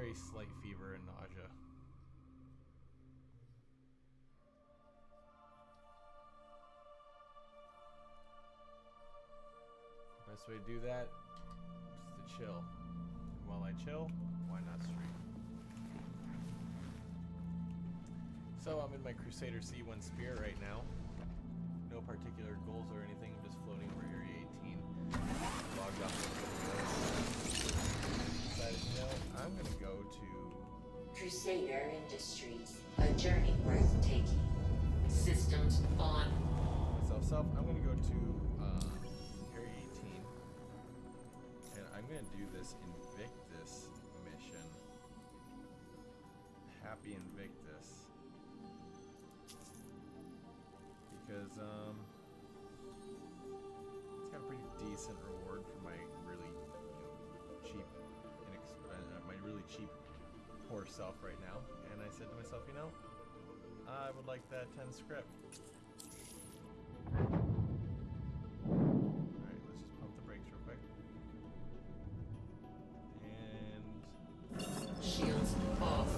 very slight fever and nausea. Best way to do that is to chill. And while I chill, why not stream? So I'm in my Crusader C1 Spirit right now. No particular goals or anything. I'm just floating over Area 18. Logged off a little bit ago. Decided, you know, I'm gonna go to Crusader Industries, a journey worth taking. Systems on. Self. I'm gonna go to Area 18, and I'm gonna do this Invictus mission. Happy Invictus. Because it's got a pretty decent reward for my really cheap, my really cheap, poor self right now. And I said to myself, you know, I would like that 10 script. All right, let's just pump the brakes real quick. And shields off.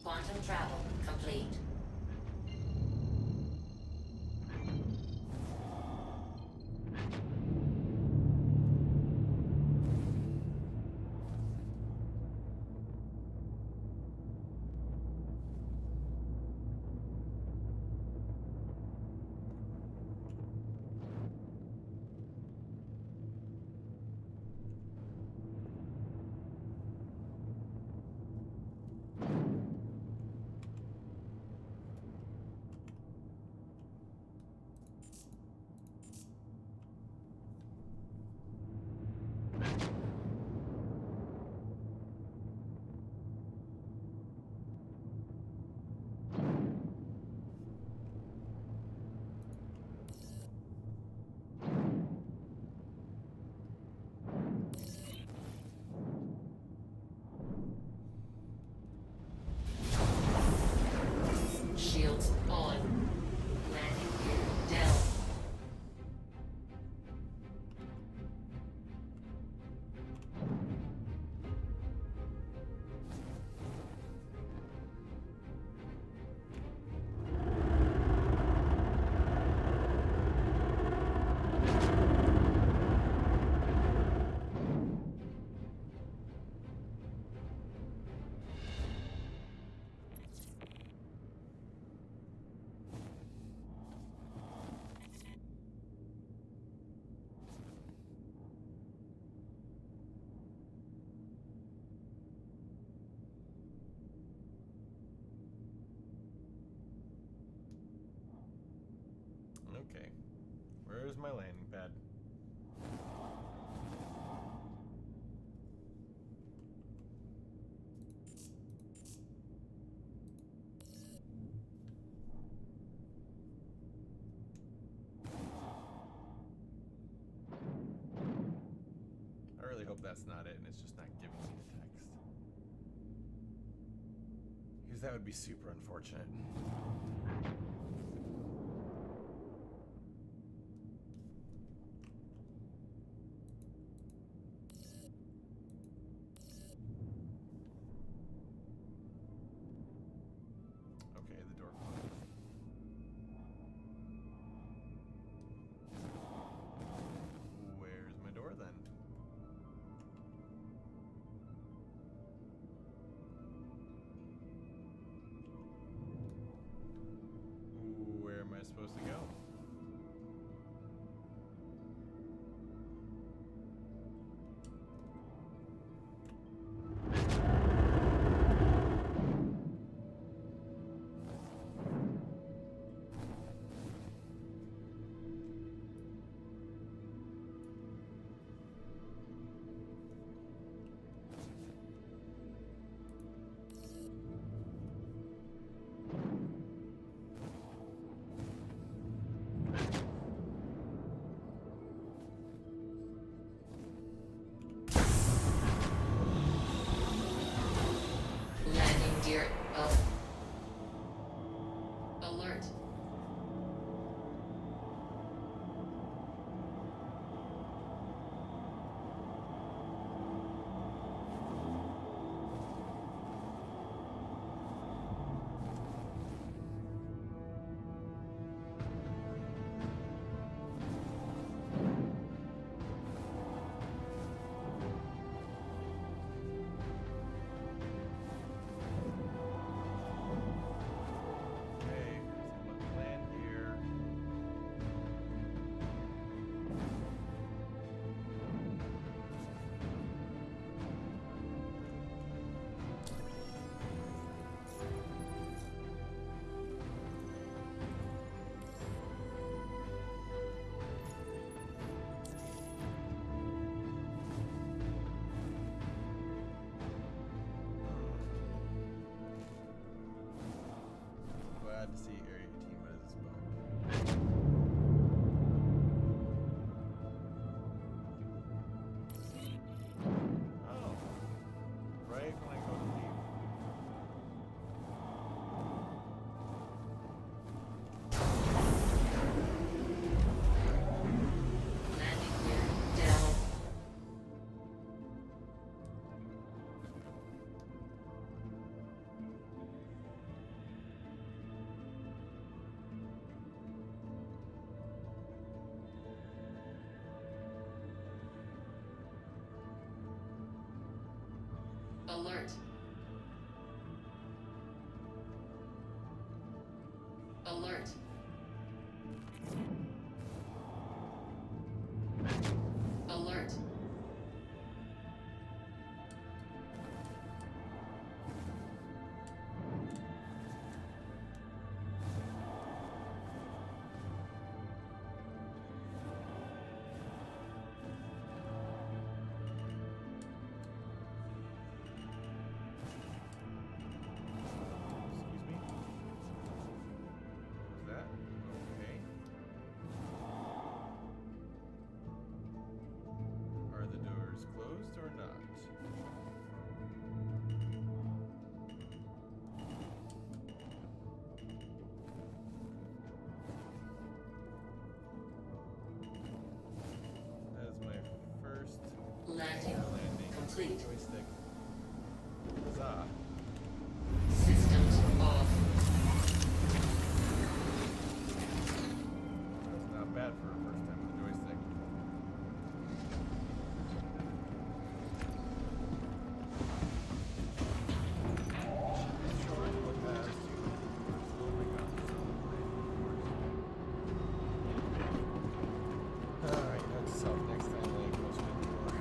Quantum travel complete. Shields on. Landing gear down. okay, where's my landing pad? I really hope that's not it and it's just not giving me the text. Because that would be super unfortunate. Okay, the door closed. Where's my door then? Alert. Alert. Alert. Excuse me? What was that? Okay. Are the doors closed or not? That is my first Landing complete. joystick. Huzzah. Systems off. That's not bad for a first time with a joystick. Sure, look past you. Oh my god. Alright, note to self, next time lay closer to the door.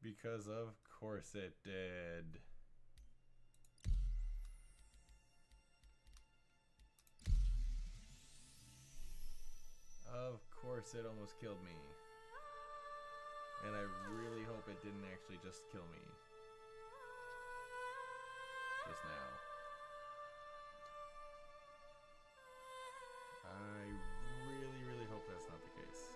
Because of course it did. Of course it almost killed me. And I really hope it didn't actually just kill me. Just now. I really, really hope that's not the case.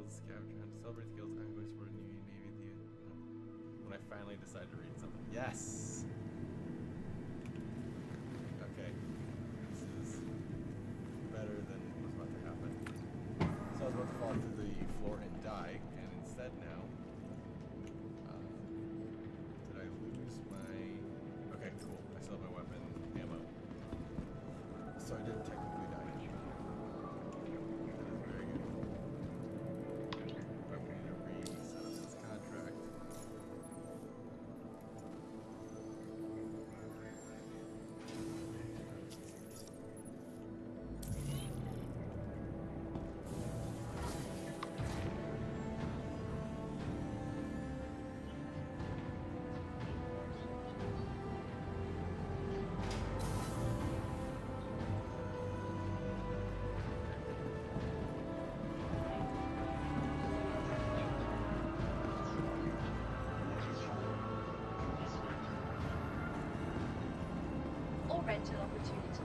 Scavenger hunt. Celebrate the guild's ongoing sport in Union Navy at the end. When I finally decide to read something. Yes! Okay. This is better than was about to happen. So I was about to fall through the floor and die, and instead now... did I lose my... Okay, cool. I still have my weapon ammo. So I didn't technically die. That is very good. But we need to reset up this contract. Or rental opportunities.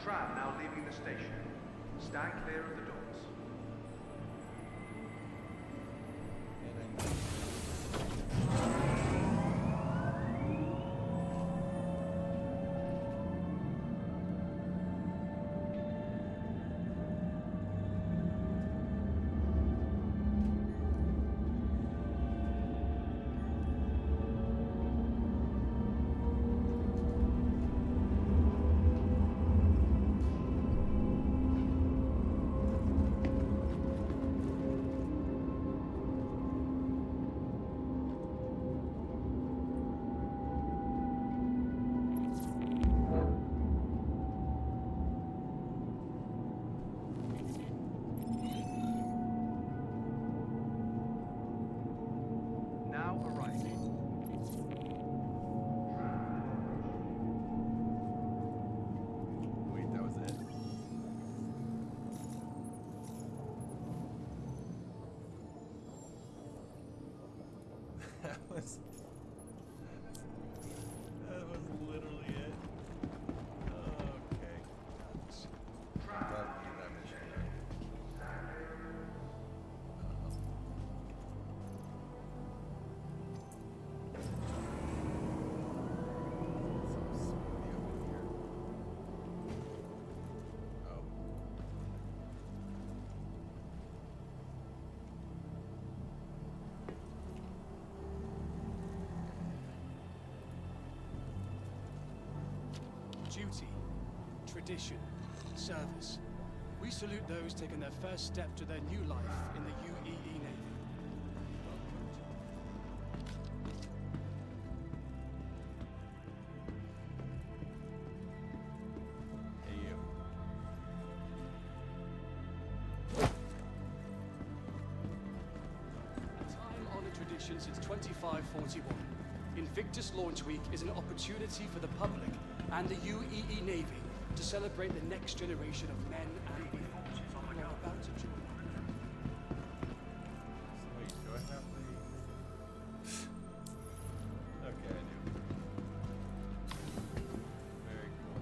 tram now leaving the station. Stand clear of the doors. And I Now arriving. Wait, that was it? That was literally it. Okay. I'm glad we did that mission. Some smoothie over here. Oh. Duty, tradition, service. We salute those taking their first step to their new life in the UEE Navy. Hey, you. A time-honored tradition since 2541. Invictus Launch Week is an opportunity for the public and the UEE Navy to celebrate the next generation of men and women who are about to join. So wait, do I have the... Okay, I do. Very cool.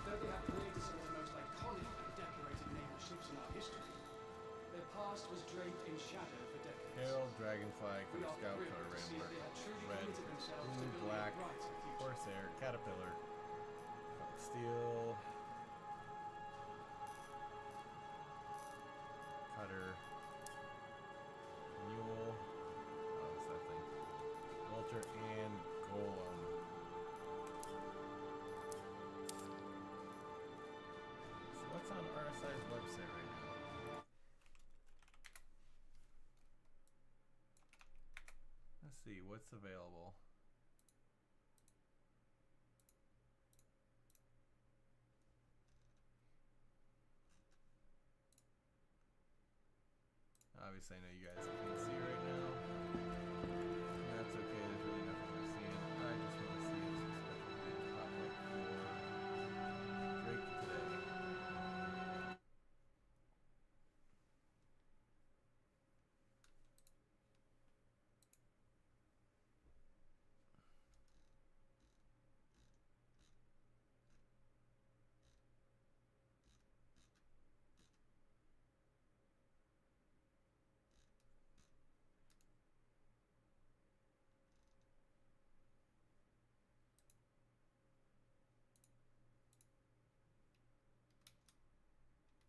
Though they have created some of the most iconic and decorated naval ships in our history, their past was draped in shadow for decades. Herald, Dragonfly, We Cutter are Scout, thrilled Cutter to see Rambler, they have truly Red, committed themselves to Blue, building a Black, brighter future. Corsair, Caterpillar, Steel, Cutter, Mule, oh, what's that thing? Vulture, and Golem. So what's on RSI's website right now? Let's see, what's available? Obviously, I know you guys can't see right now. And that's okay, there's really nothing we're seeing. I just want to see if some special things pop up for Drake today.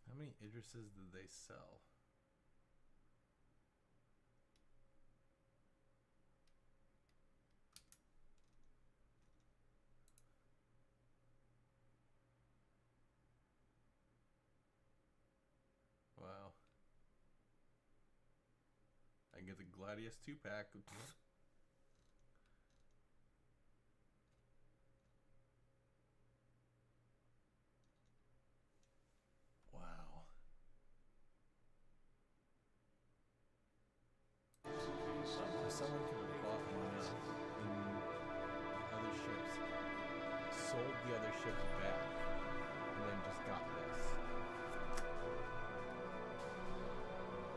How many Idrises did they sell? Wow. I I get the Gladius 2-pack. Wow. Someone could have bought one in other ships, sold the other ships back, and then just got this.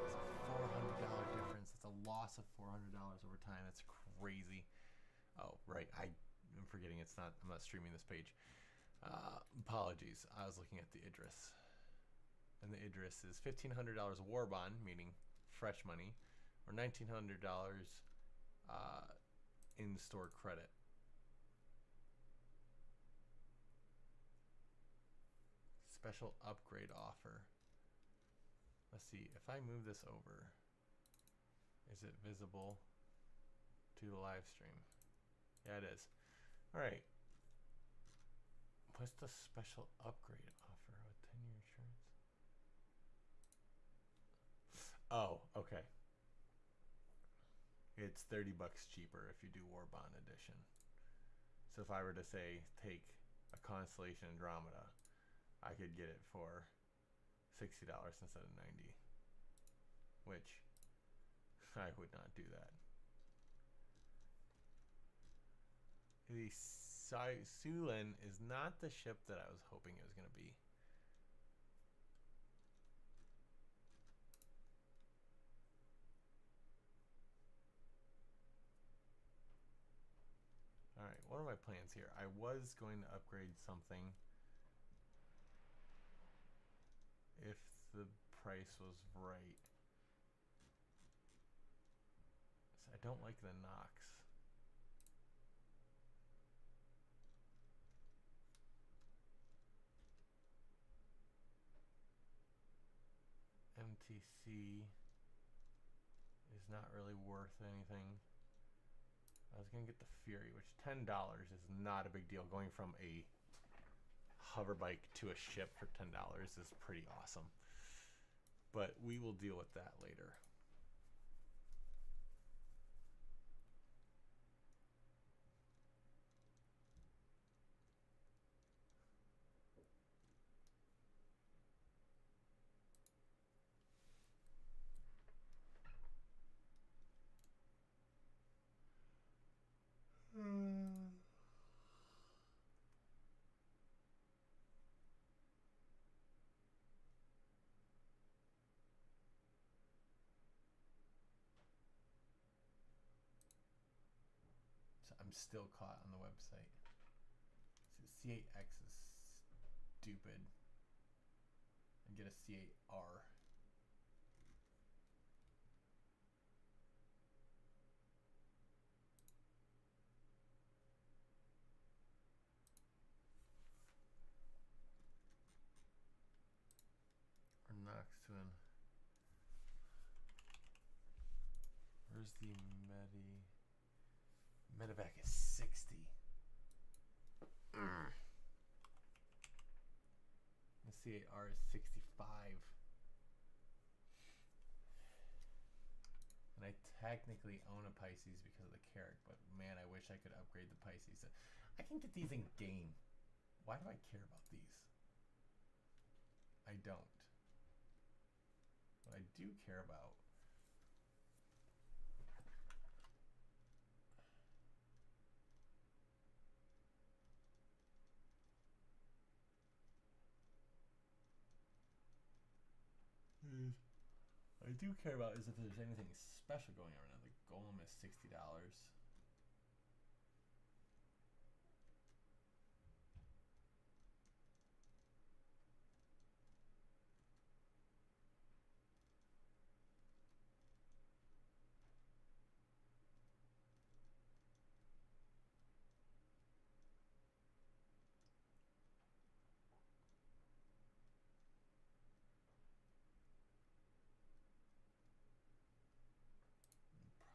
It's a $400 difference. That's a loss of $400 over time. That's crazy. Oh, right. I'm forgetting it's not. I'm not streaming this page. Apologies. I was looking at the Idris, and the Idris is $1,500 war bond, meaning fresh money, or $1,900 in-store credit. Special upgrade offer. Let's see, if I move this over, is it visible to the live stream? Yeah, it is. All right. What's the special upgrade offer with 10-year insurance? Oh, okay. It's $30 cheaper if you do War Bond Edition. So if I were to say take a Constellation Andromeda, I could get it for $60 instead of $90, which I would not do that. The Sulin is not the ship that I was hoping it was going to be. All right, what are my plans here? I was going to upgrade something if the price was right. So I don't like the Nox. MTC is not really worth anything. I was gonna get the Fury, which $10 is not a big deal. Going from a hover bike to a ship for $10 is pretty awesome. But we will deal with that later. So I'm still caught on the website. So C8X is stupid. And get a C8R. Or Noxtwin. Where's the Medevac is 60. The C8R is 65. And I technically own a Pisces because of the Carrack, but man, I wish I could upgrade the Pisces. I can get these in game. Why do I care about these? I don't. What I do care about is if there's anything special going on right now. The Golem is $60.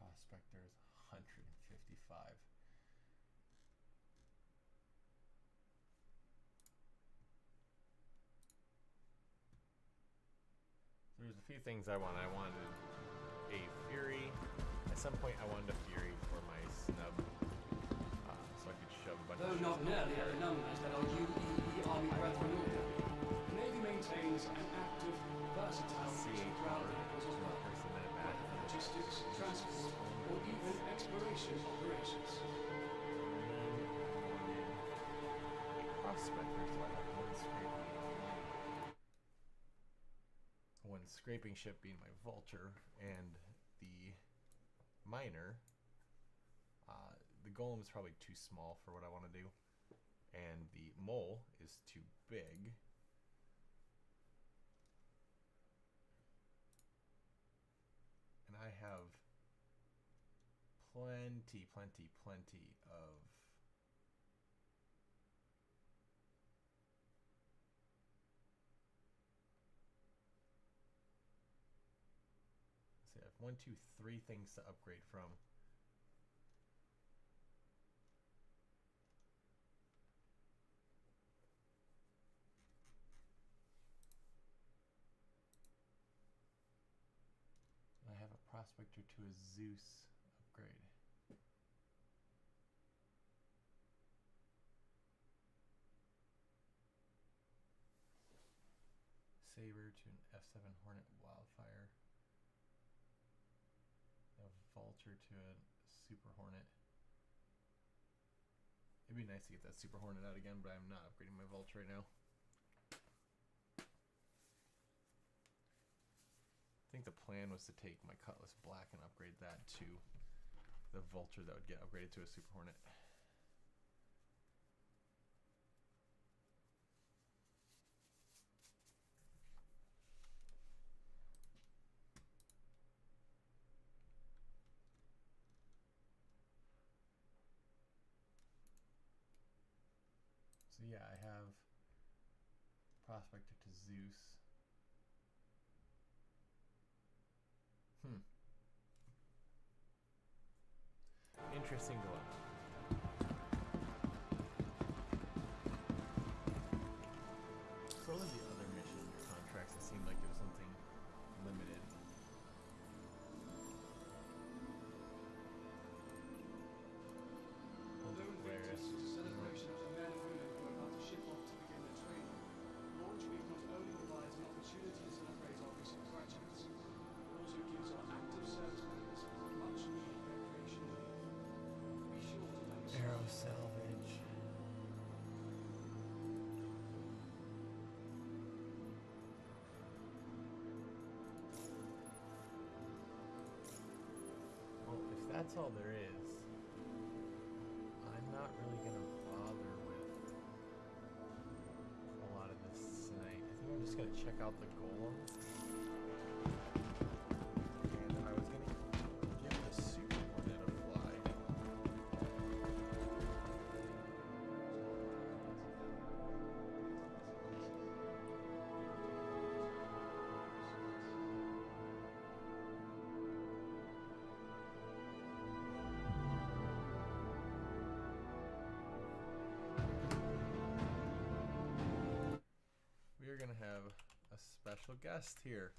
Prospector is 155. There's a few things I wanted. I wanted a Fury. At some point, I wanted a Fury for my snub, so I could shove a bunch Though of not ships nearly in at the numbers that our UEE Army brethren order, the Navy maintains an active, versatile fleet of ground vehicles as well, whether for logistics, transport, or even exploration operations. Prospector, so I have one scraping. One scraping ship being my Vulture, and the miner. The golem is probably too small for what I want to do, and the mole is too big. And I have plenty of I have 1, 2, 3 things to upgrade from. I have a Prospector to a Zeus upgrade. Saber to an F7 Hornet Wildfire. A Vulture to a Super Hornet. It'd be nice to get that Super Hornet out again, but I'm not upgrading my Vulture right now. I think the plan was to take my Cutlass Black and upgrade that to the Vulture that would get upgraded to a Super Hornet. So yeah, I have Prospector to Zeus. Interesting dilemma. For all of the other mission contracts, it seemed like there was something limited. Although Invictus is a celebration of the men and women who are about to ship off to begin their training, Launch Week not only provides an opportunity to celebrate our recent graduates, but also gives our active service members much needed recreational leave. Be sure to thank Arrow salvage. Well, if that's all there is, I'm not really gonna bother with a lot of this tonight. I think I'm just gonna check out the golem. And I was gonna give the Super Hornet a fly. We are gonna have a special guest here.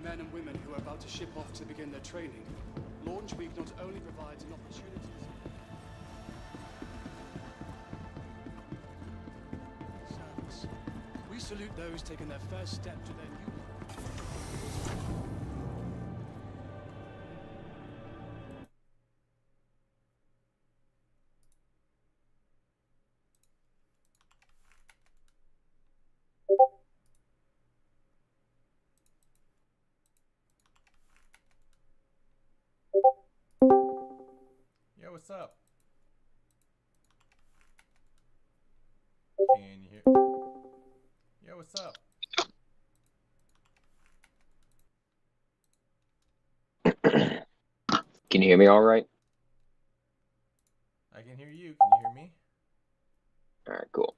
men and women who are about to ship off to begin their training, Launch Week not only provides an opportunity to service. We salute those taking their first step to their new Yo, what's up? Can you hear? Yo, what's up? Can you hear me all right? I can hear you. Can you hear me? All right, cool.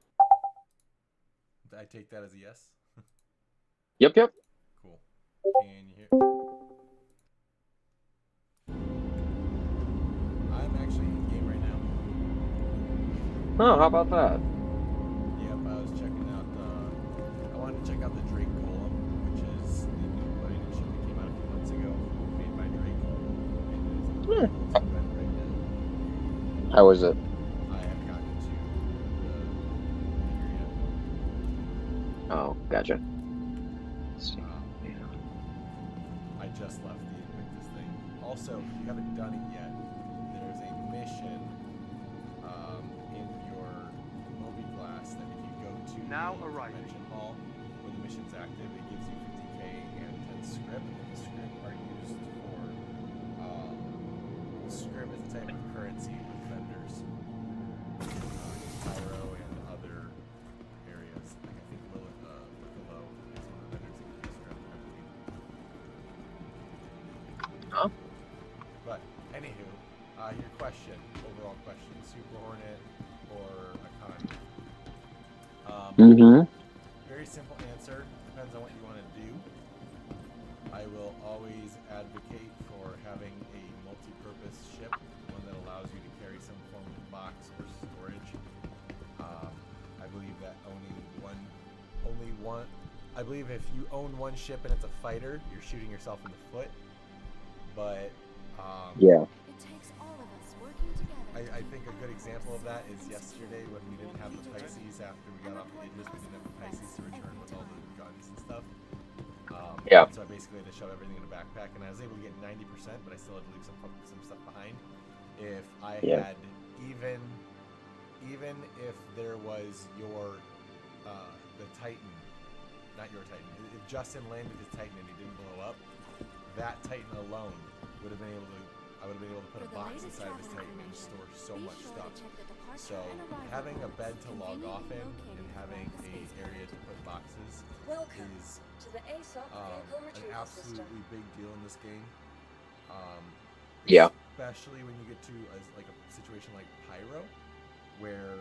I take that as a yes. Yep. Cool. Can you hear? I'm actually in game right now. Oh, how about that? Yep, I was checking out. I wanted to check out the Drake Golem, which is the new fighting ship that came out a few months ago, made by Drake. And it is a event right now. How is it? I haven't gotten to the figure yet. Oh, gotcha. Let's see. I just left the Invictus thing. Also, if you haven't done it yet, there's a mission in your movie class that if you go to Now the arriving. convention hall when the mission's active, it gives you 50k and 10 script, and the script are used for script is a type of currency with vendors. Pyro and other areas. Like I think Piccolo is one of the vendors that gives you script, I believe. Huh? But anywho, your question, overall question, Super Hornet or Akani? Mm-hmm. Very simple answer. Depends on what you want to do. I will always advocate for having a multi-purpose ship, one that allows you to carry some form of box or storage. I believe that I believe if you own one ship and it's a fighter, you're shooting yourself in the foot. But Yeah. It takes all of us working together. I think a good example of that is yesterday when we didn't have the Pisces after we got off the Idris, we didn't have the Pisces to return with all the guns and stuff. Yeah. So I basically had to shove everything in a backpack, and I was able to get 90%, but I still had to leave some stuff behind. If I Yeah. had even if there was your the Titan, not your Titan, if Justin landed his Titan and he didn't blow up, that Titan alone would have been able to. I would have been able to put a box inside of his Titan and store so much stuff. So having a bed to log off in and having a area to put boxes Welcome is to the ASOP vehicle an retrieval absolutely system. big deal in this game. Yeah. Especially when you get to a situation like Pyro, where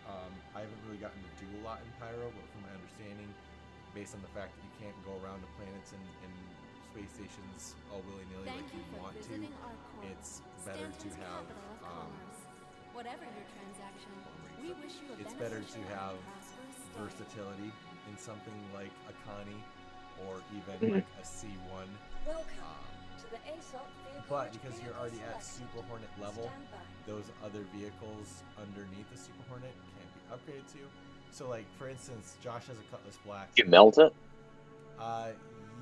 I haven't really gotten to do a lot in Pyro, but from my understanding, based on the fact that you can't go around to planets and space stations all willy-nilly like you want to, it's better to have Whatever your transaction, we wish you a it's better to beneficial have and prosperous day. versatility in something like Akani or even like a C1. Welcome to the ASOP vehicle But because you're retrieval already at selection. Super Hornet level, Stand by. those other vehicles underneath the Super Hornet can't be upgraded to. So like for instance, Josh has a Cutlass Black. You melt it?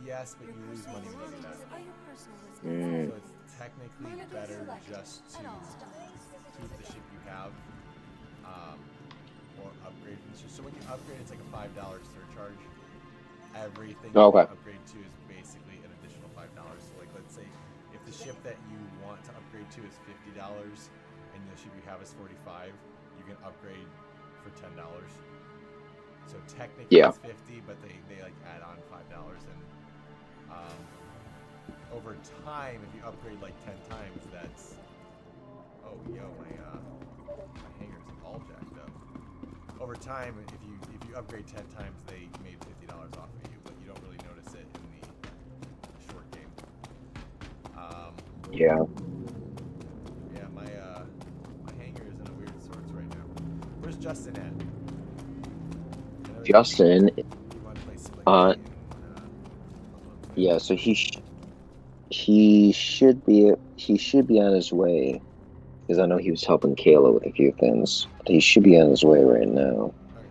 Yes, but you lose money when you do that. Are your personal Mm. So it's technically Monitor better selected just to at all times. keep the ship you have, or upgrade from the ship. So when you upgrade, it's like a $5 surcharge. Everything you Okay. upgrade to is basically an additional $5. So like let's say if the ship that you want to upgrade to is $50 and the ship you have is $45, you can upgrade for $10. So technically Yeah. it's $50, but they like add on $5 and over time, if you upgrade like 10 times, that's my hanger's all jacked up. Over time, if you upgrade 10 times, they made $50 off of you, but you don't really notice it in the short game. Yeah. Yeah, my hanger is in a weird sorts right now. Where's Justin at? I know Justin, you want to play Split uh, Game, Yeah, so he should be on his way, because I know he was helping Kayla with a few things. He should be on his way right now. Okay.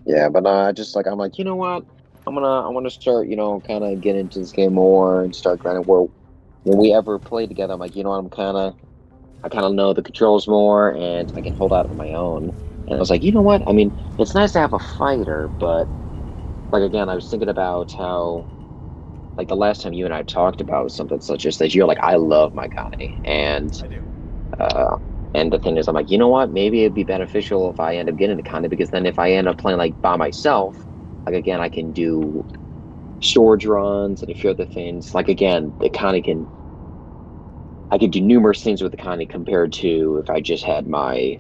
Yeah, but I'm like, you know what? I want to start, kind of get into this game more and start grinding. Where when we ever play together, I'm like, you know what? I kind of know the controls more, and I can hold out on my own. And I was like, you know what? I mean, it's nice to have a fighter, but like again, I was thinking about how like the last time you and I talked about something such as that, you're like, I love my Connie, I do. uh, and the thing is, I'm like, you know what? Maybe it'd be beneficial if I end up getting the Connie, because then if I end up playing like by myself, like again, I can do storage runs and a few other things. Like again, the Connie can I could do numerous things with the Connie compared to if I just had my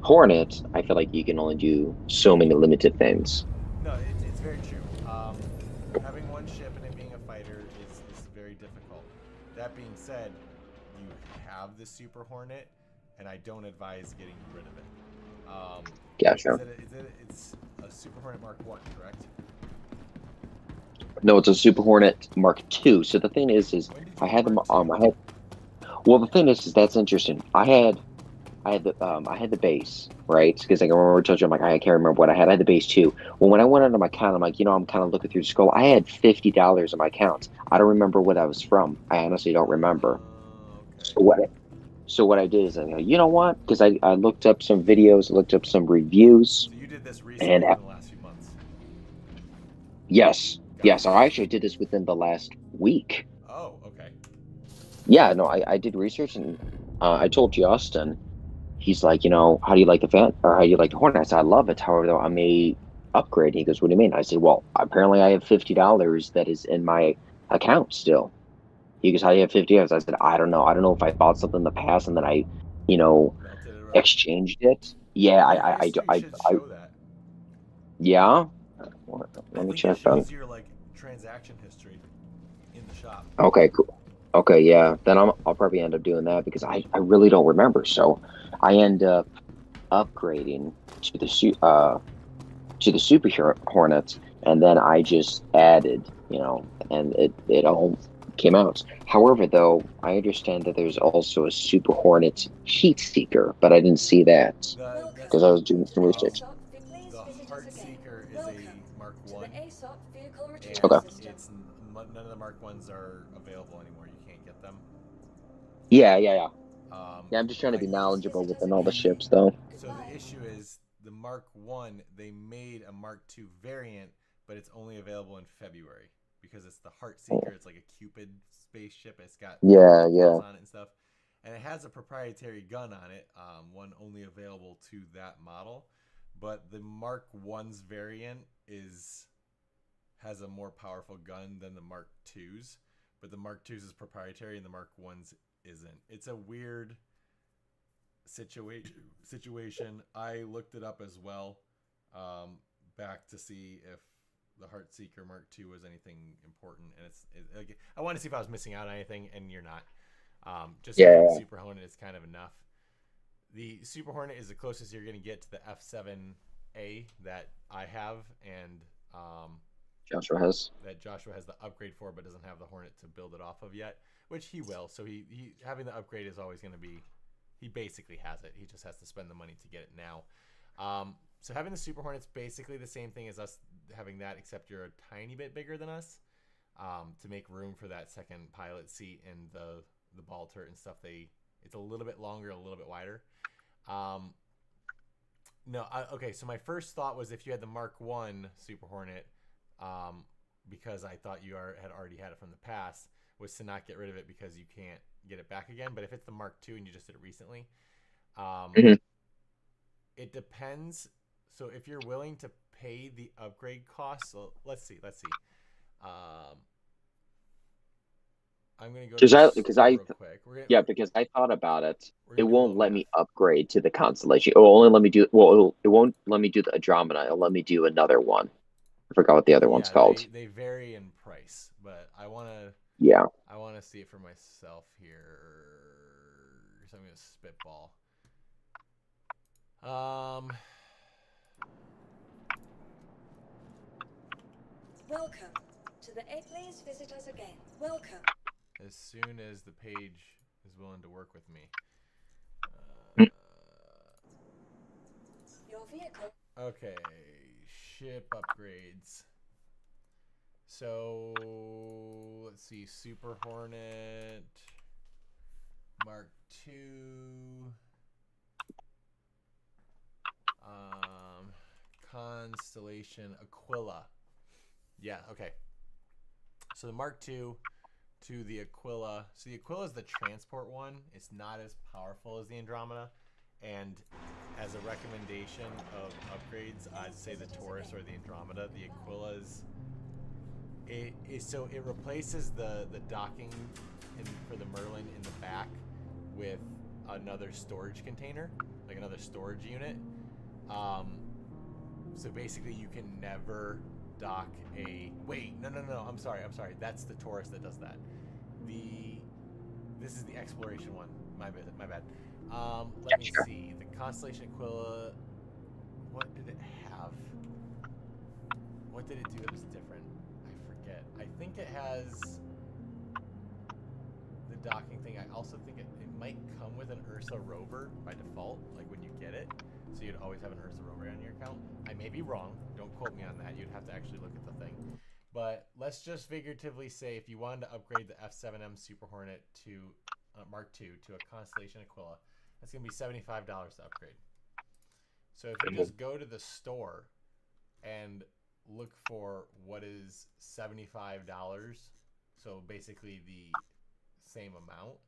Hornet. I feel like you can only do so many limited things. No, it's very true. Having one ship and it being a fighter is very difficult. That being said, you have the Super Hornet, and I don't advise getting rid of it. Gotcha. It's a Super Hornet Mark 1, correct? No, it's a Super Hornet Mark II. So the thing is When did you I get had them Mark 2? I had well the thing is that's interesting. I had the base, right? Because like I remember I told you, I'm like, I can't remember what I had. I had the base too. Well, when I went under my account, I'm like, I'm kind of looking through the scroll. I had $50 in my account. I don't remember what I was from. I honestly don't remember. Okay. So what I did is I go, you know what? Because I looked up some videos, looked up some reviews, So you did this and recently within the last few months? yes, Got yes, it. I actually did this within the last week. Oh, okay. Yeah, no, I did research, and I told Justin. He's like, how do you like the fan, or how do you like the Hornet? I said, I love it. However, though, I may upgrade. He goes, what do you mean? I said, well, apparently I have $50 that is in my account still. He goes, how do you have $50? I said, I don't know. I don't know if I bought something in the past and then I, you know, Melted it around. exchanged it. Yeah, Your history should show that. yeah. I Let me think it check on. shows your like transaction history in the shop. Okay, cool. Okay, yeah. Then I'll probably end up doing that because I really don't remember. So I end up upgrading to the Super Hornets, and then I just added, and it all came out. However, though, I understand that there's also a Super Hornet Heat Seeker, but I didn't see that That's because I was doing some research. the Heart Seeker is a Mark 1, and Okay. none of the Mark 1s are available anymore. You can't get them. Yeah, yeah, yeah. Um, Yeah, I'm just trying to I be think knowledgeable within all the ships, though. so the issue is the Mark 1, they made a Mark 2 variant, but it's only available in February because it's the Heart Seeker. It's like a Cupid spaceship. It's got Yeah, propellers yeah. on it and stuff. And it has a proprietary gun on it, one only available to that model. But the Mark 1's variant has a more powerful gun than the Mark 2's. But the Mark 2's is proprietary and the Mark 1's isn't. It's a weird situation. I looked it up as well, back to see if the Heartseeker Mark II was anything important, and like, I want to see if I was missing out on anything, and you're not. Just having Yeah. the Super Hornet is kind of enough. The Super Hornet is the closest you're going to get to the F7A that I have, and Joshua has. that Joshua has the upgrade for, but doesn't have the Hornet to build it off of yet, which he will. So he having the upgrade is always going to be. He basically has it. He just has to spend the money to get it now. So having the Super Hornet's basically the same thing as us having that, except you're a tiny bit bigger than us. To make room for that second pilot seat and the ball turret and stuff, it's a little bit longer, a little bit wider. Okay. So my first thought was if you had the Mark 1 Super Hornet, because I thought you had already had it from the past, was to not get rid of it because you can't get it back again. But if it's the Mark II and you just did it recently, Mhm. it depends. So if you're willing to pay the upgrade costs, so let's see. I'm gonna go to the store real quick. Because I thought about it. We're It gonna do a won't little let math. me upgrade to the constellation. It will only let me do it won't let me do the Andromeda. It'll let me do another one. I forgot what the other one's Yeah, called. they vary in price, but I wanna Yeah. see it for myself here. So I'm gonna spitball. Welcome. To the A, please visit us again. Welcome. As soon as the page is willing to work with me. Your vehicle. Okay, ship upgrades. So let's see, Super Hornet, Mark II, Constellation Aquila. Yeah, okay. So the Mark II to the Aquila. So the Aquila is the transport one. It's not as powerful as the Andromeda. And as a recommendation of upgrades, I'd say the Taurus or the Andromeda. The Aquila's so it replaces the docking for the Merlin in the back with another storage container, like another storage unit. So basically, you can never dock a. Wait, no. I'm sorry. That's the Taurus that does that. This is the exploration one. My bad. Let me see. The Constellation Aquila. What did it have? What did it do that was different? I forget. I think it has the docking thing. I also think it might come with an Ursa rover by default, like when you get it. So you'd always have an Ursa rover on your account. I may be wrong. Don't quote me on that. You'd have to actually look at the thing. But let's just figuratively say if you wanted to upgrade the F7M Super Hornet to Mark II to a Constellation Aquila, that's going to be $75 to upgrade. So if you just go to the store and look for what is $75, so basically the same amount,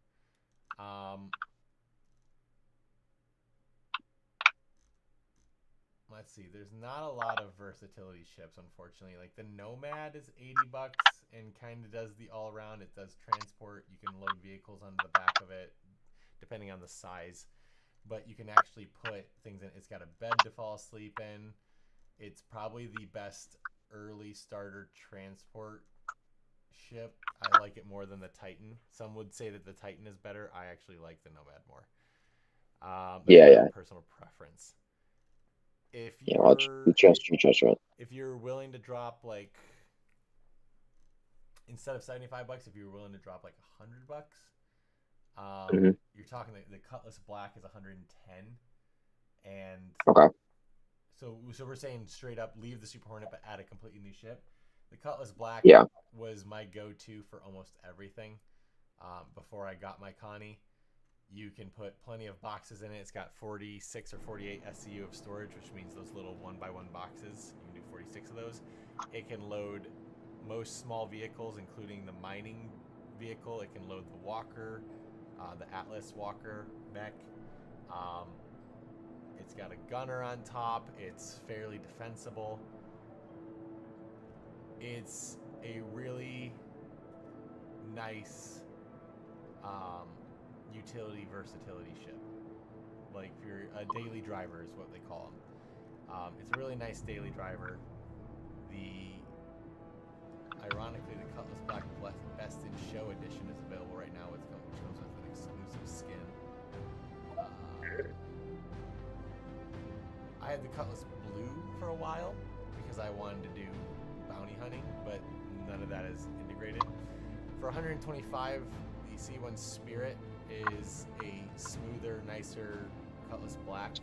let's see, there's not a lot of versatility ships, unfortunately. Like the Nomad is $80 and kind of does the all-around. It does transport. You can load vehicles onto the back of it, depending on the size. But you can actually put things in. It's got a bed to fall asleep in. It's probably the best early starter transport ship. I like it more than the Titan. Some would say that the Titan is better. I actually like the Nomad more. That's my personal preference. If you're, you trust it. If you're willing to drop like, instead of $75, if you're willing to drop like $100, you're talking the Cutlass Black is 110, and okay. So we're saying straight up, leave the Super Hornet but add a completely new ship. The Cutlass Black was my go-to for almost everything. Before I got my Connie, you can put plenty of boxes in it. It's got 46 or 48 SCU of storage, which means those little 1x1 boxes. You can do 46 of those. It can load most small vehicles, including the mining vehicle. It can load the Walker, the Atlas Walker mech. It's got a gunner on top. It's fairly defensible. It's a really nice utility versatility ship. Like if you're a daily driver is what they call them. It's a really nice daily driver. Ironically, the Cutlass Black Best in Show edition is available right now, which comes with an exclusive skin. I had the Cutlass Blue for a while because I wanted to do bounty hunting, but none of that is integrated. For $125, the C1 Spirit is a smoother, nicer Cutlass Black.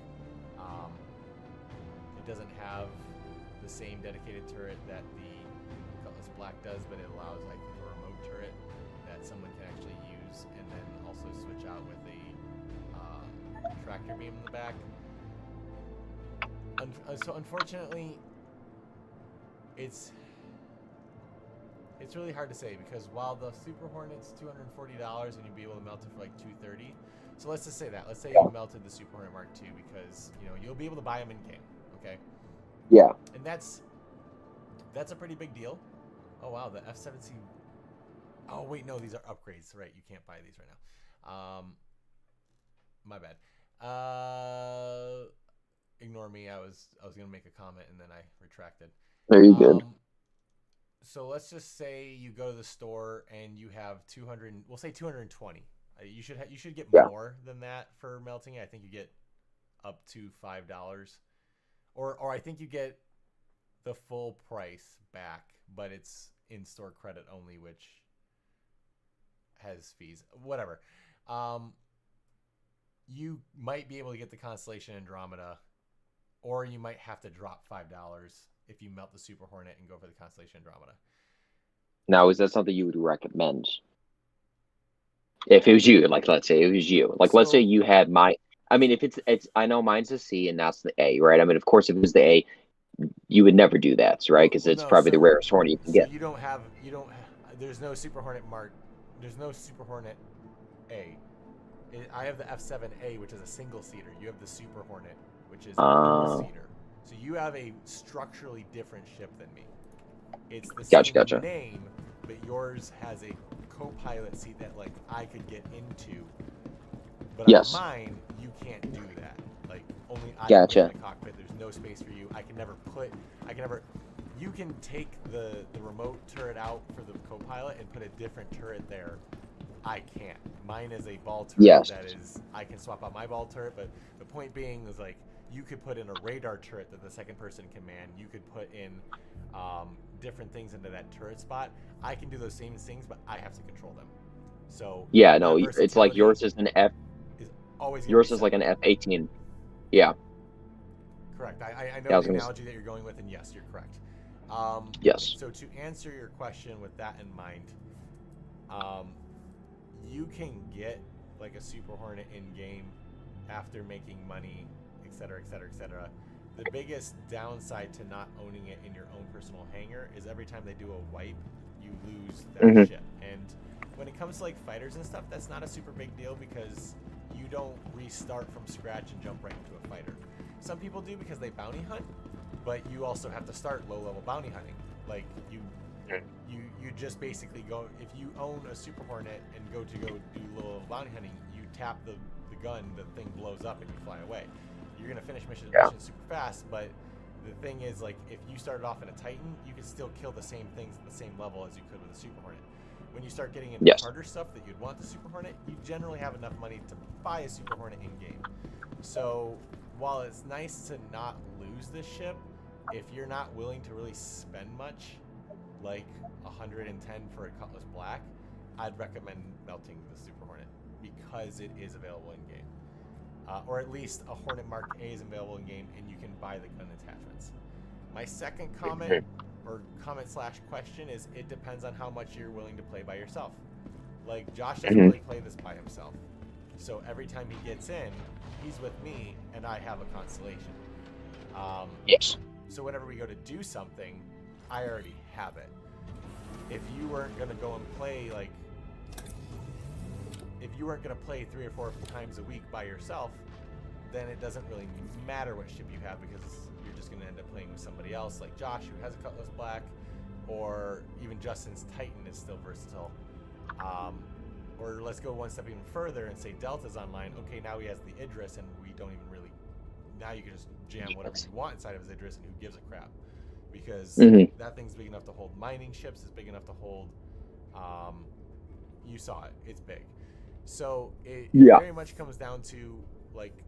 It doesn't have the same dedicated turret that the Cutlass Black does, but it allows, I think, a remote turret that someone can actually use, and then also switch out with a tractor beam in the back. So unfortunately, it's really hard to say, because while the Super Hornet's $240 and you'd be able to melt it for like $230, so let's just say that. Let's say you melted the Super Hornet Mark II because you'll be able to buy them in game, okay? Yeah. And that's a pretty big deal. Oh wow, the F7C. Oh wait, no, these are upgrades. Right, you can't buy these right now. My bad. Ignore me. I was gonna make a comment and then I retracted. There you go. So let's just say you go to the store and you have 200. We'll say 220. You should get more than that for melting. I think you get up to $5, or I think you get the full price back, but it's in-store credit only, which has fees. Whatever. You might be able to get the Constellation Andromeda, or you might have to drop $5 if you melt the Super Hornet and go for the Constellation Andromeda. Now, is that something you would recommend? If it was you, like, let's say it was you, like, let's say you had my, I mean, if it's, I know mine's a C and that's the A, right? I mean, of course, if it was the A, you would never do that, right? Because it's probably the rarest Hornet you can get. There's no Super Hornet there's no Super Hornet A. I have the F7A, which is a single seater. You have the Super Hornet, which is a dual seater. So you have a structurally different ship than me. It's the same name, but yours has a co-pilot seat that like I could get into. But on mine, you can't do that. Like only I can get in the cockpit. There's no space for you. You can take the remote turret out for the co-pilot and put a different turret there. I can't. Mine is a ball turret that is, I can swap out my ball turret, but the point being is like, you could put in a radar turret that the second person can man. You could put in different things into that turret spot. I can do those same things, but I have to control them. So yeah, no, it's like yours is an F. Yours is like an F-18. Yeah. Correct. I know the analogy that you're going with, and yes, you're correct. Yes. So to answer your question with that in mind, you can get like a Super Hornet in game after making money, etc., etc., etc. The biggest downside to not owning it in your own personal hangar is every time they do a wipe, you lose that ship. And when it comes to like fighters and stuff, that's not a super big deal because you don't restart from scratch and jump right into a fighter. Some people do because they bounty hunt, but you also have to start low-level bounty hunting. Like you just basically go, if you own a Super Hornet and go do low-level bounty hunting, you tap the gun, the thing blows up and you fly away. You're gonna finish mission super fast, but the thing is, like, if you started off in a Titan, you can still kill the same things at the same level as you could with a Super Hornet. When you start getting into harder stuff that you'd want the Super Hornet, you generally have enough money to buy a Super Hornet in-game. So while it's nice to not lose this ship, if you're not willing to really spend much, like 110 for a Cutlass Black, I'd recommend melting the Super Hornet because it is available in-game. Or at least a Hornet Mark A is available in-game and you can buy the gun attachments. My second comment, or comment/question, is it depends on how much you're willing to play by yourself. Like, Josh doesn't really play this by himself. So every time he gets in, he's with me and I have a Constellation. So whenever we go to do something, I already have it. If you weren't going to go and play, like, if you weren't going to play 3 or 4 times a week by yourself, then it doesn't really matter what ship you have because you're just going to end up playing with somebody else, like Josh, who has a Cutlass Black, or even Justin's Titan is still versatile. Or let's go one step even further and say Delta's online. Okay, now he has the Idris, and we don't even really. Now you can just jam whatever you want inside of his Idris, and who gives a crap? Because that thing's big enough to hold mining ships. It's big enough to hold. You saw it. It's big. So it very much comes down to, like,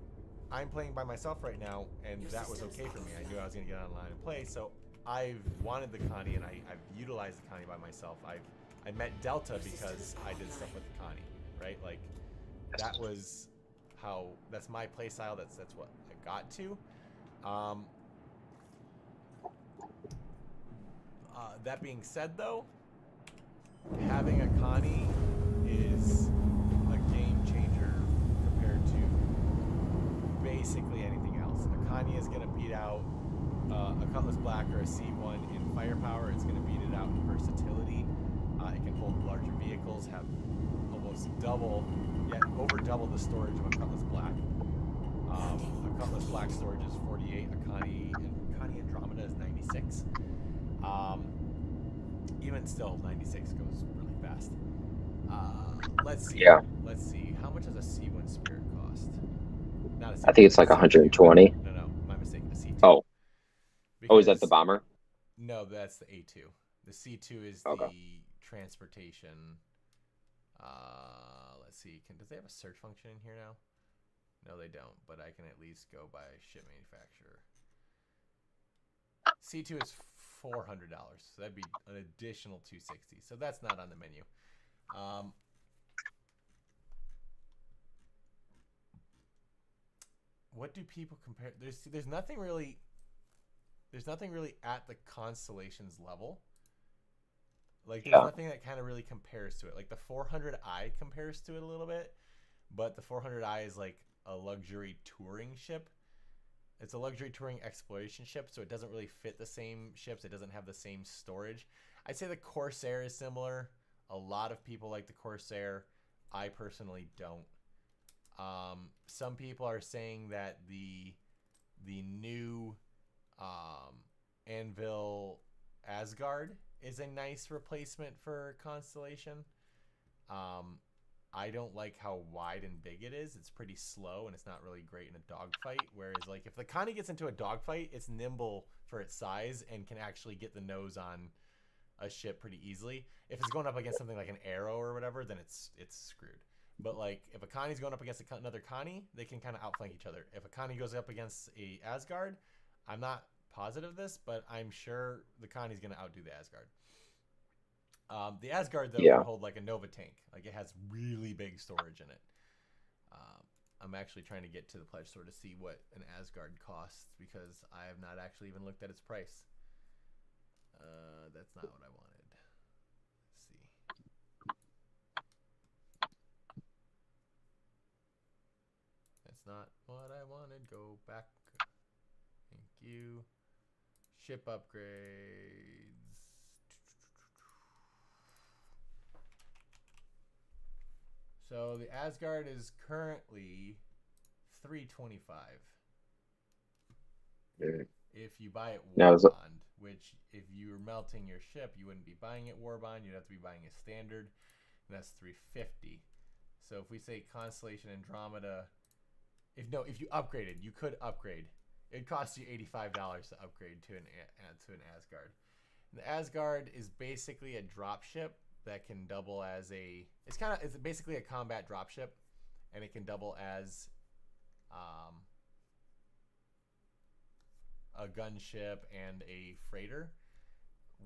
I'm playing by myself right now, and that was okay for me. I knew I was going to get online and play, so I've wanted the Connie, and I've utilized the Connie by myself. I met Delta because I did stuff with the Connie, right? Like, that was how, that's my play style, that's what I got to. That being said, though, having a Connie is a game changer compared to basically anything else. A Connie is going to beat out a Cutlass Black or a C1 in firepower. It's going to beat it out in versatility. It can hold larger vehicles, have almost double, over double the storage of a Cutlass Black. A Cutlass Black storage is 48. A Connie Andromeda is 96. Even still, 96 goes really fast. Let's see. Let's see. How much does a C1 Spirit cost? Not a C1, I think it's like 120. No, my mistake. The C2. Oh, is that the bomber? No, that's the A2. The C2 is the transportation. Let's see. Does they have a search function in here now? No, they don't. But I can at least go by ship manufacturer. C2 is $400. So that'd be an additional $260. So that's not on the menu. What do people compare? There's nothing really. There's nothing really at the Constellations level. Like there's nothing that kind of really compares to it. Like the 400i compares to it a little bit, but the 400i is like a luxury touring ship. It's a luxury touring exploration ship, so it doesn't really fit the same ships. It doesn't have the same storage. I'd say the Corsair is similar. A lot of people like the Corsair. I personally don't. Some people are saying that the new Anvil Asgard is a nice replacement for Constellation. I don't like how wide and big it is. It's pretty slow and it's not really great in a dogfight. Whereas like if the Connie gets into a dogfight, it's nimble for its size and can actually get the nose on a ship pretty easily. If it's going up against something like an Arrow or whatever, then it's screwed. But like if a Connie's going up against another Connie, they can kind of outflank each other. If a Connie goes up against a Asgard, I'm not positive of this, but I'm sure the Connie's going to outdo the Asgard. The Asgard, though, can hold like a Nova tank. Like it has really big storage in it. I'm actually trying to get to the pledge store to see what an Asgard costs because I have not actually even looked at its price. That's not what I wanted. Let's see. That's not what I wanted. Go back. Thank you. Ship upgrades. So the Asgard is currently $325. If you buy it Warbond, which if you were melting your ship, you wouldn't be buying it Warbond. You'd have to be buying a standard, and that's $350. So if we say Constellation Andromeda, if you upgraded, you could upgrade. It costs you $85 to upgrade to an Asgard. And the Asgard is basically a dropship that can double as it's basically a combat dropship, and it can double as a gunship and a freighter.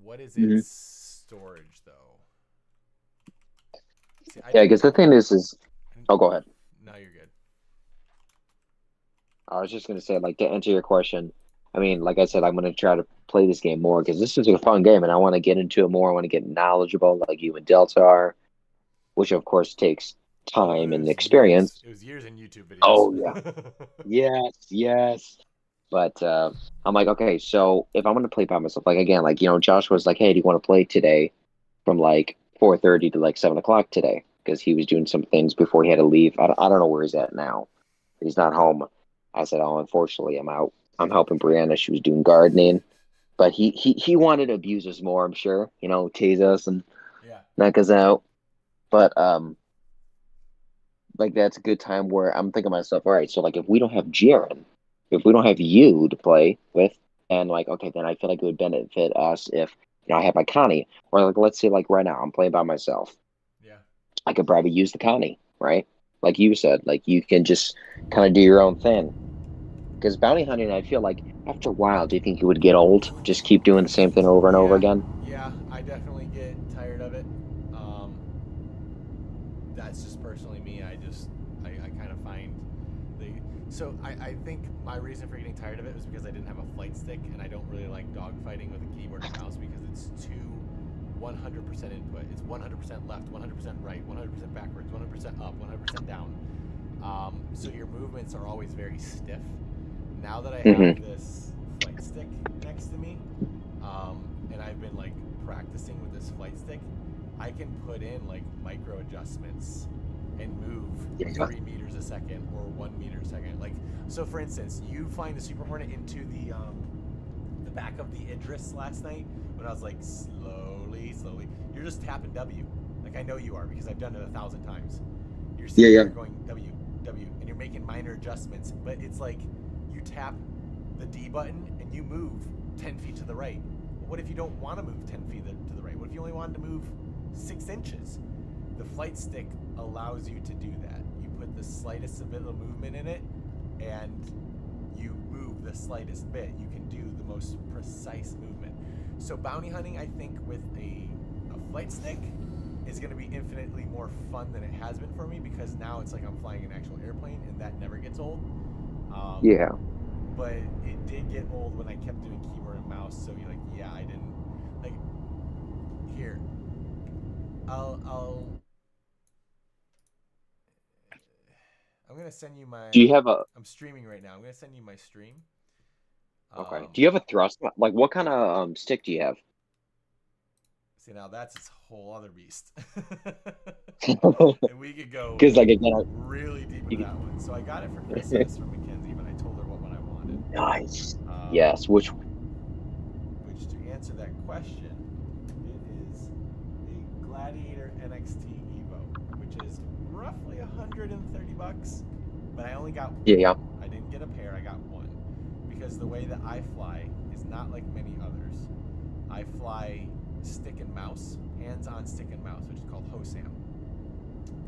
What is its storage though? See, I guess the thing is oh, go ahead. No, you're good. I was just gonna say, like, to answer your question, I mean, like I said, I'm gonna try to play this game more because this is a fun game, and I want to get into it more. I want to get knowledgeable, like you and Delta are, which of course takes time and experience. It was years in YouTube videos. Oh yeah, yes. But I'm like, okay, so if I'm gonna play by myself, like again, like Josh was like, hey, do you want to play today from like 4:30 to like 7 o'clock today? Because he was doing some things before he had to leave. I don't know where he's at now. He's not home. I said, oh, unfortunately, I'm out. I'm helping Brianna. She was doing gardening. But he wanted to abuse us more, I'm sure. Tease us and knock us out. But like that's a good time where I'm thinking to myself, all right, so like if we don't have Jiren, if we don't have you to play with, and like, okay, then I feel like it would benefit us if I have my Connie. Or like let's say like right now I'm playing by myself. Yeah. I could probably use the Connie, right? Like you said, like you can just kind of do your own thing. Because bounty hunting, I feel like after a while, do you think you would get old? Just keep doing the same thing over and over again? Yeah, I definitely get tired of it. That's just personally me. I kind of find I think my reason for getting tired of it was because I didn't have a flight stick, and I don't really like dogfighting with a keyboard and mouse because it's too 100% input. It's 100% left, 100% right, 100% backwards, 100% up, 100% down. So your movements are always very stiff. Now that I have this flight stick next to me, and I've been like practicing with this flight stick, I can put in like micro adjustments and move 3 meters a second or 1 meter a second. Like, so for instance, you flying the Super Hornet into the back of the Idris last night when I was like slowly, you're just tapping W. Like I know you are because I've done it 1,000 times. You're sitting there going W, and you're making minor adjustments, but it's like you tap the D button and you move 10 feet to the right. But what if you don't want to move 10 feet to the right? What if you only wanted to move 6 inches? The flight stick allows you to do that. You put the slightest bit of movement in it, and you move the slightest bit. You can do the most precise movement. So bounty hunting, I think, with a flight stick is going to be infinitely more fun than it has been for me, because now it's like I'm flying an actual airplane, and that never gets old. Yeah. But it did get old when I kept doing keyboard and mouse. So you're like, yeah, I didn't like. Here, I'm gonna send you my. Do you have a? I'm streaming right now. I'm gonna send you my stream. Okay. Do you have a thrust? Like, what kind of stick do you have? See, now that's a whole other beast. And we could go Because like again, really deep into that one. So I got it for Christmas from Mackenzie, but I told her what one I wanted. nice. Yes. Which? Which, to answer that question, it is a Gladiator NXT Evo, which is roughly $130. But I only got one. Yeah. I didn't get a pair. I got one, because the way that I fly is not like many others. I fly stick and mouse, hands-on stick and mouse, which is called HOSAM.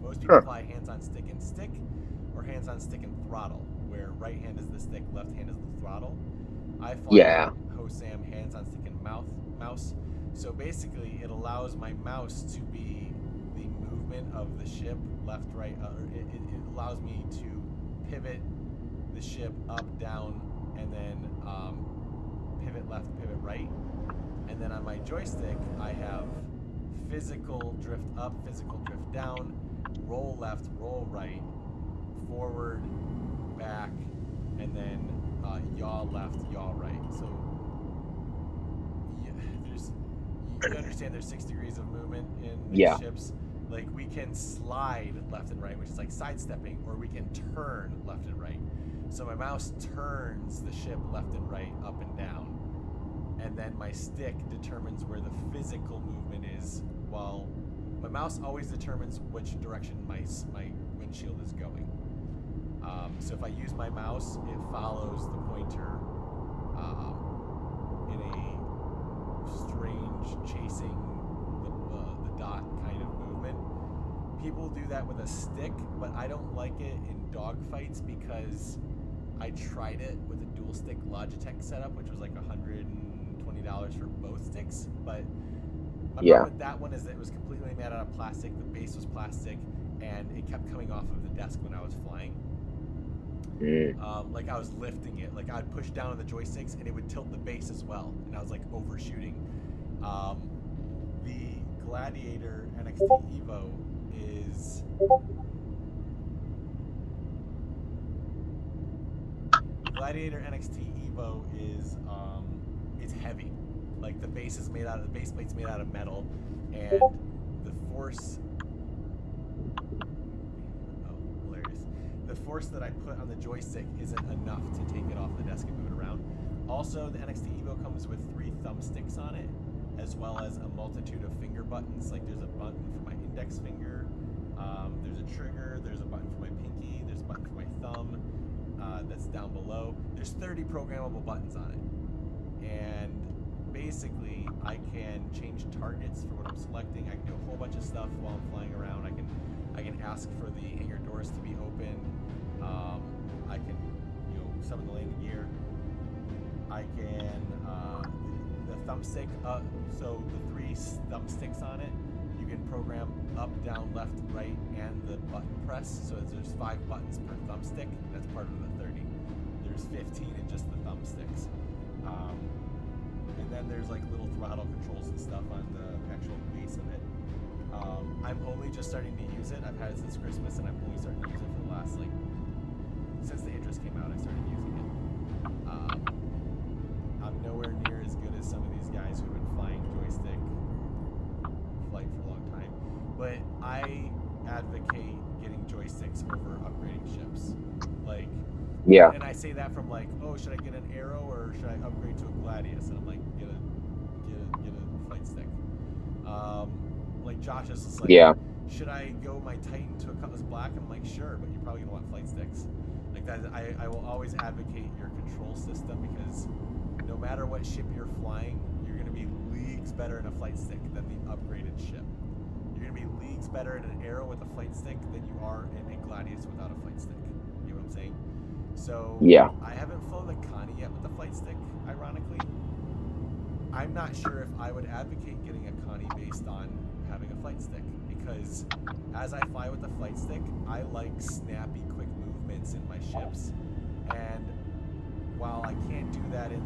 Most people fly hands-on stick and stick, or hands-on stick and throttle, where right hand is the stick, left hand is the throttle. I fly HOSAM, hands-on stick and mouse. So basically, it allows my mouse to be the movement of the ship, left, right. It allows me to pivot the ship up, down, and then pivot left, pivot right. And then on my joystick, I have physical drift up, physical drift down, roll left, roll right, forward, back, and then yaw left, yaw right. So you understand there's 6 degrees of movement in these ships. Like, we can slide left and right, which is like sidestepping, or we can turn left and right. So my mouse turns the ship left and right, up and down. And then my stick determines where the physical movement is, while my mouse always determines which direction my windshield is going. So if I use my mouse, it follows the pointer in a strange chasing the dot kind of movement. People do that with a stick, but I don't like it in dogfights, because I tried it with a dual stick Logitech setup, which was like $120 for both sticks. But my problem with that one is that it was completely made out of plastic. The base was plastic, and it kept coming off of the desk when I was flying. Like I was lifting it, like I'd push down on the joysticks, and it would tilt the base as well, and I was like overshooting. The Gladiator NXT Evo is it's heavy. Like the base plate's made out of metal, and the force that I put on the joystick isn't enough to take it off the desk and move it around. Also, the NXT Evo comes with 3 thumbsticks on it, as well as a multitude of finger buttons. Like there's a button for my index finger, there's a trigger, there's a button for my pinky, there's a button for my thumb that's down below. There's 30 programmable buttons on it. And basically, I can change targets for what I'm selecting. I can do a whole bunch of stuff while I'm flying around. I can ask for the hangar doors to be open. I can, summon the landing gear. I can the thumbstick. So the 3 thumbsticks on it, you can program up, down, left, right, and the button press. So there's 5 buttons per thumbstick. That's part of the 30. There's 15 in just the thumbsticks. And then there's like little throttle controls and stuff on the actual base of it. I'm only just starting to use it. I've had it since Christmas, and I'm only starting to use it for the last, since the interest came out, I started using it. I'm nowhere near as good as some of these guys who've been flying joystick flight for a long time. But I advocate getting joysticks over upgrading ships. And I say that from oh, should I get an Arrow or should I upgrade to a Gladius? And I'm like, get a flight stick. Josh is just should I go my Titan to a Cutlass Black? I'm like, sure, but you're probably gonna want flight sticks. Like that, I will always advocate your control system, because no matter what ship you're flying, you're gonna be leagues better in a flight stick than the upgraded ship. You're gonna be leagues better in an Arrow with a flight stick than you are in a Gladius without a flight stick. You know what I'm saying? So I haven't flown the get with the flight stick, ironically. I'm not sure if I would advocate getting a Connie based on having a flight stick, because as I fly with the flight stick, I like snappy, quick movements in my ships. And while I can't do that in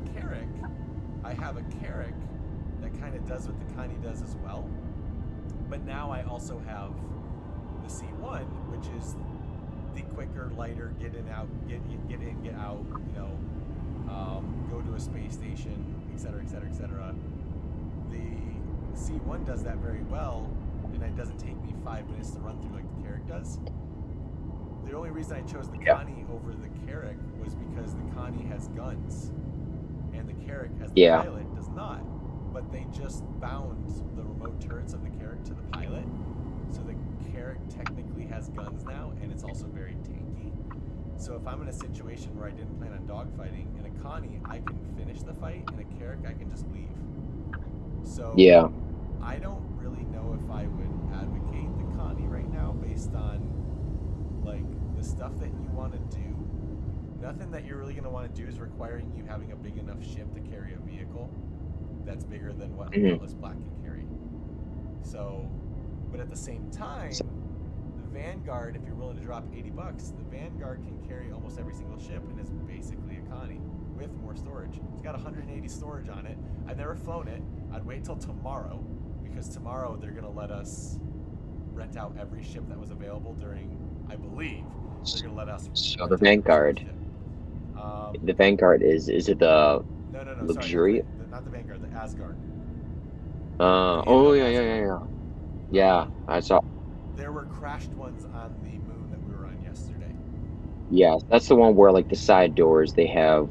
the Carrack, I have a Carrack that kind of does what the Connie does as well. But now I also have the C1, which is the quicker, lighter, get in, get out, go to a space station, etc., etc., etc. The C1 does that very well, and it doesn't take me 5 minutes to run through like the Carrack does. The only reason I chose the Connie over the Carrack was because the Connie has guns, and the Carrack, as the pilot, does not. But they just bound the remote turrets of the Carrack to the pilot, so the Carrack technically has guns now, and it's also very tanky. So if I'm in a situation where I didn't plan on dogfighting, in a Connie, I can finish the fight, in a Carrack, I can just leave. So I don't really know if I would advocate the Connie right now based on like the stuff that you want to do. Nothing that you're really going to want to do is requiring you having a big enough ship to carry a vehicle that's bigger than what Cutlass Black can carry. So, but at the same time, the Vanguard, if you're willing to drop $80, the Vanguard can carry almost every single ship and is basically a Connie with more storage. It's got 180 storage on it. I've never flown it. I'd wait till tomorrow, because tomorrow they're going to let us rent out every ship that was available during, I believe, they're going to let us. So the Vanguard. The Vanguard is it the luxury? Sorry, not the Vanguard, the Asgard. Yeah, I saw. There were crashed ones on the moon that we were on yesterday. Yeah, that's the one where like the side doors, they have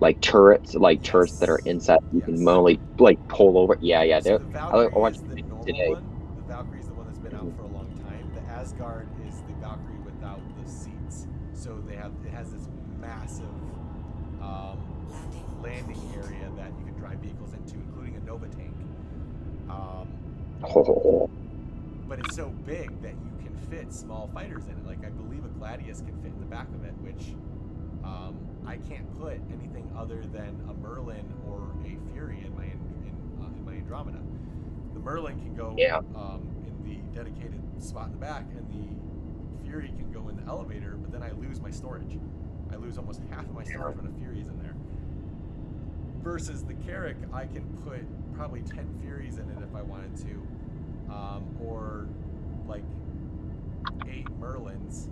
like turrets, that are inside. You can only like pull over. Yeah. So the Valkyrie I watched is the normal today. one. The Valkyrie is the one that's been out for a long time. The Asgard is the Valkyrie without the seats. So it has this massive landing area that you can drive vehicles into, including a Nova tank. But it's so big that you can fit small fighters in it. Like I believe a Gladius can fit in the back of it, which I can't put anything other than a Merlin or a Fury in my Andromeda. The Merlin can go in the dedicated spot in the back, and the Fury can go in the elevator. But then I lose my storage. I lose almost half of my storage when a Fury is in there. Versus the Carrack, I can put probably 10 Furies in it if I wanted to, or like 8 Merlins,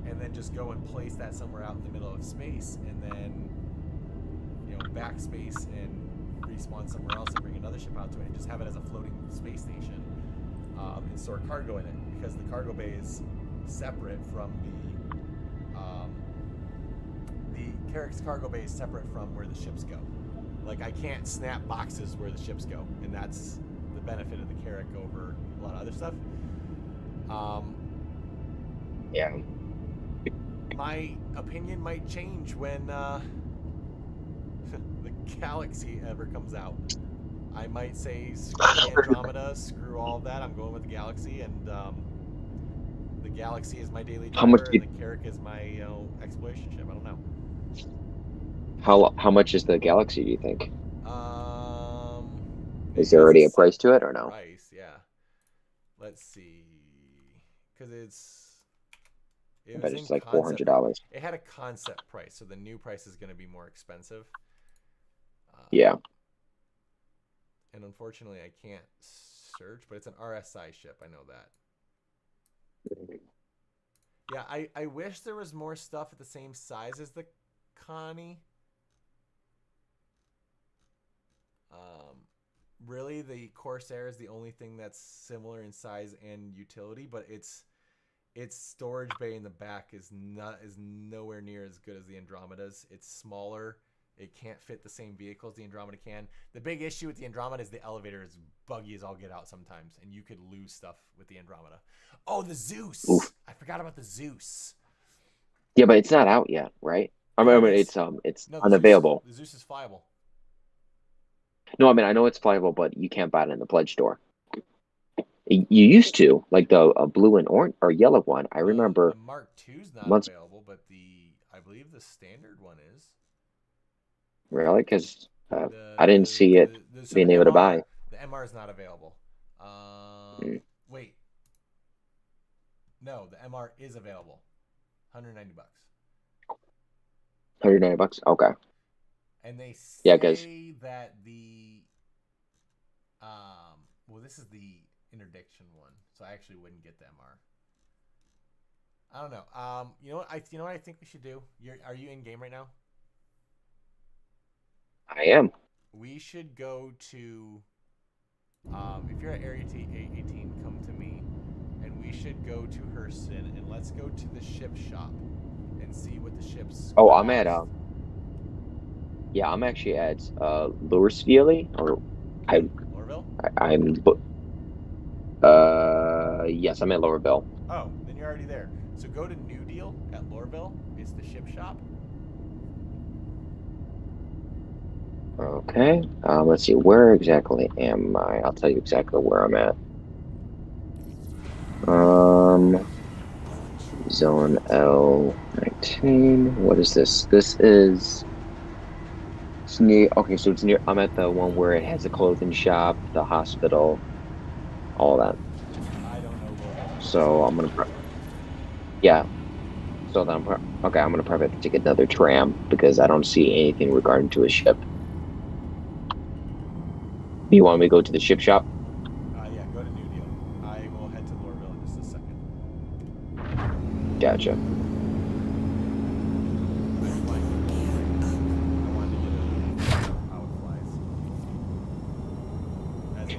and then just go and place that somewhere out in the middle of space, and then backspace and respawn somewhere else and bring another ship out to it, and just have it as a floating space station, and store cargo in it, because the cargo bay is separate from the Carrack's cargo bay is separate from where the ships go. Like I can't snap boxes where the ships go, and that's the benefit of the Carrack over a lot of other stuff. My opinion might change when the Galaxy ever comes out. I might say screw Andromeda, screw all of that. I'm going with the Galaxy, and the Galaxy is my daily driver, and the Carrack is my exploration ship. I don't know. How much is the Galaxy, do you think? Is there already a price to it or no? Price, yeah. Let's see, because I bet it's like $400. It had a concept price, so the new price is going to be more expensive. And unfortunately, I can't search, but it's an RSI ship. I know that. Yeah, I wish there was more stuff at the same size as the Connie. Really, the Corsair is the only thing that's similar in size and utility, but its storage bay in the back is nowhere near as good as the Andromeda's. It's smaller. It can't fit the same vehicles the Andromeda can. The big issue with the Andromeda is the elevator is buggy as all get out sometimes, and you could lose stuff with the Andromeda. Oh, the Zeus! Oof. I forgot about the Zeus. Yeah, but it's not out yet, right? I mean, it's unavailable. The Zeus is flyable. No, I mean, I know it's flyable, but you can't buy it in the pledge store. You used to, like the blue and orange or yellow one. I remember. The Mark II's not months... available, but the I believe the standard one is. Really? Because I didn't see it So being the able to MR, buy. the MR is not available. Mm. Wait. No, the MR is available. $190. $190. Okay. And they Yeah, because say that the well, this is the interdiction one, so I actually wouldn't get the MR. I don't know. You know what I think we should do? Are you in game right now? I am. We should go to if you're at Area 18, come to me, and we should go to Hurston, and let's go to the ship shop and see what the ships. Oh, I'm at cost. yeah, I'm actually at Loursville, or Lorville? I'm yes, I'm at Lowerville. Oh, then you're already there. So go to New Deal at Lorville. It's the ship shop. Okay. Let's see, where exactly am I? I'll tell you exactly where I'm at. Zone L19. What is this? It's near. Okay, so it's near. I'm at the one where it has the clothing shop, the hospital, all that. I don't know Lorville. So I'm gonna. Yeah. So then okay. I'm gonna probably have to take another tram because I don't see anything regarding to a ship. You want me to go to the ship shop? Yeah, go to New Deal. I will head to Lorville in just a second. Gotcha.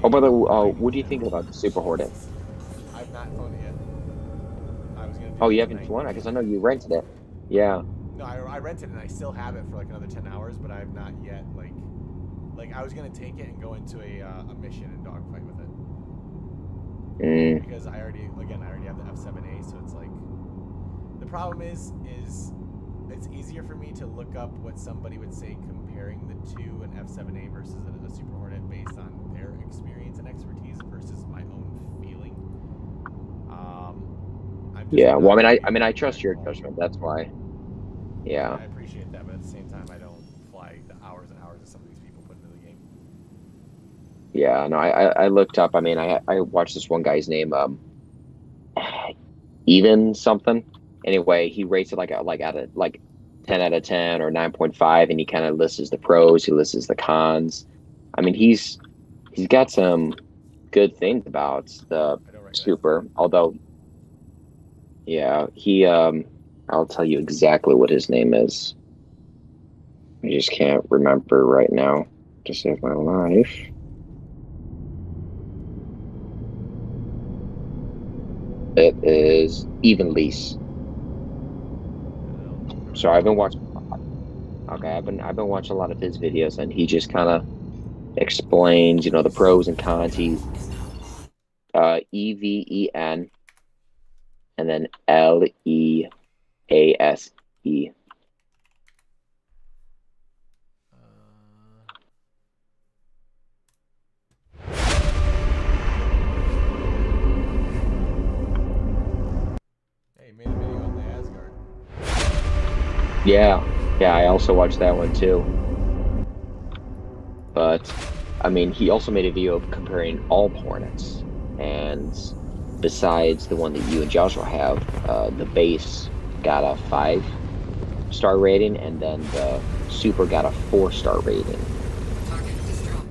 Oh, by the way, what do you think about the Super Hornet? I've not flown it yet. I was gonna do Oh, it you haven't tonight. flown it? Because I know you rented it. Yeah. No, I rented it and I still have it for like another 10 hours, but I've not yet like I was gonna take it and go into a mission and dogfight with it. Because I already have the F7A, so it's like the problem is it's easier for me to look up what somebody would say comparing the two, an F7A versus a Super Hornet, based on their experience and expertise versus my own feeling. Yeah. Well, I mean, I trust your judgment. That's why. Yeah. I appreciate that, but at the same time, I don't fly the hours and hours that some of these people put into the game. Yeah. No, I looked up. I mean, I watched this one guy's name, even something. Anyway, he rates it like out of like 10 out of 10 or 9.5, and he kind of lists the pros, he lists the cons. I mean, he's got some good things about the Super, although yeah, he I'll tell you exactly what his name is. I just can't remember right now to save my life. It is Even Lease. So I've been watching. Okay, I've been watching a lot of his videos, and he just kind of explains, the pros and cons. He EVEN and then LEASE. Hey, made a video on the Asgard. Yeah, I also watched that one too. But I mean, he also made a video of comparing all Hornets, and besides the one that you and Joshua have, the base got a 5-star rating, and then the Super got a 4-star rating.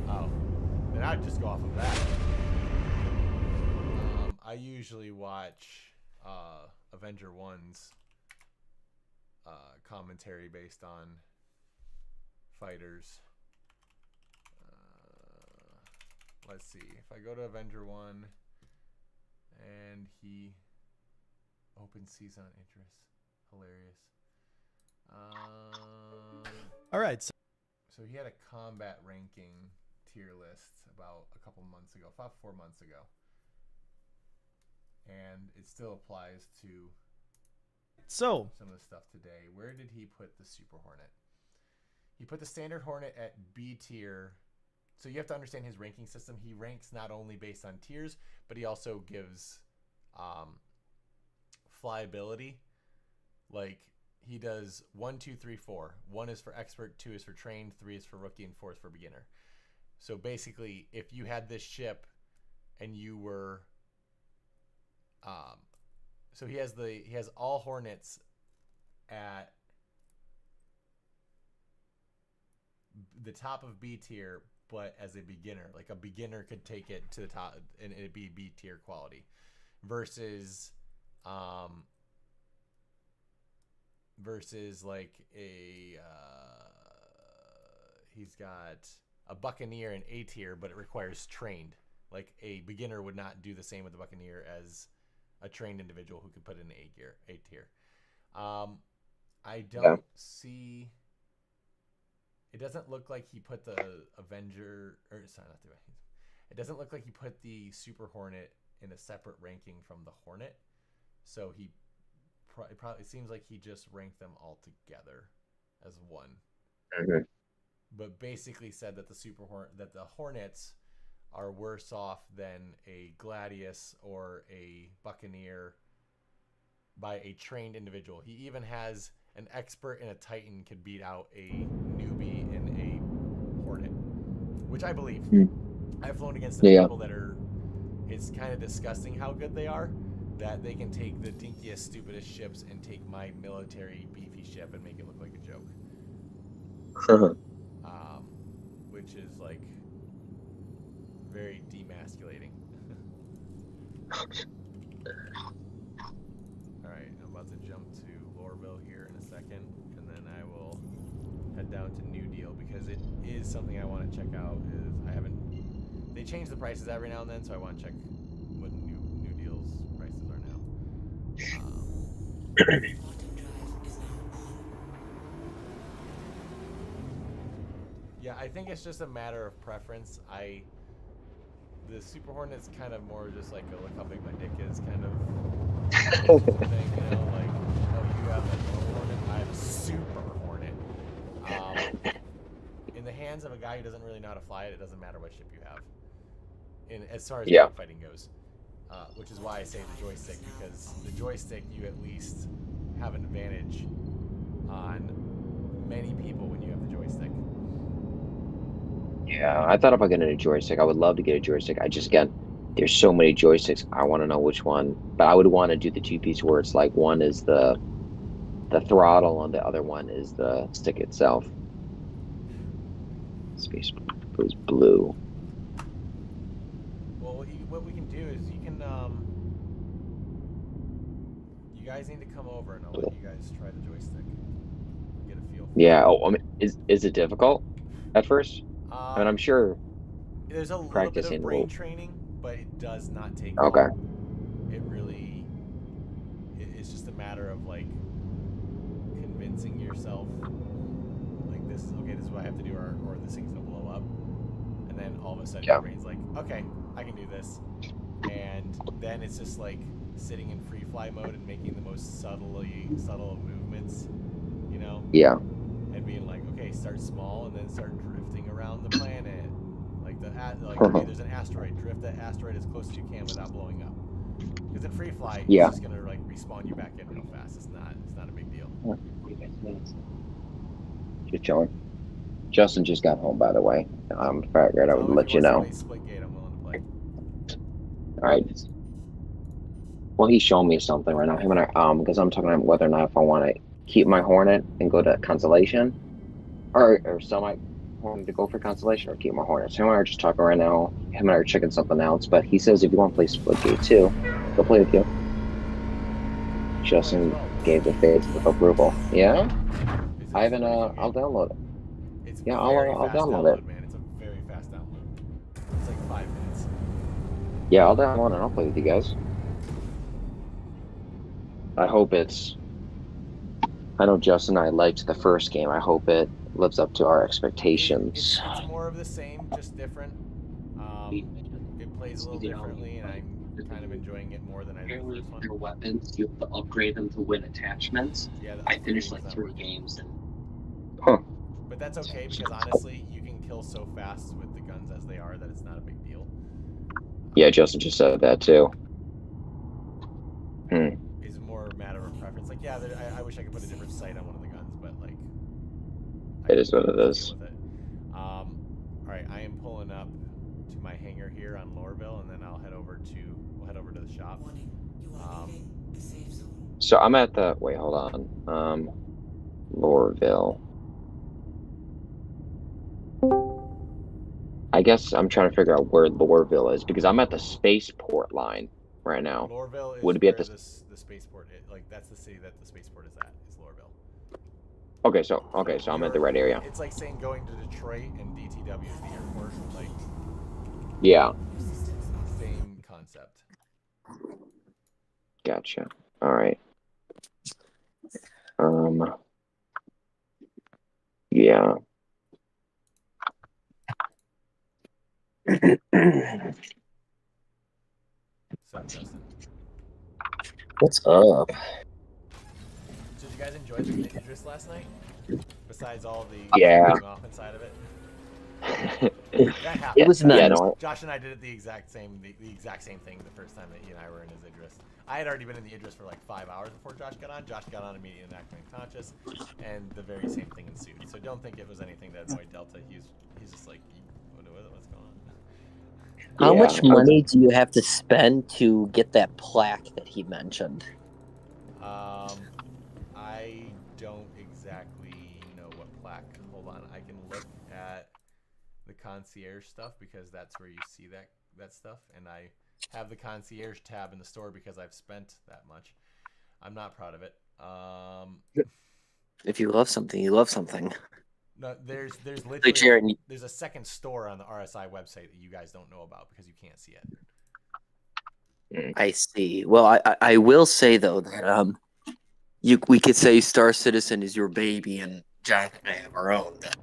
Oh, then I'd just go off of that. I usually watch Avenger 1's commentary based on fighters. Let's see. If I go to Avenger 1 and he open season interest. Hilarious. All right. So he had a combat ranking tier list about a couple months ago, about 4 months ago. And it still applies to some of the stuff today. Where did he put the Super Hornet? He put the standard Hornet at B tier. So you have to understand his ranking system. He ranks not only based on tiers, but he also gives flyability. Like he does 1, 2, 3, 4. 1 is for expert, 2 is for trained, 3 is for rookie, and 4 is for beginner. So basically, if you had this ship and you were, so he has all Hornets at the top of B tier, but as a beginner, like a beginner could take it to the top and it'd be B tier quality, versus like he's got a Buccaneer in A tier, but it requires trained. Like a beginner would not do the same with the Buccaneer as a trained individual who could put it in A tier. I don't see. It doesn't look like he put the Avenger, or sorry, not the Avenger. It doesn't look like he put the Super Hornet in a separate ranking from the Hornet. So it probably seems like he just ranked them all together as one. Mhm. But basically said that the Hornets are worse off than a Gladius or a Buccaneer by a trained individual. He even has an expert and a Titan could beat out a newbie and a Hornet, which I believe. I've flown against some people that are. It's kind of disgusting how good they are. That they can take the dinkiest, stupidest ships and take my military beefy ship and make it look like a joke. Which is like very demasculating. Alright, I'm about to jump to Lorville here in a second, and then I will head down to New Deal because it is something I want to check out. They change the prices every now and then, so I want to check what New Deal's prices are now. Yeah, I think it's just a matter of preference. The Super Hornet's kind of more just like a look how big my dick is kind of thing, you know, like, oh, you have a normal Hornet, I have a Super Hornet. In the hands of a guy who doesn't really know how to fly it, it doesn't matter what ship you have. As far as fighting goes, which is why I say the joystick, because the joystick you at least have an advantage on many people when you have the joystick. Yeah, I thought about getting a joystick. I would love to get a joystick. There's so many joysticks. I want to know which one, but I would want to do the two-piece where it's like one is the throttle and the other one is the stick itself. Space was blue. Well, what we can do is you can you guys need to come over and I'll let you guys try the joystick. Get a feel for it. Yeah. Oh, I mean, is it difficult at first? I mean, I'm sure. There's a little bit of brain training, but it does not take long. Okay. It's just a matter of like convincing yourself like this is what I have to do or this thing's gonna blow up. And then all of a sudden your brain's like, okay, I can do this. And then it's just like sitting in free fly mode and making the most subtle of movements, you know? Yeah. And being like, okay, start small and then start drifting around the planet. Okay, there's an asteroid. Drift that asteroid as close as you can without blowing up. Because in free fly, it's just gonna like respawn you back in real fast. It's not a big deal. Just chilling. Justin just got home, by the way. I figured I would let you know. Split gate, I'm willing to play. All right. Well, he's showing me something right now. Him and I, because I'm talking about whether or not if I want to keep my Hornet and go to Constellation, or sell my Hornet to go for Constellation, or keep my Hornet. So him and I are just talking right now. Him and I are checking something else. But he says if you want to play Splitgate too, go play with you. Justin gave the face of approval. Yeah. I haven't. I'll download it. I'll download it. Man, it's a very fast download. It's like 5 minutes. Yeah, I'll download it. I'll play with you guys. I hope it's. I know Justin and I liked the first game. I hope it lives up to our expectations. It's more of the same, just different. It plays a little differently, and I'm kind of enjoying it more than I did the first one. Your weapons, you have to upgrade them to win attachments. Yeah, I finished like 3 games and. But that's okay because honestly, you can kill so fast with the guns as they are that it's not a big deal. Yeah, Justin just said that too. It's more a matter of preference. difference. Like, yeah, I wish I could put a different sight on one of the guns, but like, It is what it is. Deal with it. All right, I am pulling up to my hangar here on Loreville, and then we'll head over to the shop. So I'm at the wait, hold on. Loreville. I guess I'm trying to figure out where Loreville is because I'm at the spaceport line right now. Loreville is Would it be where at the spaceport is. Like, that's the city that the spaceport is at. Is Loreville. Okay, so I'm at the right area. It's like saying going to Detroit and DTW is the airport. Like, Yeah. same concept. Gotcha. All right. Yeah. So, Justin, What's up? did you guys enjoy the Idris last night? Besides all the Yeah. off inside of it. It was nice. Yeah, no, Josh and I did it the exact same thing the first time that he and I were in his Idris. I had already been in the Idris for like 5 hours before Josh got on. Josh got on immediately and acting unconscious, and the very same thing ensued. So don't think it was anything that annoyed Delta. He's just like, what's going on? How much money do you have to spend to get that plaque that he mentioned? I don't exactly know what plaque. Hold on, I can look at the concierge stuff because that's where you see that stuff, and I have the concierge tab in the store because I've spent that much. I'm not proud of it. If you love something, you love something. No, there's literally Like Jared, there's a second store on the RSI website that you guys don't know about because you can't see it. I see. Well, I will say though that we could say Star Citizen is your baby, and Jack and I have our own that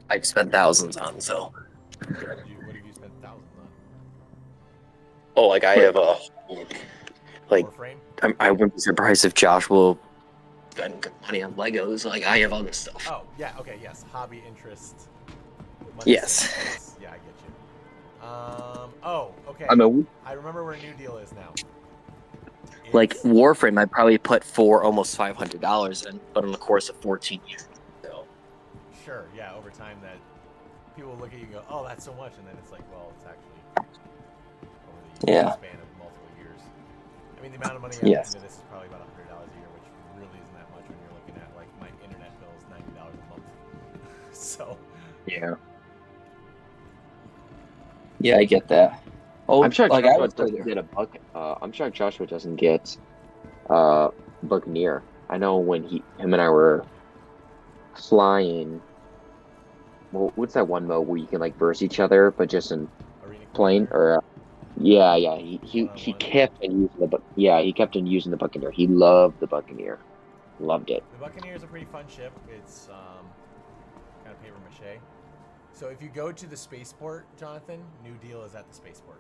I've spent thousands on. So. What have you spent thousands on? Oh, like I have a like. Warframe? I wouldn't be surprised if Josh will spend good money on Legos. Like I have all this stuff. Oh yeah, okay, yes, hobby interest. Yes. Savings. Yeah, I get you. Oh, okay. I remember where New Deal is now. Like Warframe, I probably put almost $500 in, but in the course of 14 years. So. Sure, yeah, over time that people look at you and go, oh, that's so much, and then it's like, well, it's actually over the span of multiple years. I mean, the amount of money I put into this is probably about $100 a year, which really isn't that much when you're looking at like my internet bill is $90 a month. So. Yeah. Yeah, I get that. Oh, I'm sure like Joshua doesn't get a buck. I'm sure Joshua doesn't get Buccaneer. I know when him and I were flying. Well, what's that one mode where you can like burst each other, but just in plane or? Yeah. He kept on using the Buccaneer. He loved the Buccaneer. Loved it. The Buccaneer is a pretty fun ship. It's kind of paper mache. So if you go to the spaceport, Jonathan, New Deal is at the spaceport.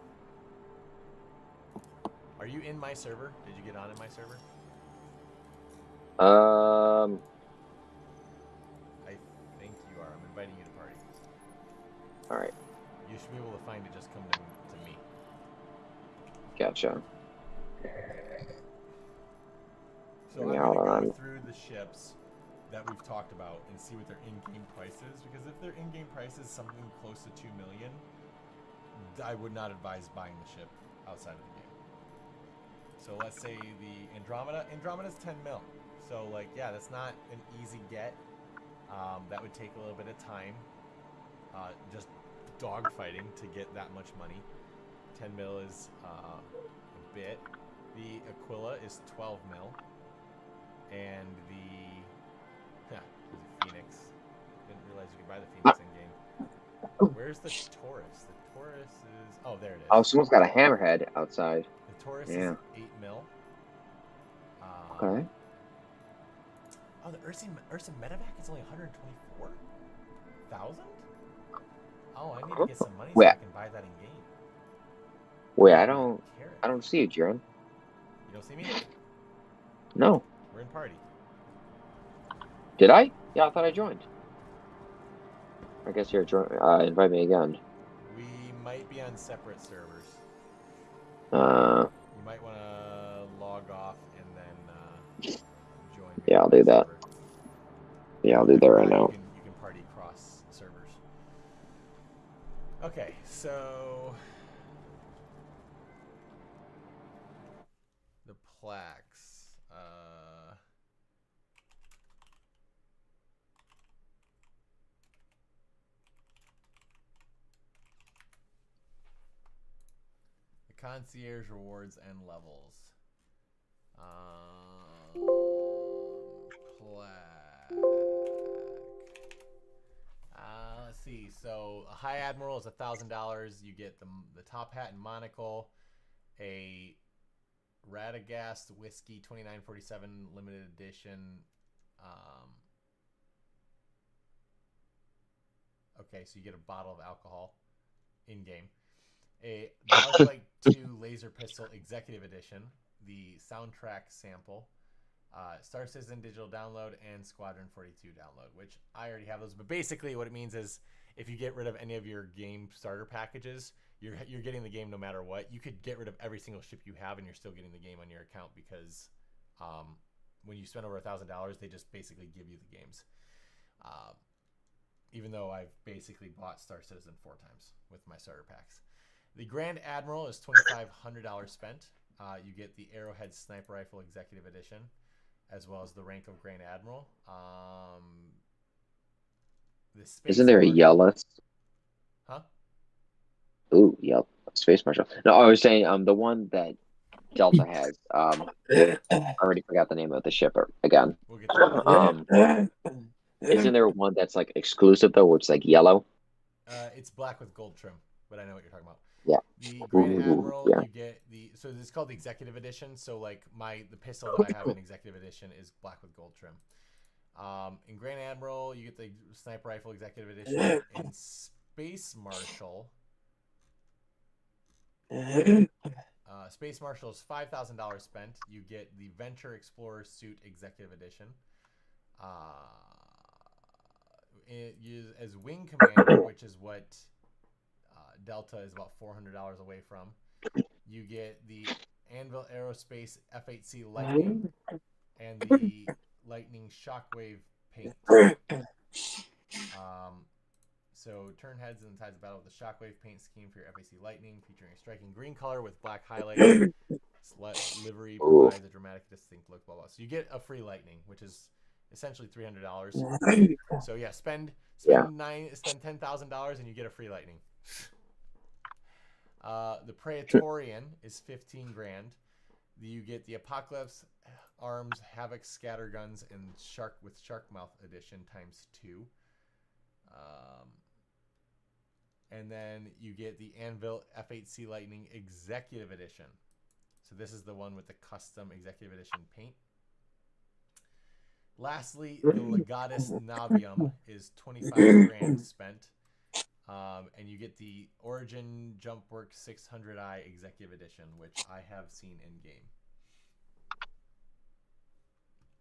Are you in my server? Did you get on in my server? I think you are. I'm inviting you to party. All right. You should be able to find it. Just come to me. Gotcha. So I'm going to go through the ships that we've talked about and see what their in-game price is, because if their in-game price is something close to $2 million, I would not advise buying the ship outside of the game. So let's say the Andromeda's 10 mil. So like, yeah, that's not an easy get. That would take a little bit of time, just dogfighting to get that much money. 10 mil is a bit. The Aquila is 12 mil. And the Phoenix. Didn't realize you could buy the Phoenix in game. Where's the Taurus? The Taurus is. Oh, there it is. Oh, someone's got a hammerhead outside. The Taurus is 8 mil. Okay. Oh, the Ursa Medevac is only 124,000. Oh, I need to get some money so I can buy that in game. Wait, I don't see you, Jaron. You don't see me? No. We're in party. Did I? Yeah, I thought I joined. I guess you're invite me again. We might be on separate servers. You might want to log off and then do that. server. Yeah, I'll do that right You now. can party cross servers. Okay, so the plaques. The concierge rewards and levels. Plaque. Let's see. So a High Admiral is $1,000. You get the top hat and monocle, a Radagast whiskey 2947 limited edition. Okay, so you get a bottle of alcohol in game. A Arclight 2 laser pistol executive edition, the soundtrack sample, Star Citizen digital download, and Squadron 42 download, which I already have those. But basically, what it means is if you get rid of any of your game starter packages, you're getting the game no matter what. You could get rid of every single ship you have, and you're still getting the game on your account because when you spend over $1,000, they just basically give you the games. Even though I've basically bought Star Citizen 4 times with my starter packs. The Grand Admiral is $2,500 spent. You get the Arrowhead Sniper Rifle Executive Edition, as well as the rank of Grand Admiral. The Space Isn't there a Marshal- yellow? Huh? Ooh, yep. Space Marshal. No, I was saying the one that Delta has. I already forgot the name of the ship again. We'll get to that. Isn't there one that's like exclusive though, where it's like yellow? It's black with gold trim, but I know what you're talking about. Yeah. The Grand Ooh, Admiral, yeah. you get so it's called the Executive Edition. So like the pistol that I have in Executive Edition is black with gold trim. In Grand Admiral, you get the Sniper Rifle Executive Edition. In Space Marshal, Space Marshal is $5,000 spent. You get the Venture Explorer Suit Executive Edition. As Wing Commander, which is what Delta is about $400 away from. You get the Anvil Aerospace F8C Lightning and the Lightning Shockwave paint. So turn heads and sides of battle with the Shockwave paint scheme for your FAC Lightning, featuring a striking green color with black highlights. Livery provides a dramatic, distinct look. Blah blah. So you get a free Lightning, which is essentially $300. So yeah, spend $10,000 and you get a free Lightning. The Praetorian is $15,000. You get the Apocalypse Arms Havoc Scatterguns and Sharkmouth Edition ×2. And then you get the Anvil F8C Lightning Executive Edition. So this is the one with the custom Executive Edition paint. Lastly, the Legatus Navium is $25,000 spent. And you get the Origin Jumpworks 600i Executive Edition, which I have seen in game.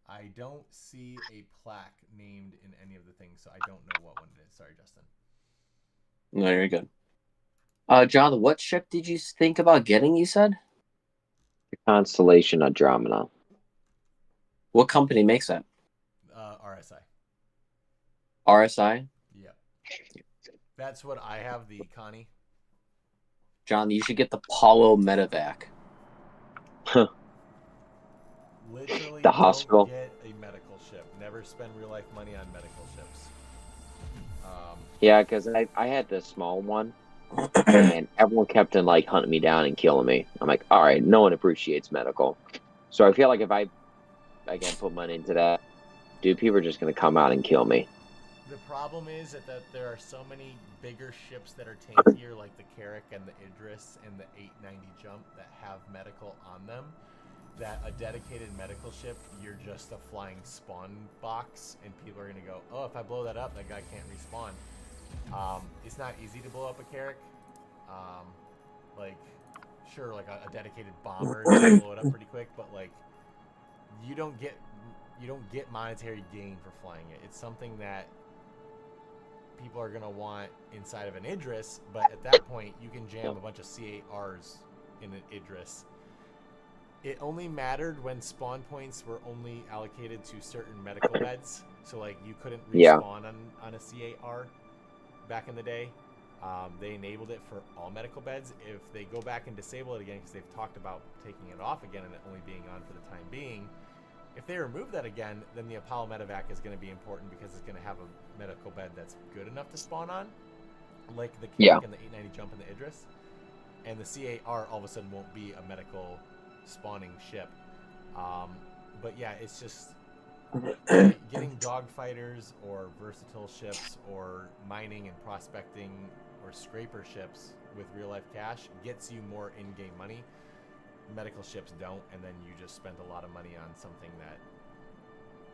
I don't see a plaque named in any of the things, so I don't know what one it is. Sorry, Justin. No, you're good. John, what ship did you think about getting, you said? The Constellation Andromeda. What company makes that? RSI. RSI? Yeah. That's what I have, the Connie. John, you should get the Paulo Medevac. Literally, The hospital. don't get a medical ship. Never spend real life money on medical ships. Yeah, because I had this small one, and everyone kept on like hunting me down and killing me. I'm like, all right, no one appreciates medical, so I feel like if I again put money into that, dude, people are just gonna come out and kill me. The problem is that there are so many bigger ships that are tankier, like the Carrack and the Idris and the 890 Jump, that have medical on them, that a dedicated medical ship, you're just a flying spawn box, and people are going to go, oh, if I blow that up, that guy can't respawn. It's not easy to blow up a Carrack. Like, sure, like a dedicated bomber, you can blow it up pretty quick, but like, you don't get monetary gain for flying it. It's something that people are going to want inside of an Idris, but at that point, you can jam a bunch of C8Rs in an Idris it only mattered when spawn points were only allocated to certain medical beds. So like you couldn't Yeah. respawn on a CAR back in the day. They enabled it for all medical beds. If they go back and disable it again, because they've talked about taking it off again and it only being on for the time being, if they remove that again, then the Apollo medevac is going to be important because it's going to have a medical bed that's good enough to spawn on, like the Kick Yeah. and the 890 jump and the Idris. And the CAR all of a sudden won't be a medical spawning ship. But yeah, it's just getting dogfighters or versatile ships or mining and prospecting or scraper ships with real life cash gets you more in-game money. Medical ships don't, and then you just spent a lot of money on something that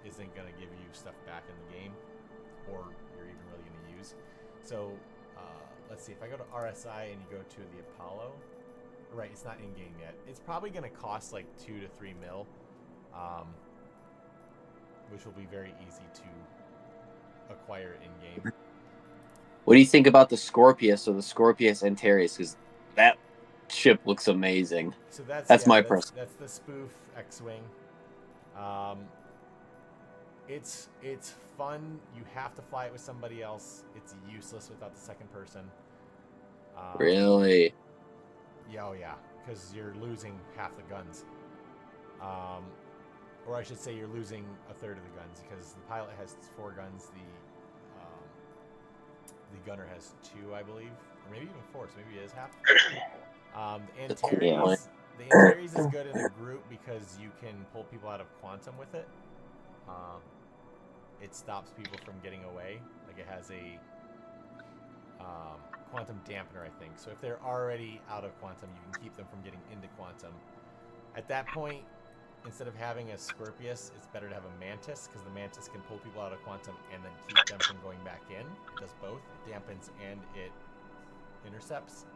isn't going to give you stuff back in the game, or you're even really going to use. So let's see, if I go to RSI and you go to the Apollo, right, it's not in-game yet. It's probably going to cost like 2 to 3 mil, which will be very easy to acquire in-game. What do you think about the Scorpius or the Scorpius Antares? Because that ship looks amazing. So that's That's yeah, my that's, person. that's the spoof X-wing. It's fun. You have to fly it with somebody else. It's useless without the second person. Really? Yeah, oh yeah, because you're losing half the guns. Or I should say you're losing a third of the guns, because the pilot has 4 guns, the gunner has 2, I believe, or maybe even 4, so maybe it is half. The Antares is good in a group because you can pull people out of quantum with it. It stops people from getting away. Like, it has a quantum dampener, I think. So if they're already out of quantum, you can keep them from getting into quantum. At that point, instead of having a Scorpius, it's better to have a Mantis, because the Mantis can pull people out of quantum and then keep them from going back in. It does both. It dampens and it intercepts.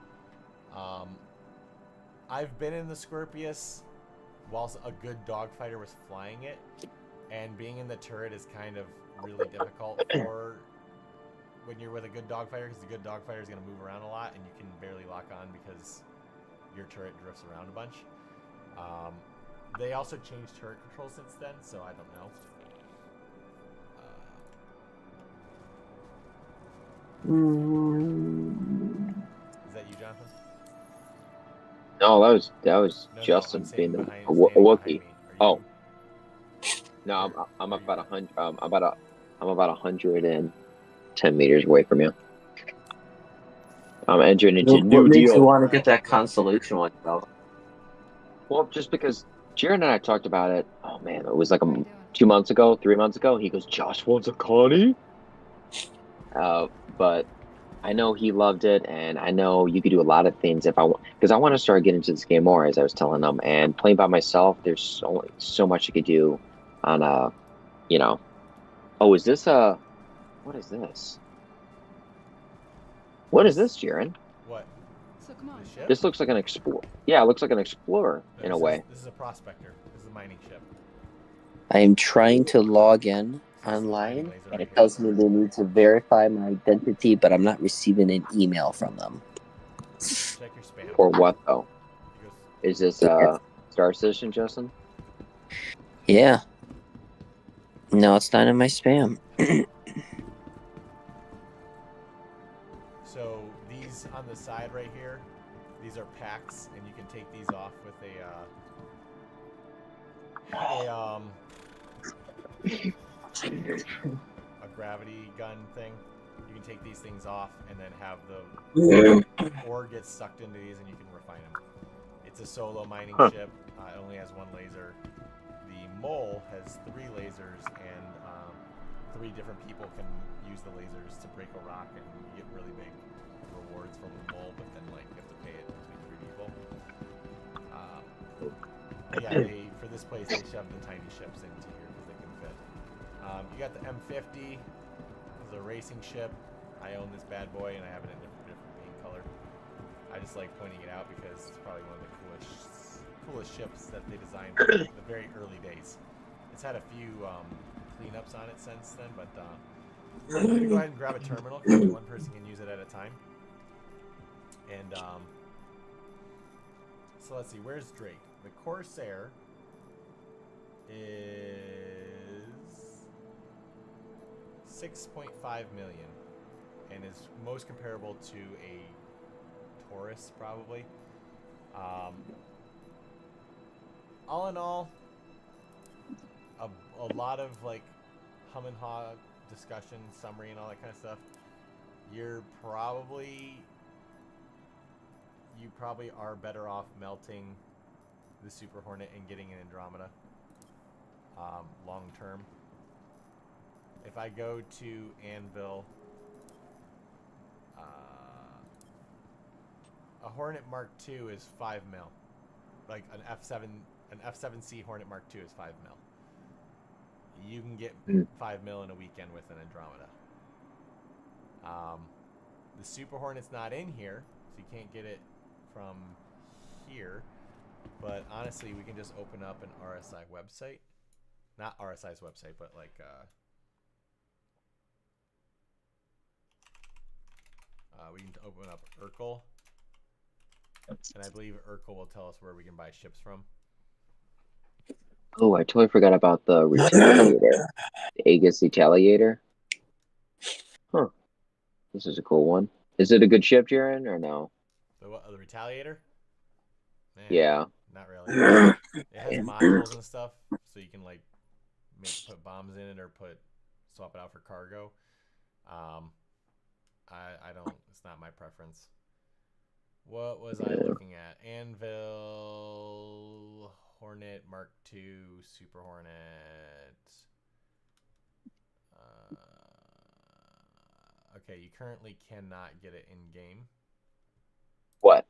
I've been in the Scorpius whilst a good dogfighter was flying it, and being in the turret is kind of really difficult for when you're with a good dogfighter, because the good dogfighter is going to move around a lot and you can barely lock on because your turret drifts around a bunch. They also changed turret control since then, so I don't know. Is that you, Jonathan? No, that was No, Justin I'm saying being the behind- a standing Wookiee. behind me. Are Oh. you- No, I'm about 100. I'm about 110 meters away from you. I'm entering into What New makes Deal. you want to get that constellation one, though? Well, just because Jared and I talked about it. Oh man, it was like 2 months ago, 3 months ago. He goes, "Josh wants a Connie." But I know he loved it, and I know you could do a lot of things if I want, because I want to start getting into this game more, as I was telling them. And playing by myself, there's so much you could do on Oh, is this what is this? What is this, Jaron? What? So come on. The ship? This looks like an explorer. Yeah, it looks like an explorer No, in a this way. is- This is a prospector. This is a mining ship. I am trying to log in online, and it tells me they need to verify my identity, but I'm not receiving an email from them. Check your spam. For what though? He goes, Is this Star Citizen, Justin? Yeah. No, it's not in my spam. so these on the side right here, these are packs, and you can take these off with a gravity gun thing. You can take these things off and then have the ore get sucked into these, and you can refine them. It's a solo mining ship. It only has 1 laser. The mole has 3 lasers, and 3 different people can use the lasers to break a rock, and you get really big rewards from the mole, but then like you have to pay it between 3 people. Yeah, for this place they shoved the tiny ships into here because they can fit. You got the M50. It's a racing ship. I own this bad boy, and I have it in a different paint color. I just like pointing it out because it's probably one of the coolest ships that they designed in the very early days. It's had a few cleanups on it since then, but I'm going to go ahead and grab a terminal because only 1 person can use it at a time. And so let's see, where's Drake? The Corsair is 6.5 million and is most comparable to a Taurus, probably. All in all, a lot of like hum and haw discussion, summary, and all that kind of stuff. You probably are better off melting the Super Hornet and getting an Andromeda long term. If I go to Anvil, a Hornet Mark II is 5 mil. Like an F7C Hornet Mark II is 5 mil. You can get 5 mil in a weekend with an Andromeda. The Super Hornet's not in here, so you can't get it from here. But honestly, we can just open up an RSI website. Not RSI's website, but like we can open up Urkel. And I believe Urkel will tell us where we can buy ships from. Oh, I totally forgot about the Retaliator. The Aegis Retaliator. Huh. This is a cool one. Is it a good ship, Jaren, or no? The what? The Retaliator? Man, Yeah. not really. It has modules and stuff, so you can like put bombs in it or swap it out for cargo. I don't. It's not my preference. What was I looking at? Anvil, Hornet Mark II, Super Hornet. Okay, you currently cannot get it in game. What?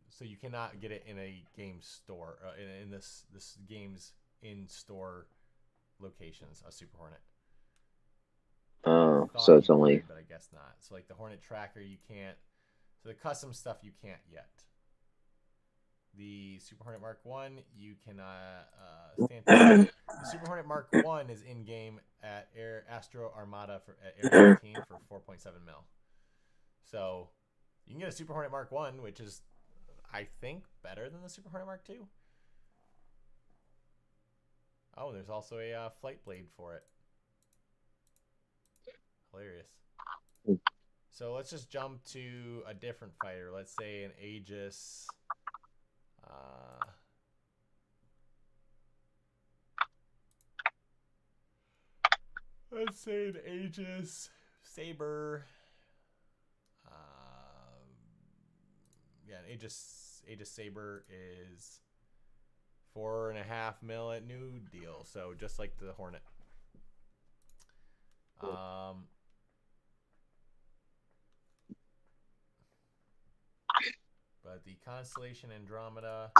So you cannot get it in a game store in this game's in store locations. A Super Hornet. Oh, so it's only. But I guess not. So like the Hornet Tracker, you can't. So the custom stuff you can't yet. The Super Hornet Mark 1, you cannot stand. The Super Hornet Mark 1 is in game at Astro Armada at Area 15 for 4.7 mil. So you can get a Super Hornet Mark 1, which is, I think, better than the Super Hornet Mark 2. Oh, there's also a flight blade for it. Hilarious. So let's just jump to a different fighter. Let's say an Aegis. Let's say an Aegis Saber. Yeah, an Aegis Saber is 4.5 mil at New Deal. So just like the Hornet. But the Constellation Andromeda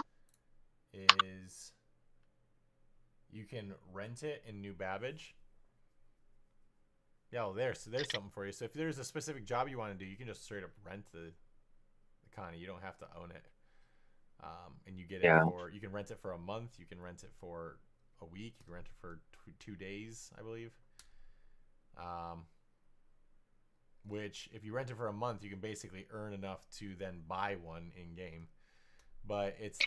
is, you can rent it in New Babbage. Yeah, well, there's something for you. So if there's a specific job you want to do, you can just straight up rent the Connie. You don't have to own it. And you get it for, you can rent it for a month. You can rent it for a week. You can rent it for 2 days, I believe. Which, if you rent it for a month, you can basically earn enough to then buy one in game. But it's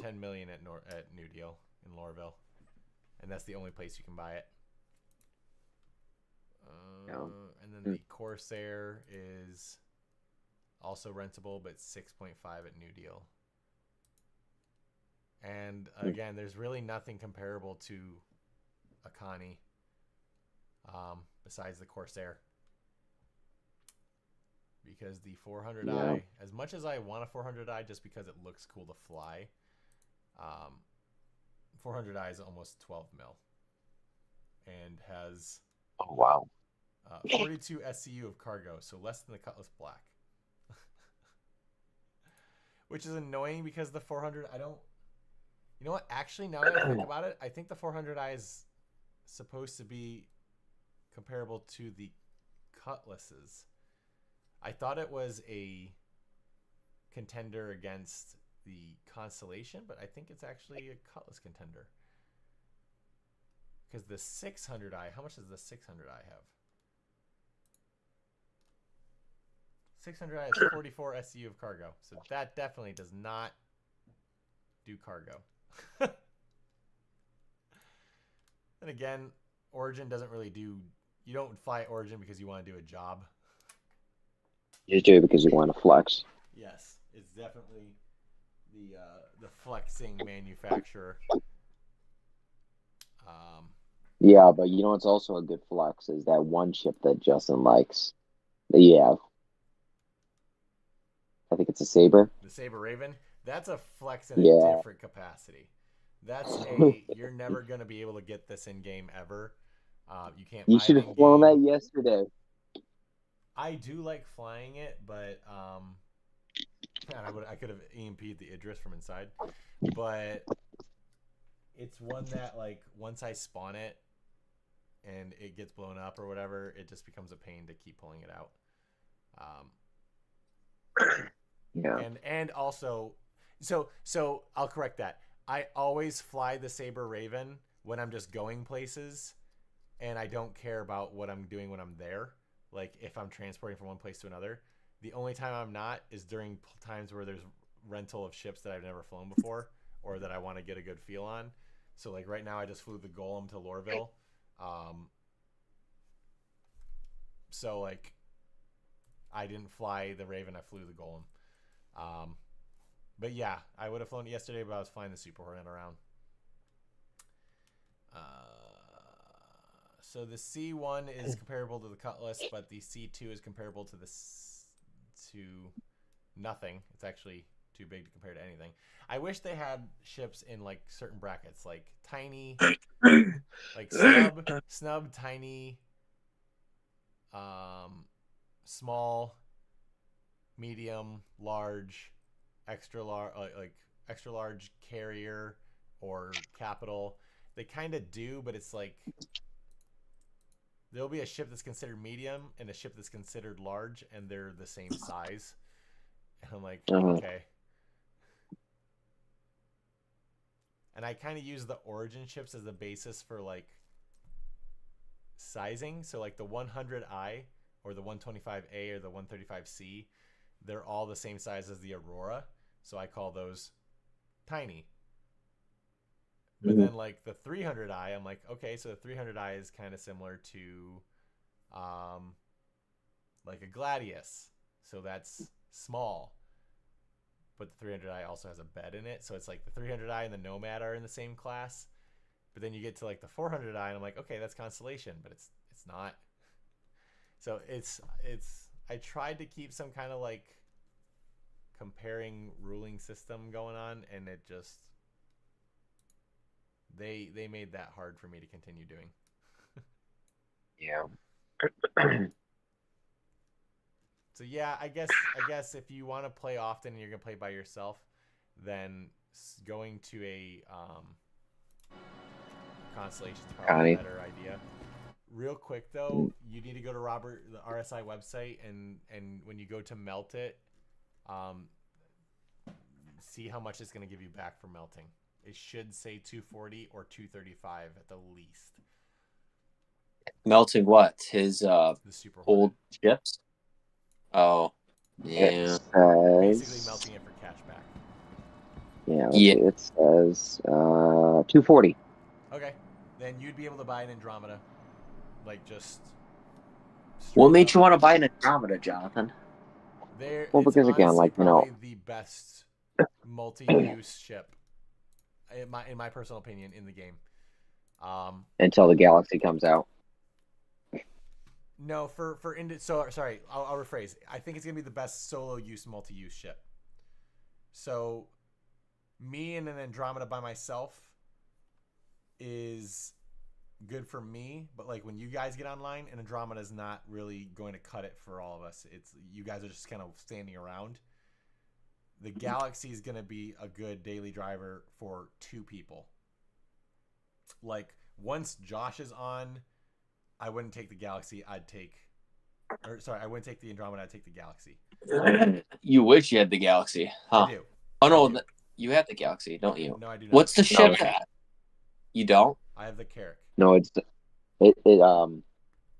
10 million at New Deal in Lorville, and that's the only place you can buy it. And then the Corsair is also rentable, but 6.5 at New Deal. And again, there's really nothing comparable to a Connie besides the Corsair. Because the 400i, as much as I want a 400i just because it looks cool to fly, 400i is almost 12 mil. And has 42 SCU of cargo, so less than the Cutlass Black. Which is annoying because the 400, I don't... You know what? Actually, now that I think about it, I think the 400i is supposed to be comparable to the Cutlasses. I thought it was a contender against the Constellation, but I think it's actually a Cutlass contender. Because the 600i, how much does the 600i have? 600i has 44 SCU of cargo, so that definitely does not do cargo. And again, Origin doesn't really do. You don't fly Origin because you want to do a job. You do it because you want to flex. Yes, it's definitely the flexing manufacturer. Yeah, but you know what's also a good flex is that one ship that Justin likes. That you have. I think it's a Saber. The Saber Raven. That's a flex in a different capacity. That's you're never gonna be able to get this in game ever. You can't. You should have flown that yesterday. I do like flying it, but I could have EMP'd the Idris from inside, but it's one that like once I spawn it and it gets blown up or whatever, it just becomes a pain to keep pulling it out. Yeah. And also, so I'll correct that. I always fly the Saber Raven when I'm just going places, and I don't care about what I'm doing when I'm there. Like if I'm transporting from one place to another. The only time I'm not is during times where there's rental of ships that I've never flown before or that I want to get a good feel on. So like right now I just flew the Golem to Lorville. So like I didn't fly the Raven, I flew the Golem. But yeah, I would have flown it yesterday, but I was flying the Super Hornet around. So the C1 is comparable to the Cutlass, but the C2 is comparable to to nothing. It's actually too big to compare to anything. I wish they had ships in like certain brackets, like tiny, like snub, tiny, small, medium, large, extra large, like extra large carrier or capital. They kind of do, but it's like there'll be a ship that's considered medium and a ship that's considered large, and they're the same size. And I'm like, okay. And I kind of use the Origin ships as the basis for like sizing. So like the 100I or the 125A or the 135C, they're all the same size as the Aurora. So I call those tiny. But then like the 300i, I'm like, okay, so the 300i is kind of similar to like a Gladius. So that's small. But the 300i also has a bed in it. So it's like the 300i and the Nomad are in the same class. But then you get to like the 400i and I'm like, okay, that's Constellation, but it's not. So I tried to keep some kind of like comparing ruling system going on, and it just they made that hard for me to continue doing. Yeah. So yeah, I guess if you want to play often and you're gonna play by yourself, then going to a Constellation is probably a better idea. Real quick though, you need to go to the RSI website, and when you go to melt it, see how much it's gonna give you back for melting. It should say 240 or 235 at the least. Melting what? His The Super old ships? Oh, yeah. Basically melting it for cashback. Yeah, it says 240. Okay, then you'd be able to buy an Andromeda, like just. What made you want to buy an Andromeda, Jonathan? Well, because again, like the best multi-use ship, in my personal opinion, in the game. Until the Galaxy comes out. No, sorry, I'll rephrase. I think it's gonna be the best solo use multi-use ship. So, me and an Andromeda by myself is good for me, but like when you guys get online, an Andromeda is not really going to cut it for all of us. It's you guys are just kind of standing around. The Galaxy is gonna be a good daily driver for 2 people. Like once Josh is on, I wouldn't take the Galaxy. I wouldn't take the Andromeda. I'd take the Galaxy. You wish you had the Galaxy, huh? I do. Oh no, you have the Galaxy, don't you? No, I do not. What's the ship at? You don't? I have the Carrack. No, it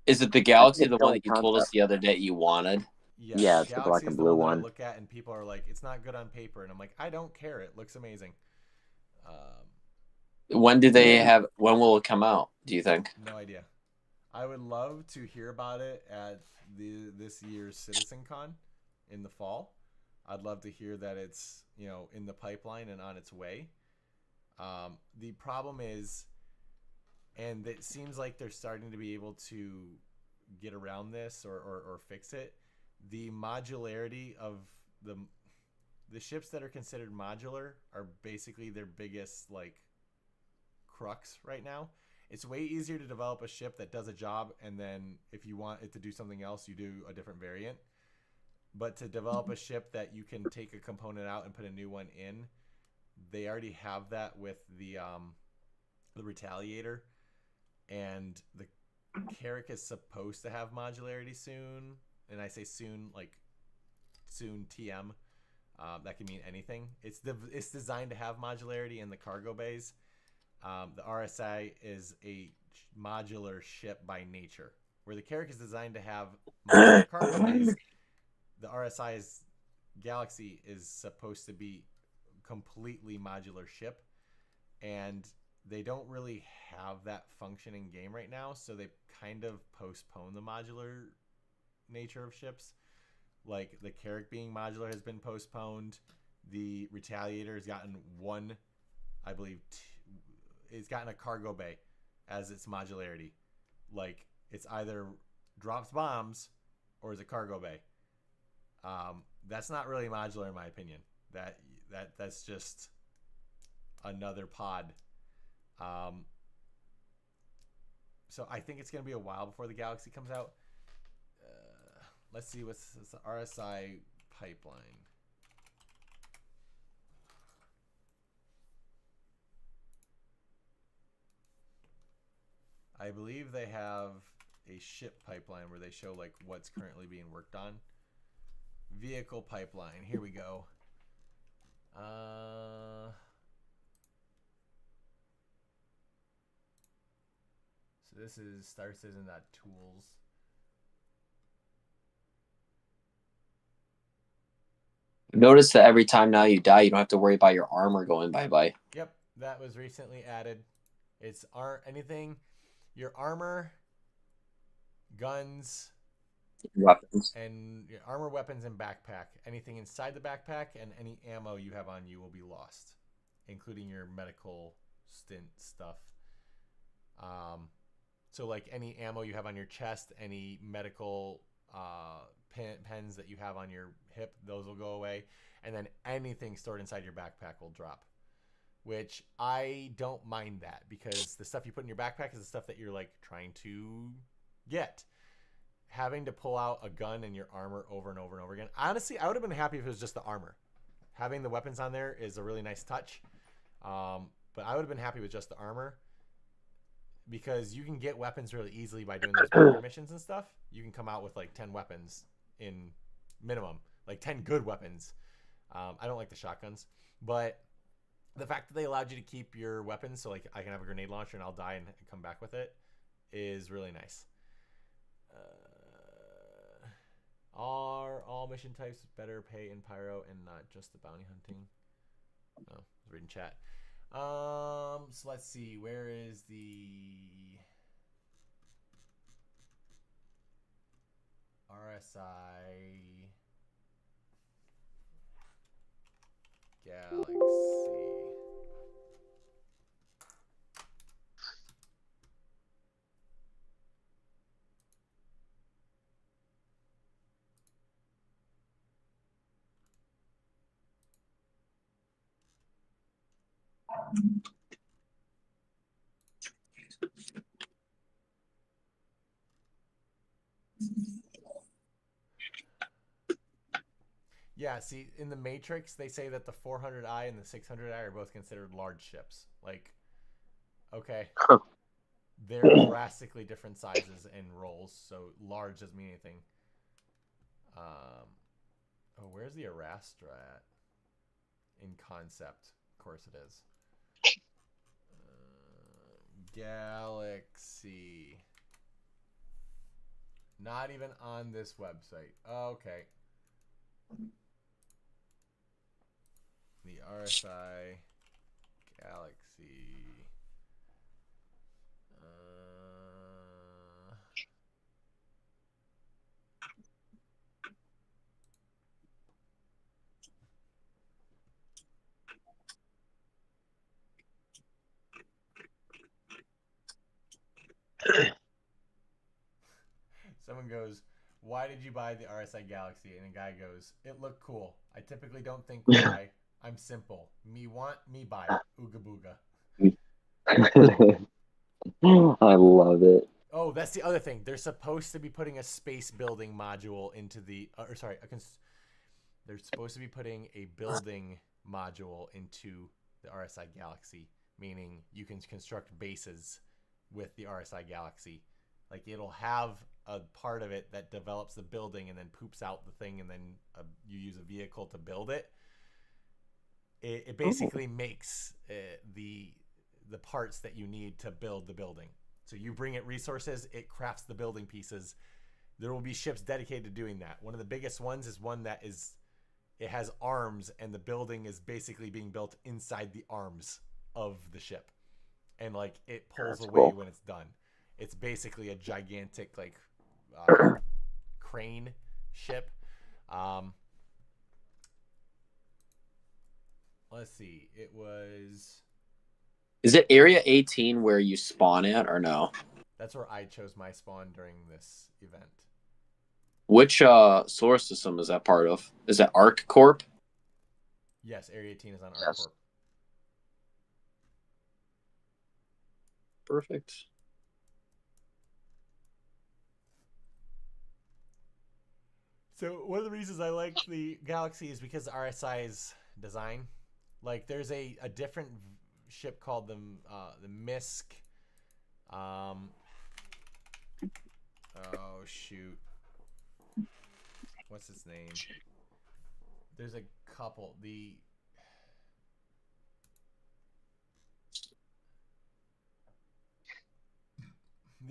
Is it the Galaxy, the one that you told us the other day you wanted? Yeah, it's the black and blue one. I look at and people are like, it's not good on paper, and I'm like, I don't care. It looks amazing. When do they have? When will it come out? Do you think? No idea. I would love to hear about it at this year's CitizenCon in the fall. I'd love to hear that it's in the pipeline and on its way. The problem is, and it seems like they're starting to be able to get around this or fix it. The modularity of the ships that are considered modular are basically their biggest crux right now. It's way easier to develop a ship that does a job, and then if you want it to do something else, you do a different variant. But to develop a ship that you can take a component out and put a new one in, they already have that with the Retaliator, and the Carrack is supposed to have modularity soon. And I say soon, like soon TM. That can mean anything. It's designed to have modularity in the cargo bays. The RSI is a modular ship by nature, where the Carrack is designed to have modular cargo bays. The RSI's Galaxy is supposed to be completely modular ship, and they don't really have that function in game right now, so they kind of postpone the modular nature of ships. Like the Carrack being modular has been postponed. The Retaliator has gotten one, I believe, it's gotten a cargo bay as its modularity. Like it's either drops bombs or is a cargo bay. That's not really modular in my opinion. That's just another pod. So I think it's going to be a while before the Galaxy comes out. Let's see what's the RSI pipeline. I believe they have a ship pipeline where they show like what's currently being worked on. Vehicle pipeline. Here we go. So this is Star Citizen.tools. Notice that every time now you die, you don't have to worry about your armor going bye-bye. Yep, that was recently added. It's anything, your armor, guns, weapons, and your armor, weapons, and backpack. Anything inside the backpack and any ammo you have on you will be lost, including your medical stint stuff. So like any ammo you have on your chest, any medical pens that you have on your hip, those will go away, and then anything stored inside your backpack will drop, which I don't mind that, because the stuff you put in your backpack is the stuff that you're like trying to get. Having to pull out a gun and your armor over and over and over again, honestly I would have been happy if it was just the armor. Having the weapons on there is a really nice touch, but I would have been happy with just the armor, because you can get weapons really easily by doing those bunker missions and stuff. You can come out with like 10 weapons in minimum, like 10 good weapons. I don't like the shotguns, but the fact that they allowed you to keep your weapons, so like I can have a grenade launcher and I'll die and come back with it, is really nice. Are all mission types better pay in Pyro and not just the bounty hunting? No, I was reading chat. So let's see, where is the RSI Galaxy? Yeah, see, in the Matrix, they say that the 400i and the 600i are both considered large ships. Like, okay. They're drastically different sizes and roles, so large doesn't mean anything. Oh, where's the Arastra at? In concept. Of course it is. Galaxy. Not even on this website. Okay. The RSI Galaxy. Someone goes, "Why did you buy the RSI Galaxy?" And a guy goes, "It looked cool. I typically don't think why. I'm simple. Me want, me buy. Ooga booga." I love it. Oh, that's the other thing. They're supposed to be putting a space building module into the, they're supposed to be putting a building module into the RSI Galaxy, meaning you can construct bases with the RSI Galaxy. Like it'll have a part of it that develops the building and then poops out the thing, and then you use a vehicle to build it. It basically makes the parts that you need to build the building. So you bring it resources, it crafts the building pieces. There will be ships dedicated to doing that. One of the biggest ones is one that it has arms, and the building is basically being built inside the arms of the ship. And like it pulls away when it's done. It's basically a gigantic like crane ship. Let's see. It was... Is it Area 18 where you spawn at, or no? That's where I chose my spawn during this event. Which solar system is that part of? Is that Arc Corp? Yes, Area 18 is on Arc Corp. Perfect. So one of the reasons I like the Galaxy is because RSI's design. Like there's a different ship called the MISC. Oh shoot, what's its name? There's a couple. The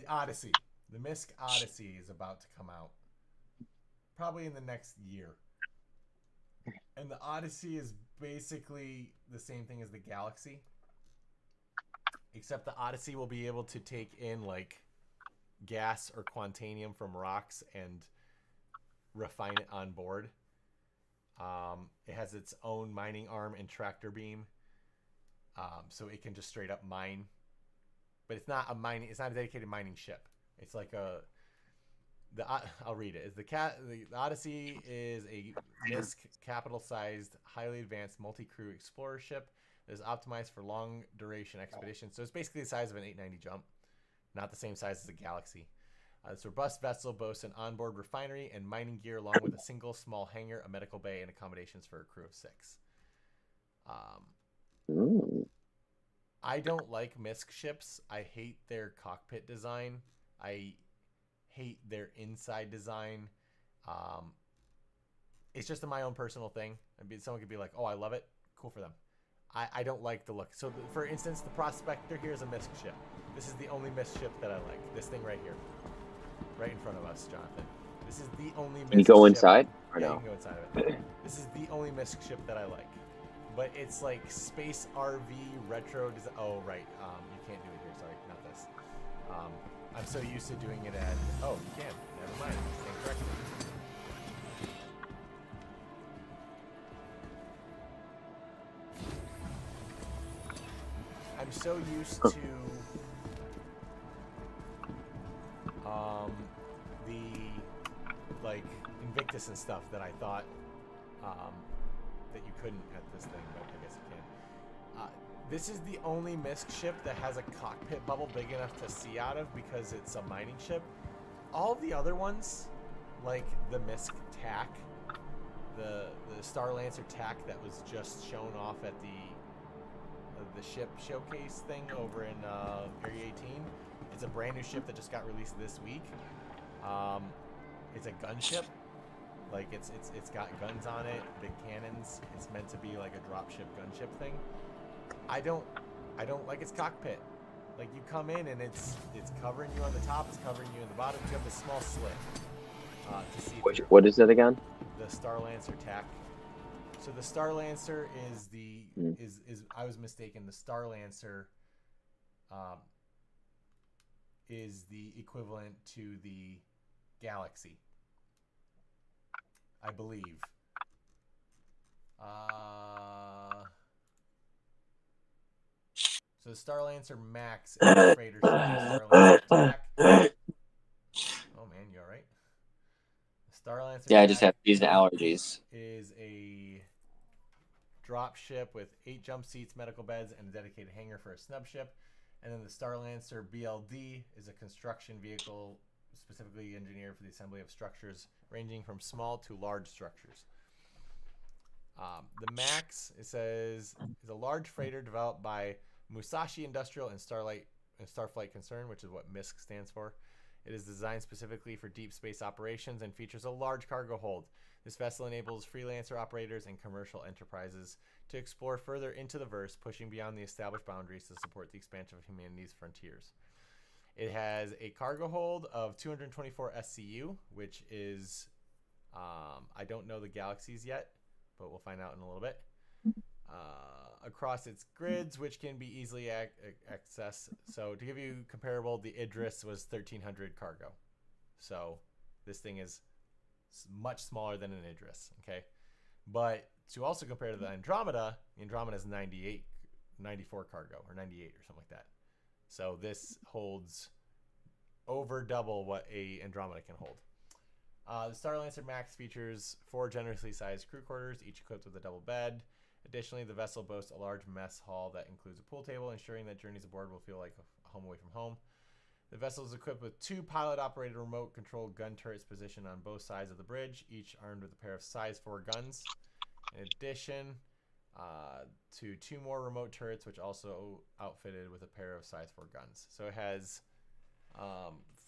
Odyssey. The MISC Odyssey is about to come out, probably in the next year. And the Odyssey is basically the same thing as the Galaxy, except the Odyssey will be able to take in like gas or quantanium from rocks and refine it on board. It has its own mining arm and tractor beam, so it can just straight up mine. But it's not a mining. It's not a dedicated mining ship. It's like I'll read it. The Odyssey is a MISC capital-sized, highly advanced multi-crew explorer ship that is optimized for long-duration expeditions. So it's basically the size of an 890 jump, not the same size as the Galaxy. This robust vessel boasts an onboard refinery and mining gear, along with a single small hangar, a medical bay, and accommodations for a crew of 6. I don't like MISC ships. I hate their cockpit design. I hate their inside design. It's just my own personal thing. Someone could be like, "Oh, I love it." Cool for them. I don't like the look. So, for instance, the Prospector here is a MISC ship. This is the only MISC ship that I like. This thing right here, right in front of us, Jonathan. This is the only MISC. Can you go ship. inside or Yeah, no? you can go inside of it. This is the only MISC ship that I like. But it's like space RV retro design. Oh, right. You can't do it here. Sorry, not this. I'm so used to doing it at... Oh, you can. Never mind. Stand corrected. I'm so used to the like Invictus and stuff that I thought that you couldn't at this thing, but I guess you can. This is the only MISC ship that has a cockpit bubble big enough to see out of because it's a mining ship. All the other ones, like the MISC TAC, the Star Lancer TAC that was just shown off at the ship showcase thing over in Area 18. It's a brand new ship that just got released this week. It's a gunship. Like it's got guns on it, big cannons. It's meant to be like a dropship gunship thing. I don't like its cockpit. Like you come in and it's covering you on the top, it's covering you on the bottom. You have this small slit to see. What is it again? The Star Lancer TAC. So the Star Lancer is the Hmm. is I was mistaken. The Star Lancer is the equivalent to the Galaxy, I believe. So the Star Lancer Max is the freighter ship. The Star Lancer Attack. Oh man, you all right? The Star Lancer Yeah, I just Attack have these allergies. is a drop ship with 8 jump seats, medical beds, and a dedicated hangar for a snub ship. And then the Star Lancer BLD is a construction vehicle specifically engineered for the assembly of structures ranging from small to large structures. The Max, it says, is a large freighter developed by Musashi Industrial and Starflight Concern, which is what MISC stands for. It is designed specifically for deep space operations and features a large cargo hold. This vessel enables freelancer operators and commercial enterprises to explore further into the verse, pushing beyond the established boundaries to support the expansion of humanity's frontiers. It has a cargo hold of 224 SCU, which is, I don't know the galaxies yet, but we'll find out in a little bit. Across its grids, which can be easily accessed. So to give you comparable, the Idris was 1,300 cargo. So this thing is much smaller than an Idris, okay? But to also compare to the Andromeda is 94 cargo, or 98 or something like that. So this holds over double what a Andromeda can hold. The Star Lancer Max features 4 generously sized crew quarters, each equipped with a double bed. Additionally, the vessel boasts a large mess hall that includes a pool table, ensuring that journeys aboard will feel like a home away from home. The vessel is equipped with 2 pilot-operated remote-controlled gun turrets positioned on both sides of the bridge, each armed with a pair of size 4 guns. In addition to 2 more remote turrets, which also outfitted with a pair of size 4 guns. So it has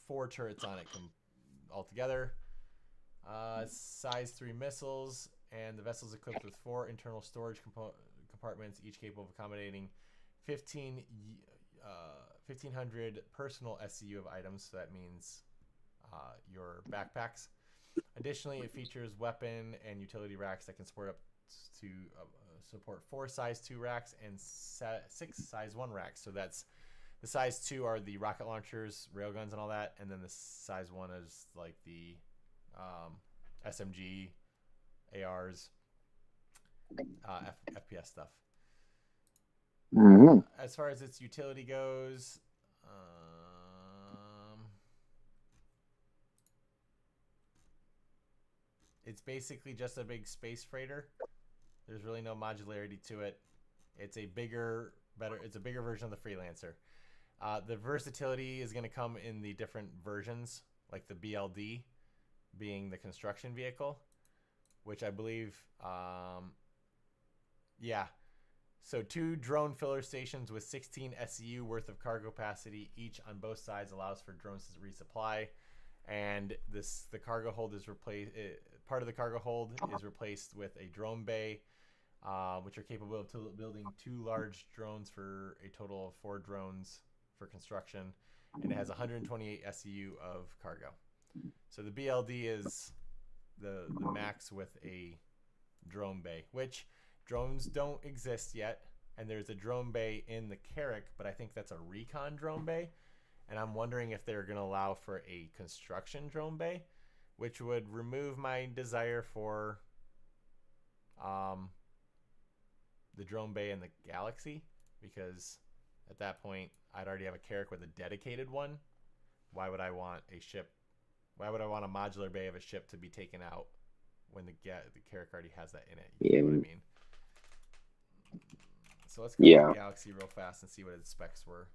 4 turrets on it altogether. Size 3 missiles, and the vessel is equipped with 4 internal storage compartments, each capable of accommodating 1,500 personal SCU of items. So that means your backpacks. Additionally, it features weapon and utility racks that can support 4 size 2 racks and 6 size 1 racks. So that's the size 2 are the rocket launchers, railguns, and all that, and then the size 1 is like the SMG, ARs, FPS stuff. Mm-hmm. As far as its utility goes, it's basically just a big space freighter. There's really no modularity to it. It's a bigger version of the Freelancer. The versatility is going to come in the different versions, like the BLD being the construction vehicle, which I believe, So 2 drone filler stations with 16 SCU worth of cargo capacity each on both sides allows for drones to resupply. And the cargo hold is replaced. Part of the cargo hold is replaced with a drone bay, which are capable of building 2 large drones for a total of 4 drones for construction. And it has 128 SCU of cargo. So the BLD is the max with a drone bay, which drones don't exist yet. And there's a drone bay in the Carrack, but I think that's a recon drone bay. And I'm wondering if they're going to allow for a construction drone bay, which would remove my desire for the drone bay in the Galaxy, because at that point I'd already have a Carrack with a dedicated one. Why would I want a ship? Why would I want a modular bay of a ship to be taken out when the Carrack already has that in it? You know what I mean? So let's go to the Galaxy real fast and see what its specs were.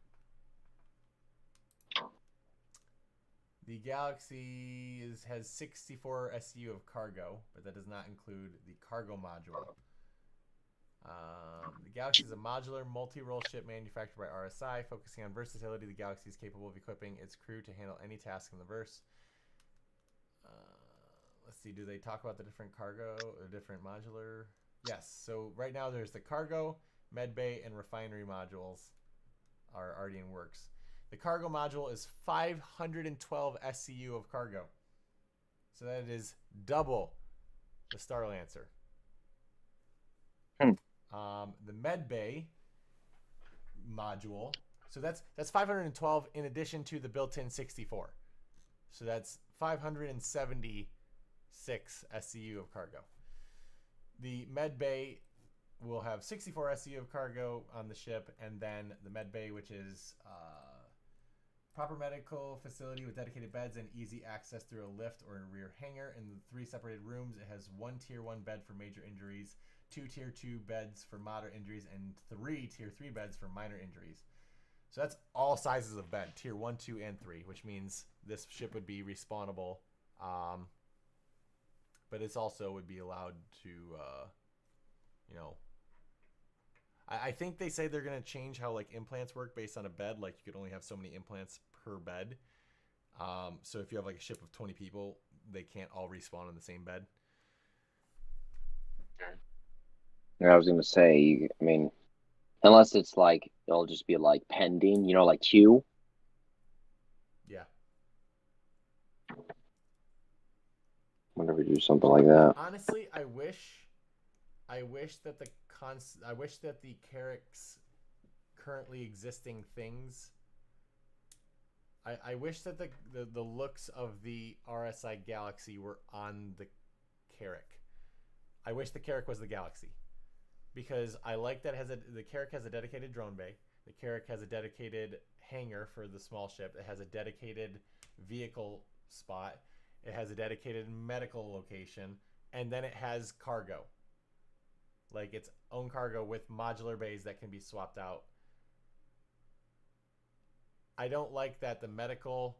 The Galaxy has 64 SCU of cargo, but that does not include the cargo module. The Galaxy is a modular multi-role ship manufactured by RSI, focusing on versatility. The Galaxy is capable of equipping its crew to handle any task in the verse. Let's see, do they talk about the different cargo, or different modular? Yes, so right now there's the cargo, medbay, and refinery modules are already in works. The cargo module is 512 SCU of cargo. So that is double the Star Lancer. The med bay module. So that's 512 in addition to the built-in 64. So that's 576 SCU of cargo. The med bay will have 64 SCU of cargo on the ship, and then the med bay, which is proper medical facility with dedicated beds and easy access through a lift or a rear hangar. In the 3 separated rooms, it has 1 tier 1 bed for major injuries, 2 tier 2 beds for moderate injuries, and 3 tier 3 beds for minor injuries. So that's all sizes of bed, tier 1, 2, and 3, which means this ship would be respawnable. But it's also would be allowed to, I think they say they're going to change how like implants work based on a bed. Like you could only have so many implants per bed. So if you have like a ship of 20 people, they can't all respawn in the same bed. Yeah, I was going to say, I mean, unless it's like, it'll just be like pending, like queue. Yeah. Wonder if we do something like that. Honestly, I wish that the Carrick's currently existing things. I wish that the looks of the RSI Galaxy were on the Carrick. I wish the Carrick was the Galaxy, because I like that the Carrick has a dedicated drone bay. The Carrick has a dedicated hangar for the small ship. It has a dedicated vehicle spot. It has a dedicated medical location, and then it has cargo. Like its own cargo with modular bays that can be swapped out. I don't like that the medical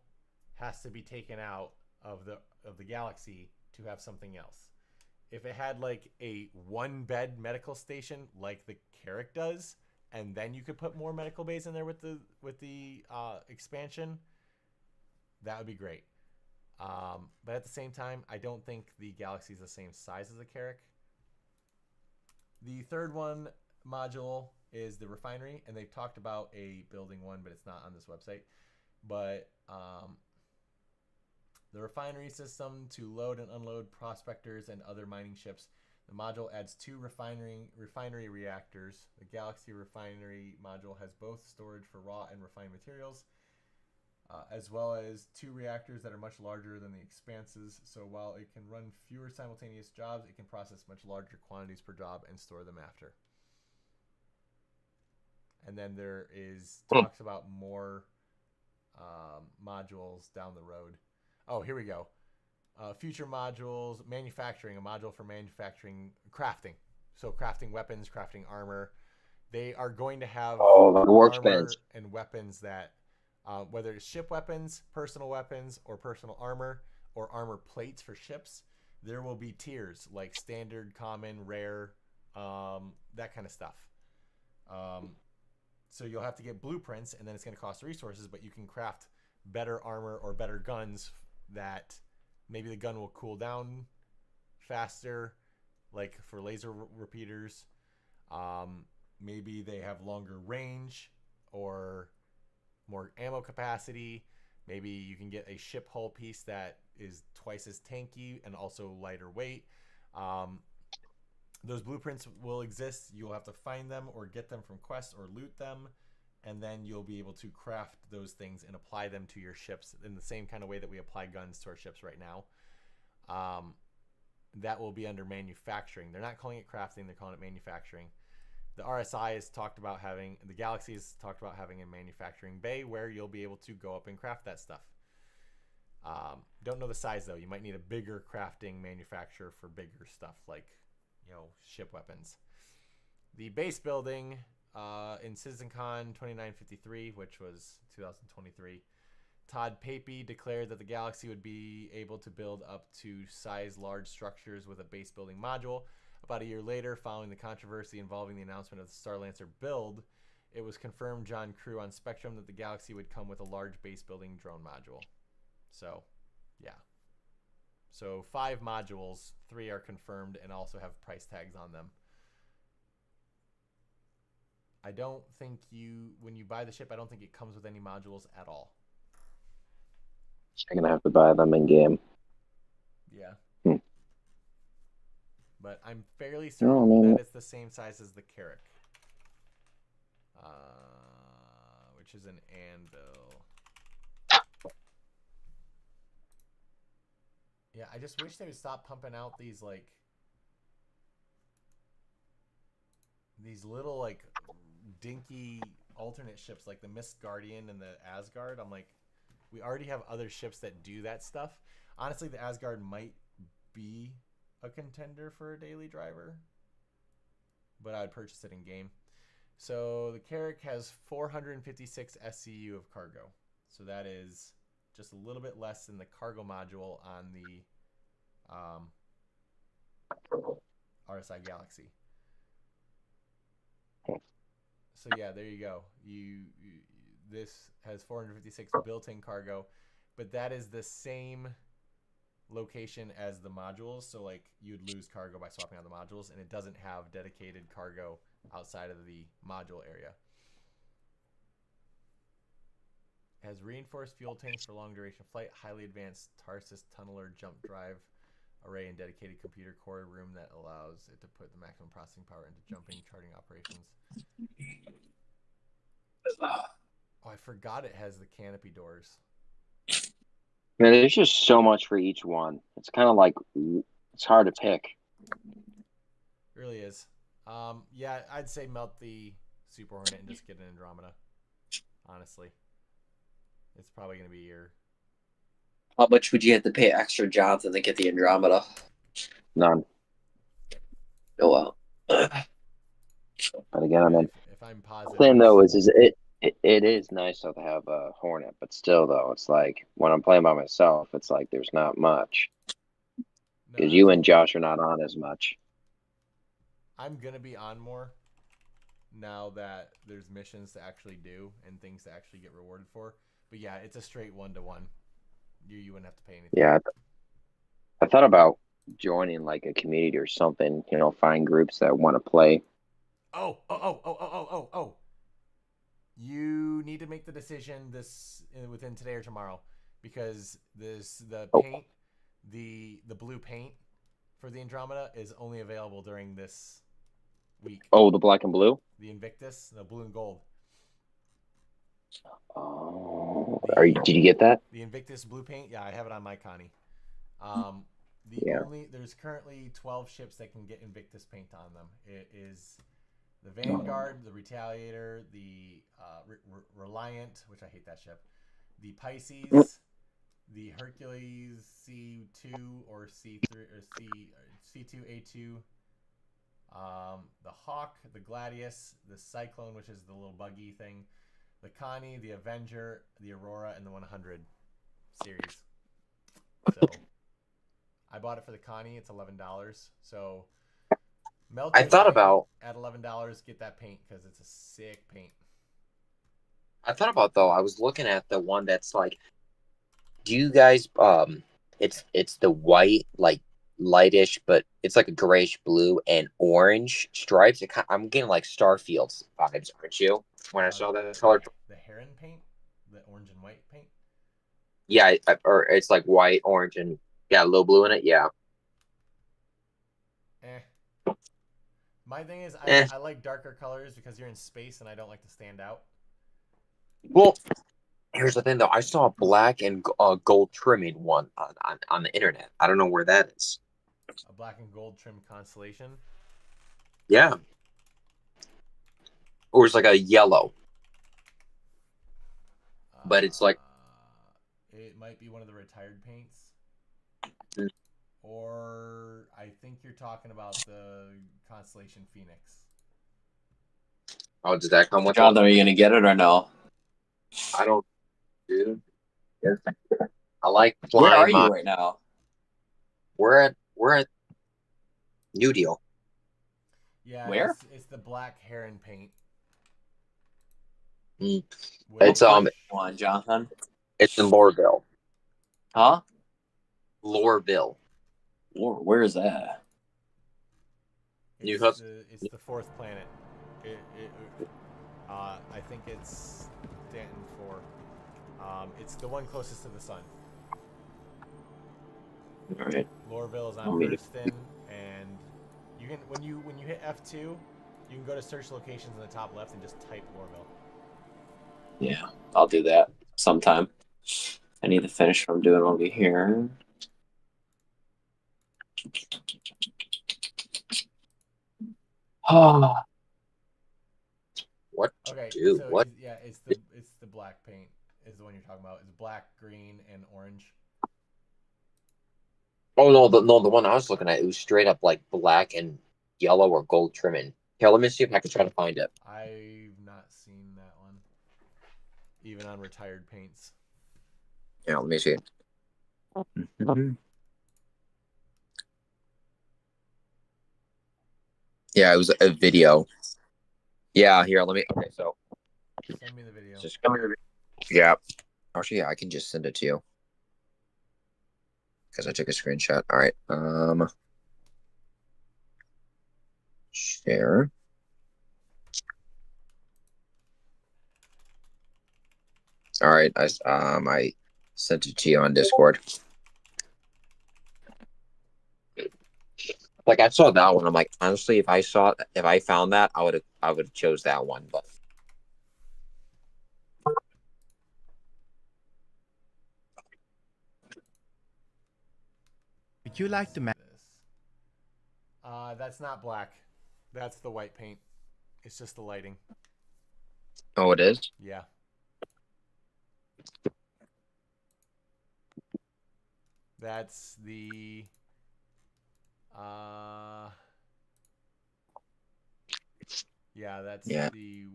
has to be taken out of the Galaxy to have something else. If it had like a 1-bed medical station like the Carrick does, and then you could put more medical bays in there with the expansion, that would be great. But at the same time, I don't think the Galaxy is the same size as the Carrick. The third one module is the refinery, and they've talked about a building one, but it's not on this website. But the refinery system to load and unload prospectors and other mining ships. The module adds 2 refinery reactors. The Galaxy refinery module has both storage for raw and refined materials, as well as 2 reactors that are much larger than the Expanses. So while it can run fewer simultaneous jobs, it can process much larger quantities per job and store them after. And then there is talks about more modules down the road. Oh, here we go. Future modules, manufacturing, a module for manufacturing, crafting. So crafting weapons, crafting armor. They are going to have like armor workbench and weapons that, whether it's ship weapons, or personal armor, or armor plates for ships, there will be tiers like standard, common, rare, that kind of stuff. So you'll have to get blueprints, and then it's going to cost resources, but you can craft better armor or better guns that maybe the gun will cool down faster, like for laser repeaters. Maybe they have longer range or more ammo capacity. Maybe you can get a ship hull piece that is twice as tanky and also lighter weight. Those blueprints will exist. You'll have to find them or get them from quests or loot them, and then you'll be able to craft those things and apply them to your ships in the same kind of way that we apply guns to our ships right now. That will be under manufacturing. They're not calling it crafting, they're calling it manufacturing. The RSI has talked about having, the Galaxy has talked about having a manufacturing bay where you'll be able to go up and craft that stuff. Don't know the size though. You might need a bigger crafting manufacturer for bigger stuff like, ship weapons. The base building in CitizenCon 2953, which was 2023, Todd Papey declared that the Galaxy would be able to build up to size large structures with a base building module. About a year later, following the controversy involving the announcement of the Starlancer build, it was confirmed John Crew on Spectrum that the Galaxy would come with a large base building drone module. So, yeah. So 5 modules, 3 are confirmed and also have price tags on them. I don't think when you buy the ship, I don't think it comes with any modules at all. You're gonna have to buy them in game. Yeah. but I'm fairly Oh, certain man. that it's the same size as the Carrack, which is an anvil. Yeah, I just wish they would stop pumping out these like these little like dinky alternate ships like the Mist Guardian and the Asgard. I'm like, we already have other ships that do that stuff. Honestly, the Asgard might be a contender for a daily driver, but I'd purchase it in game. So the Carrack has 456 SCU of cargo. So that is just a little bit less than the cargo module on the RSI Galaxy. So yeah, there you go. This has 456 built-in cargo, but that is the same location as the modules. So like you'd lose cargo by swapping out the modules, and it doesn't have dedicated cargo outside of the module area. It has reinforced fuel tanks for long duration flight, highly advanced Tarsus tunneler jump drive array, and dedicated computer core room that allows it to put the maximum processing power into jumping charting operations. Oh, I forgot it has the canopy doors. Man, there's just so much for each one. It's kind of like it's hard to pick. It really is. Yeah, I'd say melt the Super Hornet and just get an Andromeda. Honestly, it's probably gonna be your. How much would you have to pay extra, Jonathan, to get the Andromeda? None. Oh well. But again, I mean, If I'm positive. thing though is it is nice though to have a Hornet, but still though, it's like when I'm playing by myself, it's like there's not much because you and Josh are not on as much. I'm gonna be on more now that there's missions to actually do and things to actually get rewarded for. But yeah, it's a straight 1-to-1. You wouldn't have to pay anything. Yeah, I thought about joining like a community or something. You know, find groups that want to play. Oh. You need to make the decision within today or tomorrow, because the paint, the blue paint for the Andromeda is only available during this week. Oh, the black and blue? The Invictus, the blue and gold. Oh, did you get that? The Invictus blue paint? Yeah, I have it on my Connie. There's currently 12 ships that can get Invictus paint on them. It is the Vanguard, the Retaliator, the Reliant, which I hate that ship, the Pisces, the Hercules C2 or C3 or C2A2, the Hawk, the Gladius, the Cyclone, which is the little buggy thing, the Connie, the Avenger, the Aurora, and the 100 series. So I bought it for the Connie. It's $11. So melt. I thought about at $11. Get that paint because it's a sick paint. I thought about though. I was looking at the one that's like. Do you guys? It's the white, like lightish, but it's like a grayish blue and orange stripes. I'm getting like Starfield's vibes, aren't you? When I saw that color, the heron paint, the orange and white paint. Yeah, or it's like white, orange, and a little blue in it. Yeah. My thing is, I like darker colors because you're in space and I don't like to stand out. Well, here's the thing though. I saw a black and gold trimming one on the internet. I don't know where that is. A black and gold trim constellation. Yeah. Or it's like a yellow. But it's like. It might be one of the retired paints. Mm. Or I think you're talking about the Constellation Phoenix. Oh, did that come with John, are you going to get it or no? I don't, dude. I like flying. Where are you right now? We're at New Deal. Yeah, where? It's the black heron paint. It's one, Jonathan. It's in Loreville. Huh? Loreville. Where is that? It's the fourth planet. I think it's Stanton 4. It's the one closest to the sun. All right. Loreville is on Hurston, and You can when you hit F2, you can go to search locations in the top left and just type Orville. Yeah, I'll do that sometime. I need to finish what I'm doing over here. Oh, What? Okay, Dude, so what? yeah, it's the black paint is the one you're talking about. It's black, green, and orange. Oh no, the one I was looking at, it was straight up like black and yellow or gold trimming. Here, let me see if I can try to find it. I've not seen that one, even on retired paints. Yeah, let me see. Yeah, it was a video. Yeah, here, let me. Okay, so Send me the video. just come here. Yeah. Actually, yeah, I can just send it to you because I took a screenshot. All right. Share. All right. I sent it to you on Discord. Like I saw that one. I'm like, honestly, if I found that, I would have chose that one. But Would you like to match? That's not black. That's the white paint. It's just the lighting. oh, it is. Yeah. That's the. Yeah, that's the.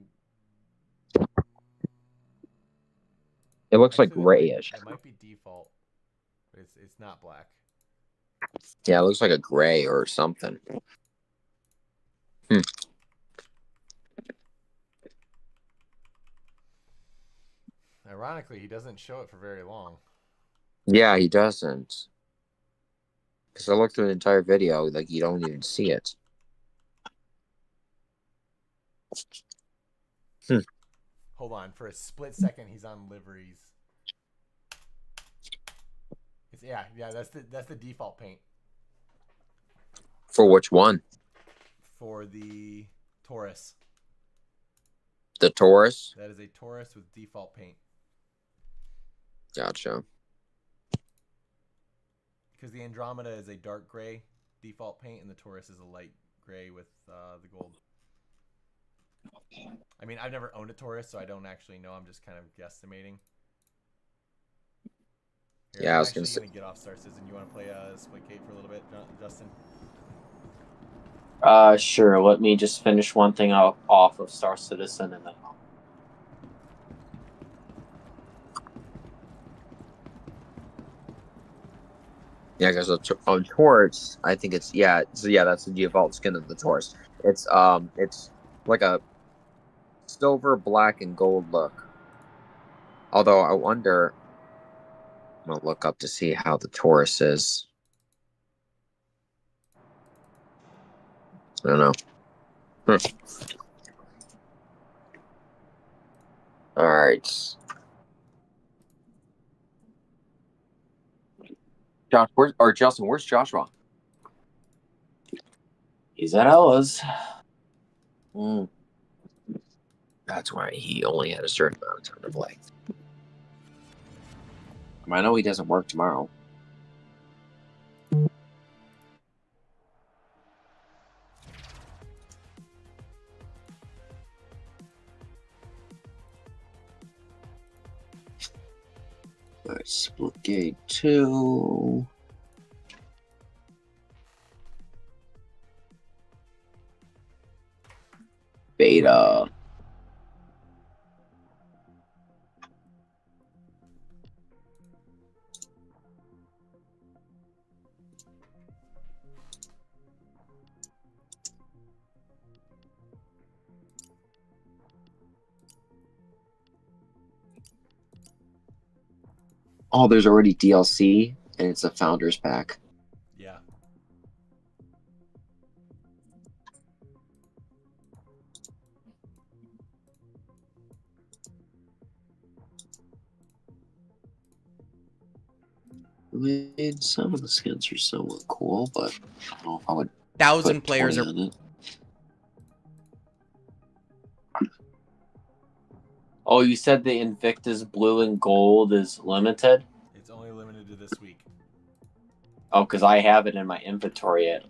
It looks like Actually, grayish. That might be default, but it's not black. Yeah, it looks like a gray or something. Ironically, he doesn't show it for very long. Yeah, he doesn't. Because I looked through the entire video, like you don't even see it. Hold on, for a split second, he's on liveries. Yeah, that's the default paint. For which one? For the Taurus. The Taurus? That is a Taurus with default paint. Gotcha. Because the Andromeda is a dark gray default paint, and the Taurus is a light gray with the gold. I mean, I've never owned a Taurus, so I don't actually know. I'm just kind of guesstimating. Here, Yeah, I was going gonna to get off Star Citizen. You want to play Splitgate for a little bit, Justin? Sure. Let me just finish one thing off of Star Citizen and then. Yeah, because on Taurus, I think it's that's the default skin of the Taurus. It's like a silver, black, and gold look. Although I wonder, I'm gonna look up to see how the Taurus is. I don't know. All right. Justin, where's Joshua? He's at Ella's. That's why he only had a certain amount of time to play. I know he doesn't work tomorrow. Let's Splitgate 2. Beta. Oh, there's already DLC, and it's a Founders Pack. Yeah. I mean, some of the skins are somewhat cool, but I don't know if I would 1,000 players are. Oh, you said the Invictus Blue and Gold is limited? It's only limited to this week. Oh, because I have it in my inventory at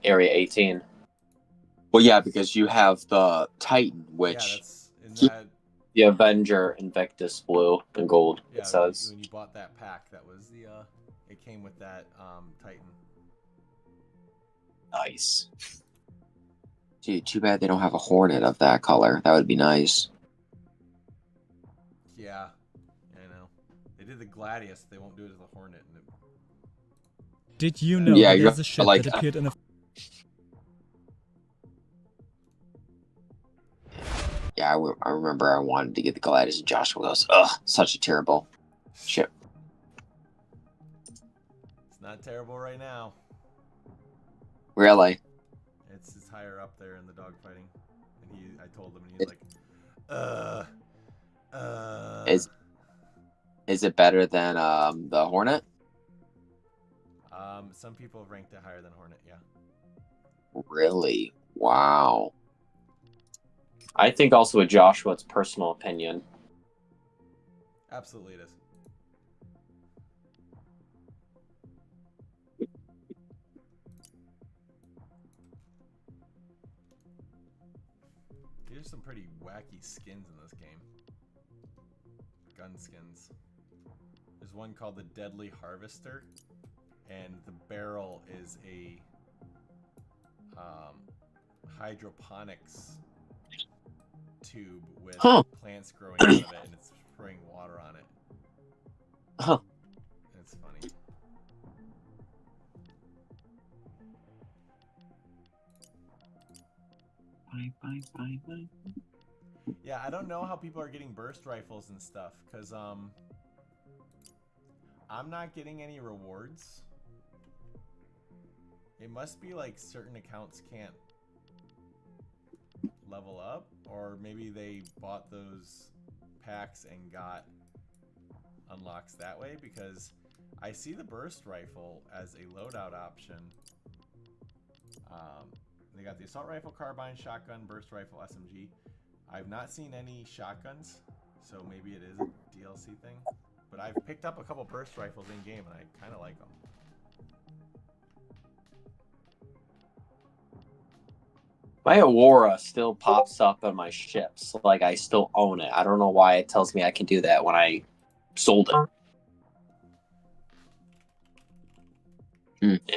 Area 18. Well, yeah, because you have the Titan, Yeah, which that's in that. The Avenger Invictus Blue and Gold, Yeah, it says. when you bought that pack, that was the it came with that Titan. Nice. Dude, too bad they don't have a Hornet of that color. That would be nice. Yeah, I know. They did the Gladius. They won't do it as the Hornet. Did you know Yeah, that you're there's a ship like that appeared in a... Yeah, I remember I wanted to get the Gladius, and Joshua goes, ugh, such a terrible ship. It's not terrible right now. Really? It's higher up there in the dogfighting. And I told him, and he's like, Is it better than the Hornet? Some people have ranked it higher than Hornet, yeah. Really? Wow. I think also with Joshua, it's personal opinion. Absolutely it is. There's some pretty wacky skins in this game. Gun skins. There's one called the Deadly Harvester, and the barrel is a hydroponics tube with plants growing out of it, and it's spraying water on it. Huh. It's funny. Bye. Yeah, I don't know how people are getting burst rifles and stuff, because I'm not getting any rewards. It must be like certain accounts can't level up, or maybe they bought those packs and got unlocks that way, because I see the burst rifle as a loadout option. They got the assault rifle, carbine, shotgun, burst rifle, SMG. I've not seen any shotguns, so maybe it is a DLC thing. But I've picked up a couple burst rifles in game, and I kind of like them. My Aurora still pops up on my ships. Like, I still own it. I don't know why it tells me I can do that when I sold it.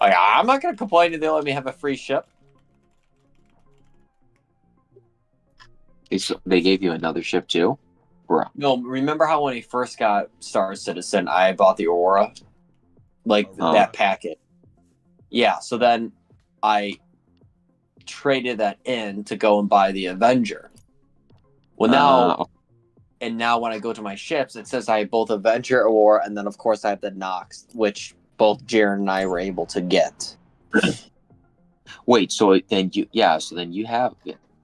Like, I'm not going to complain if they let me have a free ship. They gave you another ship too? Bro. No, remember how when he first got Star Citizen, I bought the Aurora? Like, that packet. Yeah, so then I traded that in to go and buy the Avenger. Well, now when I go to my ships, it says I have both Avenger, Aurora, and then of course I have the Nox, which both Jaron and I were able to get. Wait, so then you have.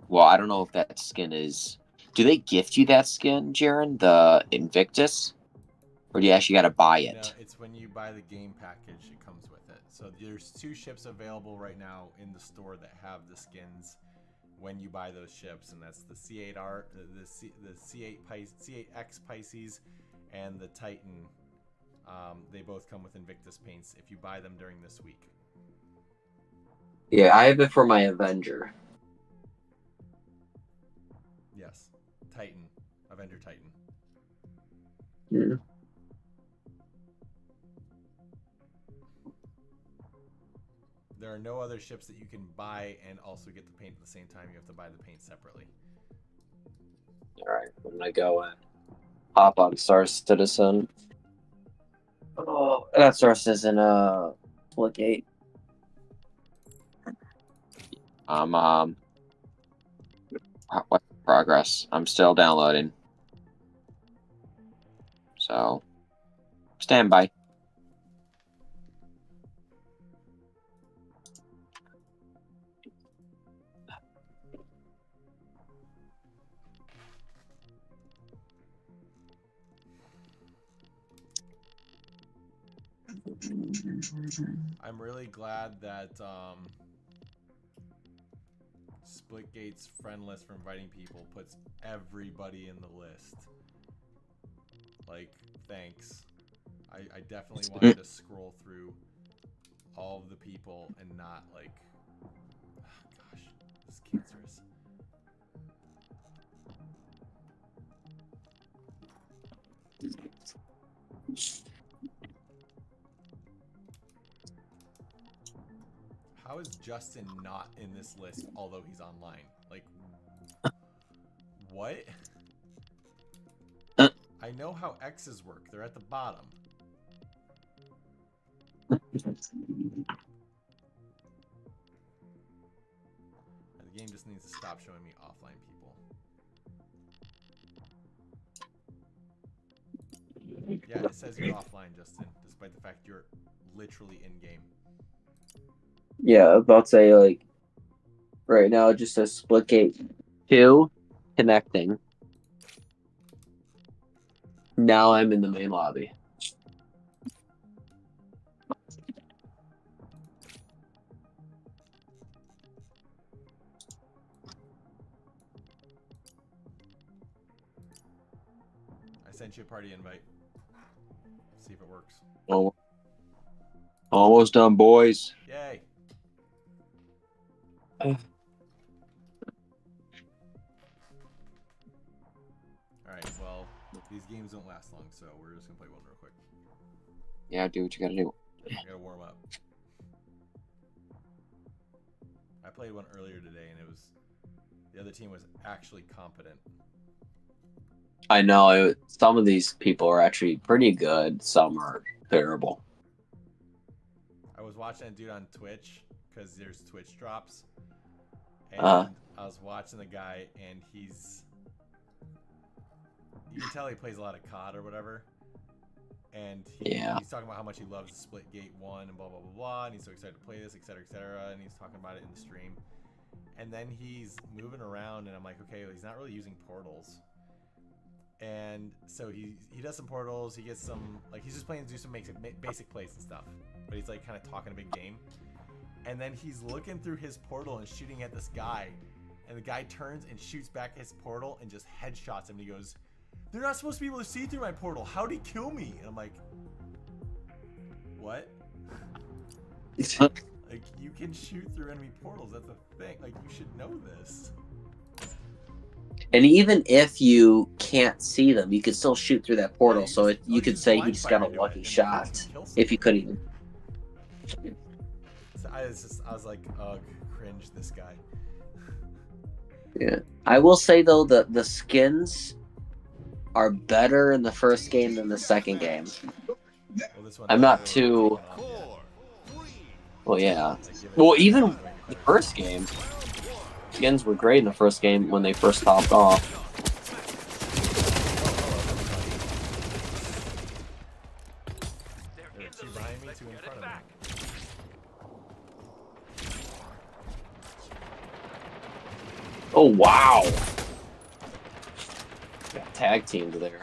Well, I don't know if that skin is. Do they gift you that skin, Jaron? The Invictus, or do you actually got to buy it? No, it's when you buy the game package, it comes with it. So there's 2 ships available right now in the store that have the skins when you buy those ships, and that's the C8R, the C8X Pisces, and the Titan. They both come with Invictus paints if you buy them during this week. Yeah, I have it for my Avenger. Yes, Titan, Avenger Titan. Yeah. There are no other ships that you can buy and also get the paint at the same time. You have to buy the paint separately. Alright, I'm gonna go and hop on Star Citizen. Oh, that Star Citizen, Split What progress? I'm still downloading. So, stand by. I'm really glad that Splitgate's friend list for inviting people puts everybody in the list. Like, thanks. I definitely wanted to scroll through all of the people and not like, oh gosh, this is cancerous. How is Justin not in this list, although he's online? Like, what? I know how X's work. They're at the bottom. The game just needs to stop showing me offline people. Yeah, it says you're offline, Justin, despite the fact you're literally in-game. Yeah, I was about to say, like, right now it just says Splitgate 2 connecting. Now I'm in the main lobby. I sent you a party invite. See if it works. Oh, almost done, boys. Yay. Alright, well, these games don't last long, so we're just gonna play one real quick. Yeah, do what you gotta do. I gotta warm up. I played one earlier today, and the other team was actually competent. I know, some of these people are actually pretty good, some are terrible. I was watching a dude on Twitch, because there's Twitch drops, and I was watching the guy, and you can tell he plays a lot of COD or whatever, and he's talking about how much he loves Splitgate 1 and blah, blah, blah, blah, and he's so excited to play this, etc., etc., and he's talking about it in the stream, and then he's moving around, and I'm like, okay, well, he's not really using portals, and so he does some portals, he gets some, like, he's just playing to do some basic plays and stuff, but he's, like, kind of talking a big game, and then he's looking through his portal and shooting at this guy, and the guy turns and shoots back his portal and just headshots him, and he goes, "They're not supposed to be able to see through my portal. How'd he kill me?" And I'm like, what? Like, you can shoot through enemy portals. That's a thing. Like, you should know this. And even if you can't see them, you can still shoot through that portal. So you could say he just got a lucky shot if you couldn't even. So I was like, ugh, cringe, this guy. Yeah. I will say, though, the skins are better in the first game than the second game. I'm not too... Well, yeah. Well, even the first game, skins were great in the first game when they first popped off. Oh, wow! Got tag teamed there.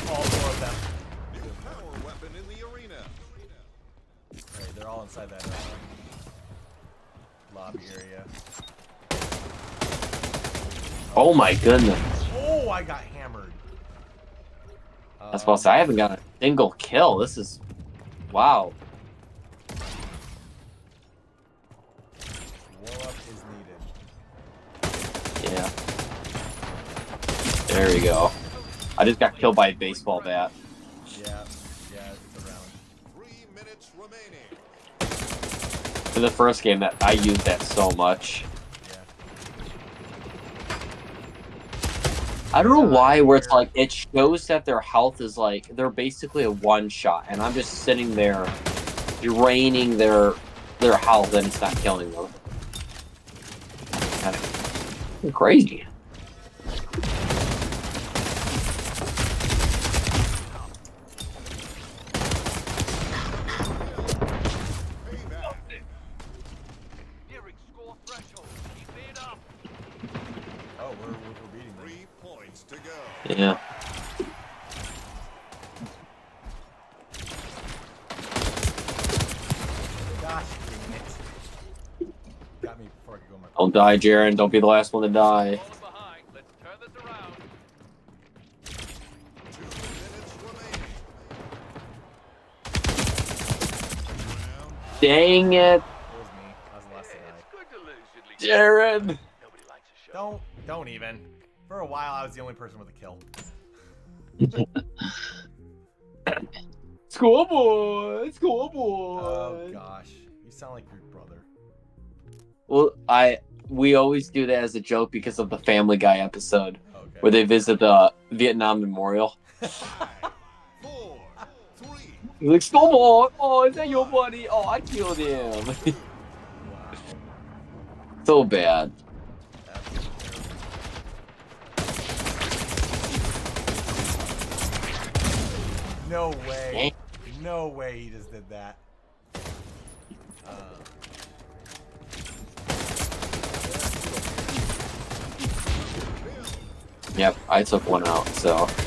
All four of them. New power weapon in the arena. Alright, they're all inside that lobby area. Oh my goodness. Oh, I got hammered. I was supposed to say, I haven't got a single kill. This is... Wow. Warm-up is needed. Yeah. There we go. I just got killed by a baseball bat. Yeah, it's around. 3 minutes remaining. In the first game, that I used that so much. I don't know why, where it's like, it shows that their health is like, they're basically a one-shot, and I'm just sitting there draining their health, and it's not killing them. Kind of crazy. Oh, we're beating them. 3 points to go. Yeah. Gosh dang it. Got me before I could go on my Don't die, Jaren. Don't be the last one to die. Falling behind. Let's turn this around. 2 minutes remaining. Dang it, It was me. I was the last to die. It's good to lose at least. Jaren. Nobody likes a show. Don't even. For a while, I was the only person with a kill. Schoolboy, schoolboy. Oh gosh, you sound like your brother. Well, we always do that as a joke because of the Family Guy episode Okay. where they visit the Vietnam Memorial. 5, 4, 3, He's like, schoolboy. Oh, is that your buddy? Oh, I killed him. Wow. So bad. Absolutely terrible. No way. No way he just did that. Yep, I took one out, so. Thank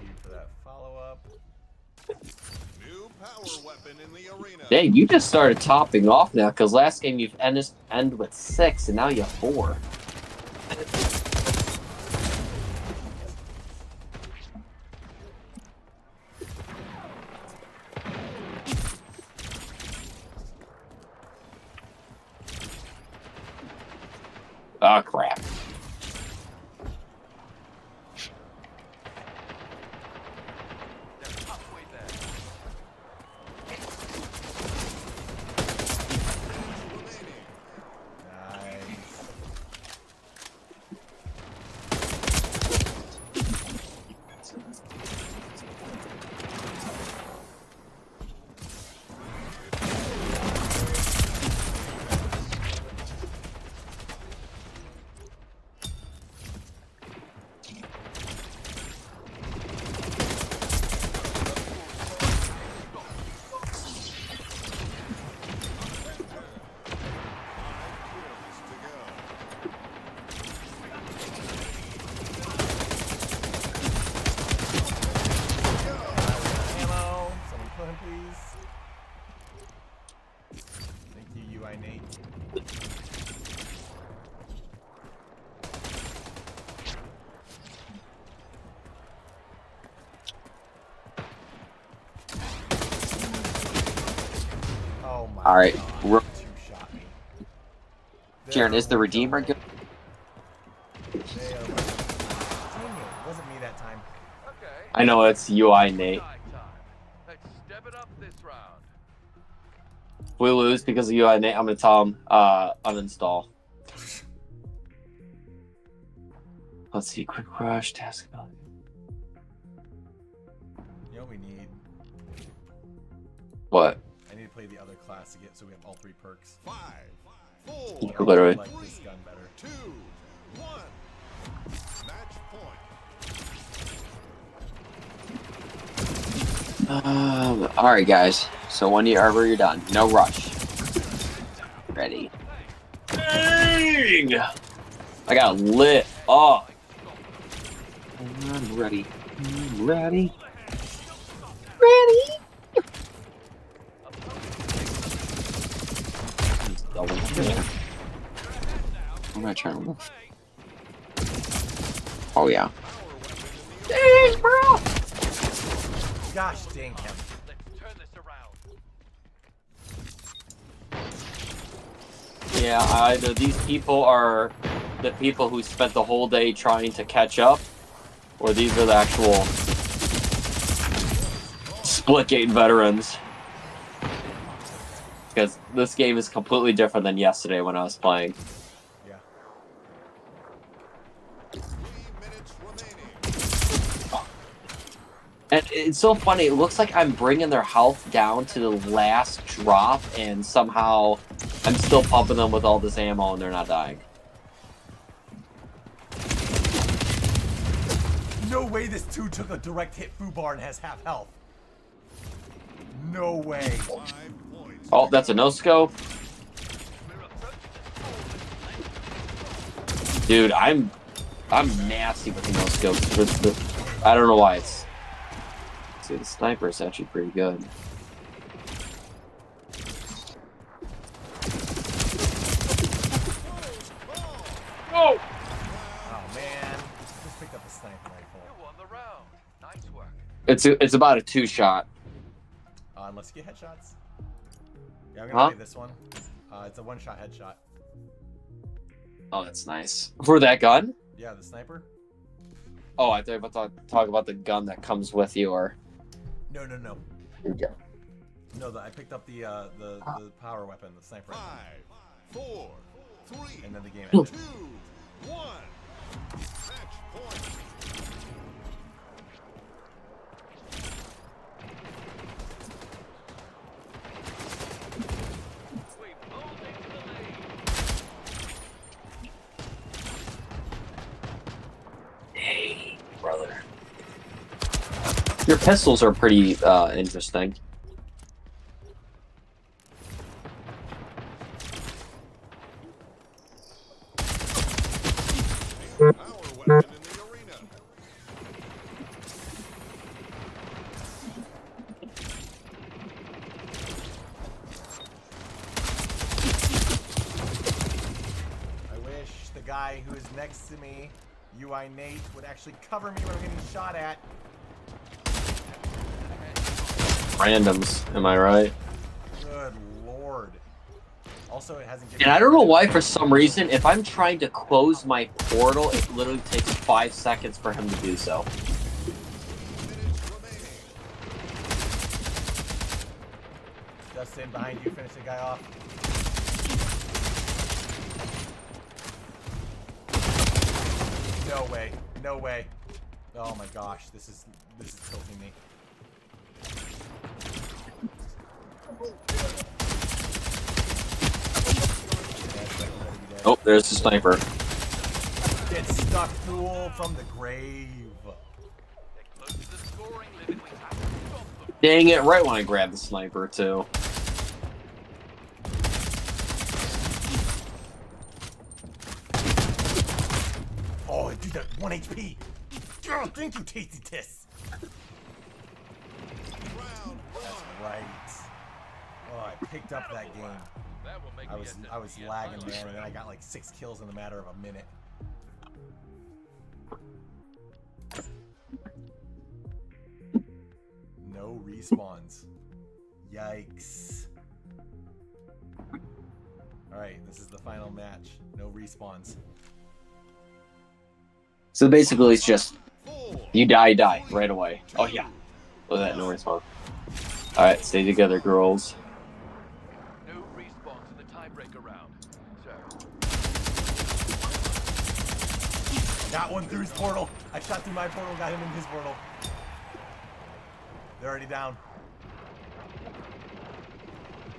you for that follow-up. new power weapon in the arena. Dang, you just started topping off now, because last game you've ended with 6, and now you have 4. Oh, crap. They're halfway there. Remaining. Nice. Ammo. Someone kill him, please. Thank you, UI Nate. Oh my All right, God. Two-shot me. Jaren, is the Redeemer good? They are- Dang it, it wasn't me that time. Okay. I know it's UI Nate. Die time. Let's step it up this round. If we lose because of UI Nate, I'm gonna tell him uninstall. Let's see, quick rush, task ability. You know what we need? What? I need to play the other class to get so we have all 3 perks. 5, 4, Yeah, literally. I like this gun better. 2, 1. Match point. All right, guys. So whenever you're done, no rush. Ready? Dang! I got lit up. I'm ready. I'm ready. Ready? I'm gonna try to move. Oh yeah. Dang, bro! Gosh dang him. Let's turn this around. Yeah, either these people are the people who spent the whole day trying to catch up, or these are the actual Splitgate veterans. Because this game is completely different than yesterday when I was playing. Yeah. 3 minutes remaining. And it's so funny, it looks like I'm bringing their health down to the last drop, and somehow I'm still pumping them with all this ammo and they're not dying. No way this dude took a direct hit Fubar and has half health. No way. 5 points. Oh, that's a no-scope. Dude, I'm nasty with the no scopes. I don't know why it's. See, the sniper is actually pretty good. Oh man, just picked up a sniper rifle. It's about a 2-shot. Unless you get headshots. Yeah, I'm gonna play this one. It's a 1-shot headshot. Oh, that's nice. For that gun? Yeah, the sniper. Oh, I thought you were about to talk about the gun that comes with you, or. No. Yeah. No, I picked up the power weapon, the sniper. 5, 4, 3, and then the game 2, ended. 1. Match point. Hey, brother. Your pistols are pretty interesting. Power weapon in the arena. I wish the guy who is next to me, UI Nate, would actually cover me when I'm getting shot at. Randoms, am I right? Good lord. Also, it hasn't given And I don't know why, for some reason, if I'm trying to close my portal, it literally takes 5 seconds for him to do so. Justin, behind you, finish the guy off. No way. No way. Oh my gosh, this is tilting me. Oh, there's the sniper. Get stuck, fool, from the grave. Dang it, right when I grabbed the sniper, too. Oh, dude, that 1 HP. Oh, thank you, Tasty Tiss. That's right. Oh, I picked up that game. I was lagging, man, and then I got like 6 kills in a matter of a minute. No respawns. Yikes. Alright, this is the final match. No respawns. So basically, it's just, you die right away. Oh, yeah. Look at that, no respawn. Alright, stay together, girls. No respawn to the tiebreaker round. Got one through his portal. I shot through my portal, got him in his portal. They're already down.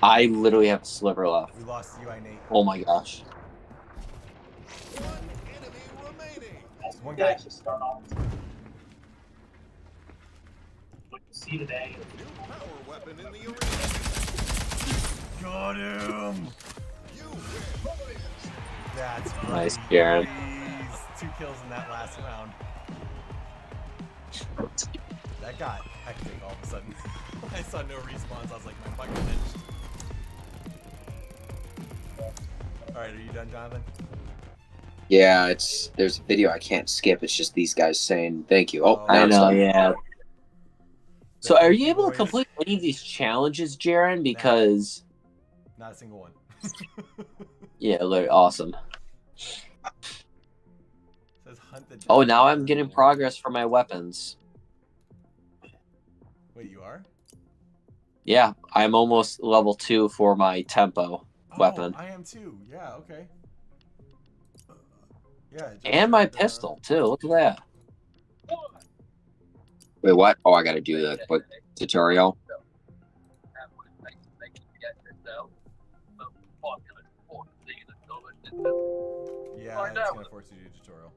I literally have a sliver left. We lost UI Nate. Oh my gosh. One guy. What you see today. New power weapon in the arena. Got him. That's great. Nice, Jaren. Please. 2 kills in that last round. That got hectic all of a sudden. I saw no respawns. I was like, my fucking bitch. Alright, are you done, Jonathan? Yeah, there's a video I can't skip. It's just these guys saying thank you. Oh, I now it's know, done. yeah. So are you able to complete any of these challenges, Jaren? Because... Not a single one. Yeah, literally awesome. Says hunt the Oh, now I'm getting progress for my weapons. Wait, you are? Yeah, I'm almost level 2 for my tempo weapon. I am too. Yeah, okay. Yeah. And my pistol, too. Look at that. Wait, what? Oh, I gotta do the quick tutorial. Yeah, it's gonna force you to do a tutorial.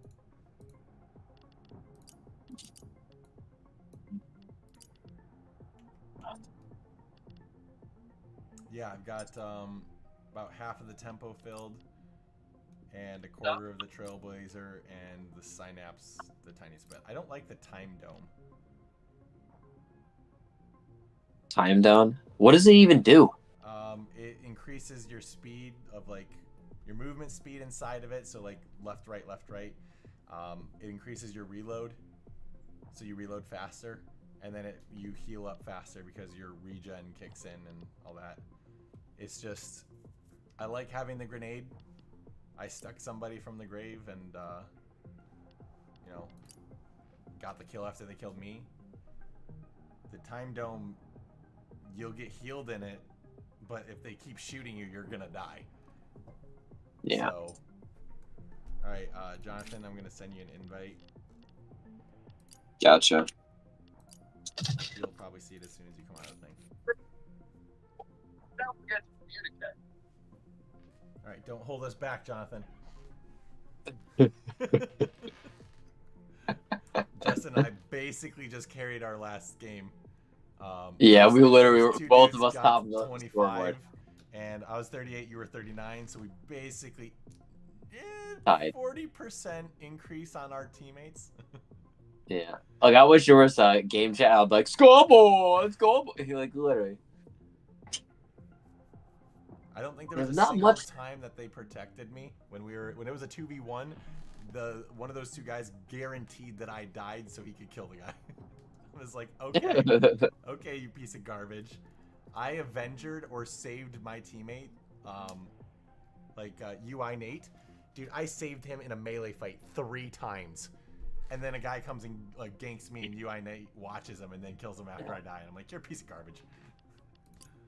Yeah, I've got about half of the tempo filled, and a quarter of the Trailblazer, and the Synapse the tiniest bit. I don't like the Time Dome. Time down. What does it even do? It increases your speed of like your movement speed inside of it. So like left, right, left, right. It increases your reload, so you reload faster, and then you heal up faster because your regen kicks in and all that. It's just, I like having the grenade. I stuck somebody from the grave and you know, got the kill after they killed me. The Time Dome, you'll get healed in it, but if they keep shooting you, you're gonna die. Yeah. So, all right, Jonathan, I'm gonna send you an invite. Gotcha. You'll probably see it as soon as you come out of the thing. Don't forget to communicate. All right, don't hold us back, Jonathan. Justin and I basically just carried our last game. Yeah, we literally those were two both dudes of us got top of the 25, scoreboard. and I was 38, you were 39, so we basically Tied. 40% increase on our teammates. Yeah. Like, I wish there was a game chat. I'd be like, scoreboard, scoreboard. Like, literally. I don't think there was There's a not single much time that they protected me when it was a 2v1. One of those two guys guaranteed that I died so he could kill the guy. I was like, okay, okay, you piece of garbage. I avengered or saved my teammate, UI Nate. Dude, I saved him in a melee fight 3 times. And then a guy comes and like ganks me, and UI Nate watches him and then kills him after I die. And I'm like, you're a piece of garbage.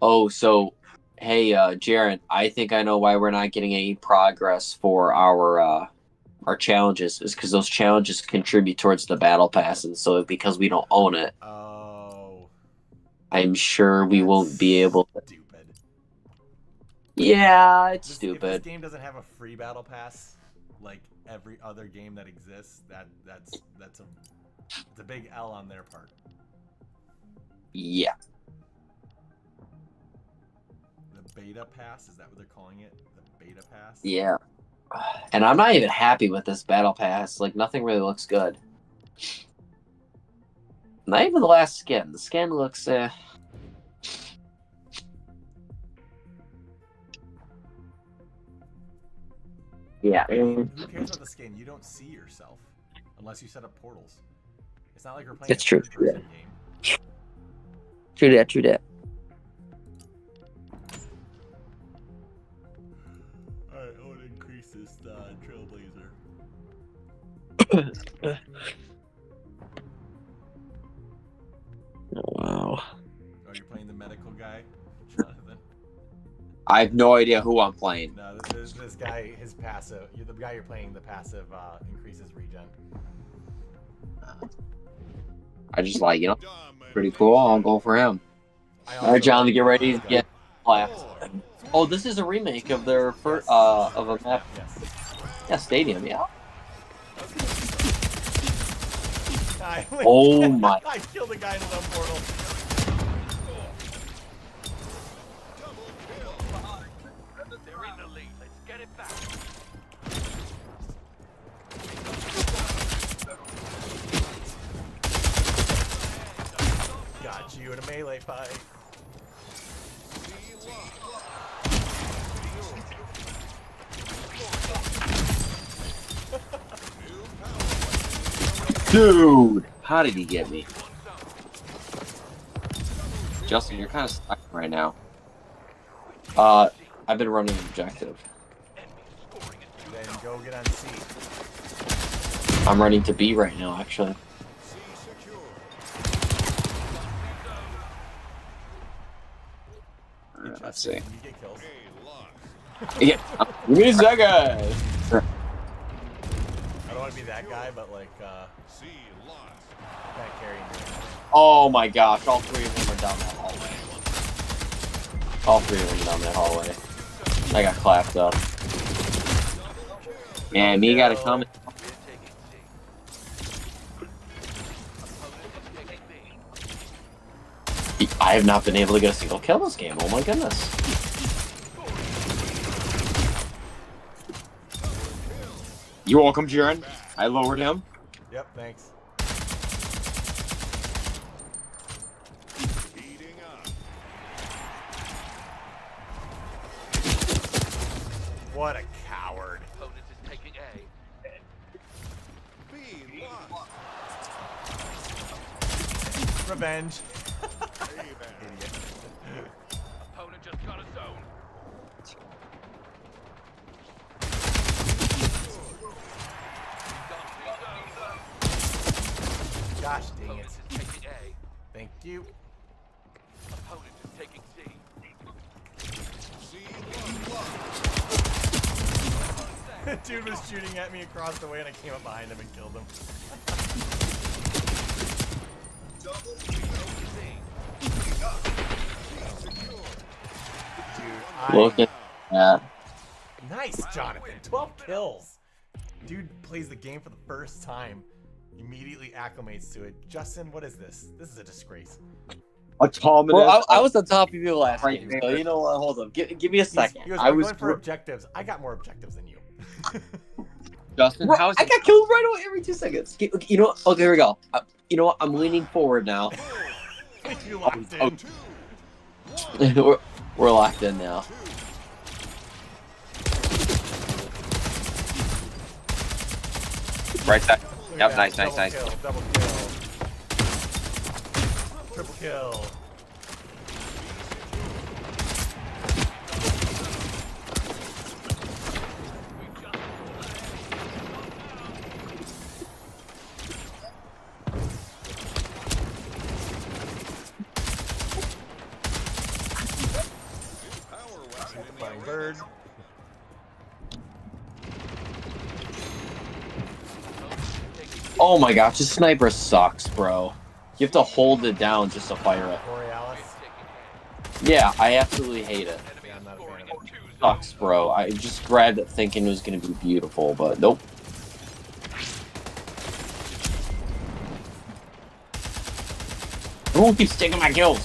Oh, so, hey, Jaren, I think I know why we're not getting any progress for our challenges. Is because those challenges contribute towards the battle passes. So because we don't own it, I'm sure we won't be able to. Stupid. Yeah, it's If stupid. this game doesn't have a free battle pass, like every other game that exists, that's a big L on their part. Yeah. The beta pass, is that what they're calling it? The beta pass? Yeah. And I'm not even happy with this battle pass. Like, nothing really looks good. Not even the last skin. The skin looks, Yeah. I mean, who cares about the skin? You don't see yourself unless you set up portals. It's not like we're playing That's true. a third-person game. True that, true that. Alright, I want to increase this Trailblazer. Wow. Oh, you're playing the medical guy, Jonathan? I have no idea who I'm playing. No, this guy, his passive. The guy you're playing, the passive increases regen. I just like, pretty cool. I'll go for him. All right, John, get ready to get clapped. Oh, this is a remake of their first of a map. Yes. Yeah, Stadium. Yeah. Oh my! I killed a guy in the portal. They're in the lead. Let's get it back. Got you in a melee fight. Dude, how did he get me? Justin, you're kind of stuck right now. I've been running objective. Then go get on C. I'm running to B right now, actually. Let's see. You get kills. Yeah, give me a second. I don't want to be that guy, but like, kind of carrying me. Oh my gosh, all 3 of them are down that hallway. All 3 of them down that hallway. I got clapped up. Man, me gotta come. I have not been able to get a single kill this game. Oh my goodness. You're welcome, Jaren. I lowered him. Yep, thanks. Heating up. What a coward. Opponent is taking A. B lost. Revenge. Payback. Idiot. Opponent just got a zone. Gosh dang Opponent it. is taking A. Thank you. Opponent is taking C. Dude was shooting at me across the way and I came up behind him and killed him. Look at that. Nice, Jonathan. 12 kills. Dude plays the game for the first time. Immediately acclimates to it. Justin, what is this? This is a disgrace. Autonomous. Well, I was on top of you last Right game, so you know what? Hold on. Give me a second. He was I was going for objectives. I got more objectives than you. Justin, Bro, how's I got killed right away every 2 seconds. You know what? Okay, here we go. You know what? I'm leaning forward now. You locked in. We're locked in now. Right side. Look Yep, at nice, that. nice, Double nice. Kill, double kill. Triple kill. Power weapon in the Flying arena. bird. Oh my gosh, this sniper sucks, bro. You have to hold it down just to fire it. Borealis. Yeah, I absolutely hate it. Yeah, I'm not a fan of it. Sucks, bro. I just grabbed it thinking it was gonna be beautiful, but nope. Everyone keeps taking my kills.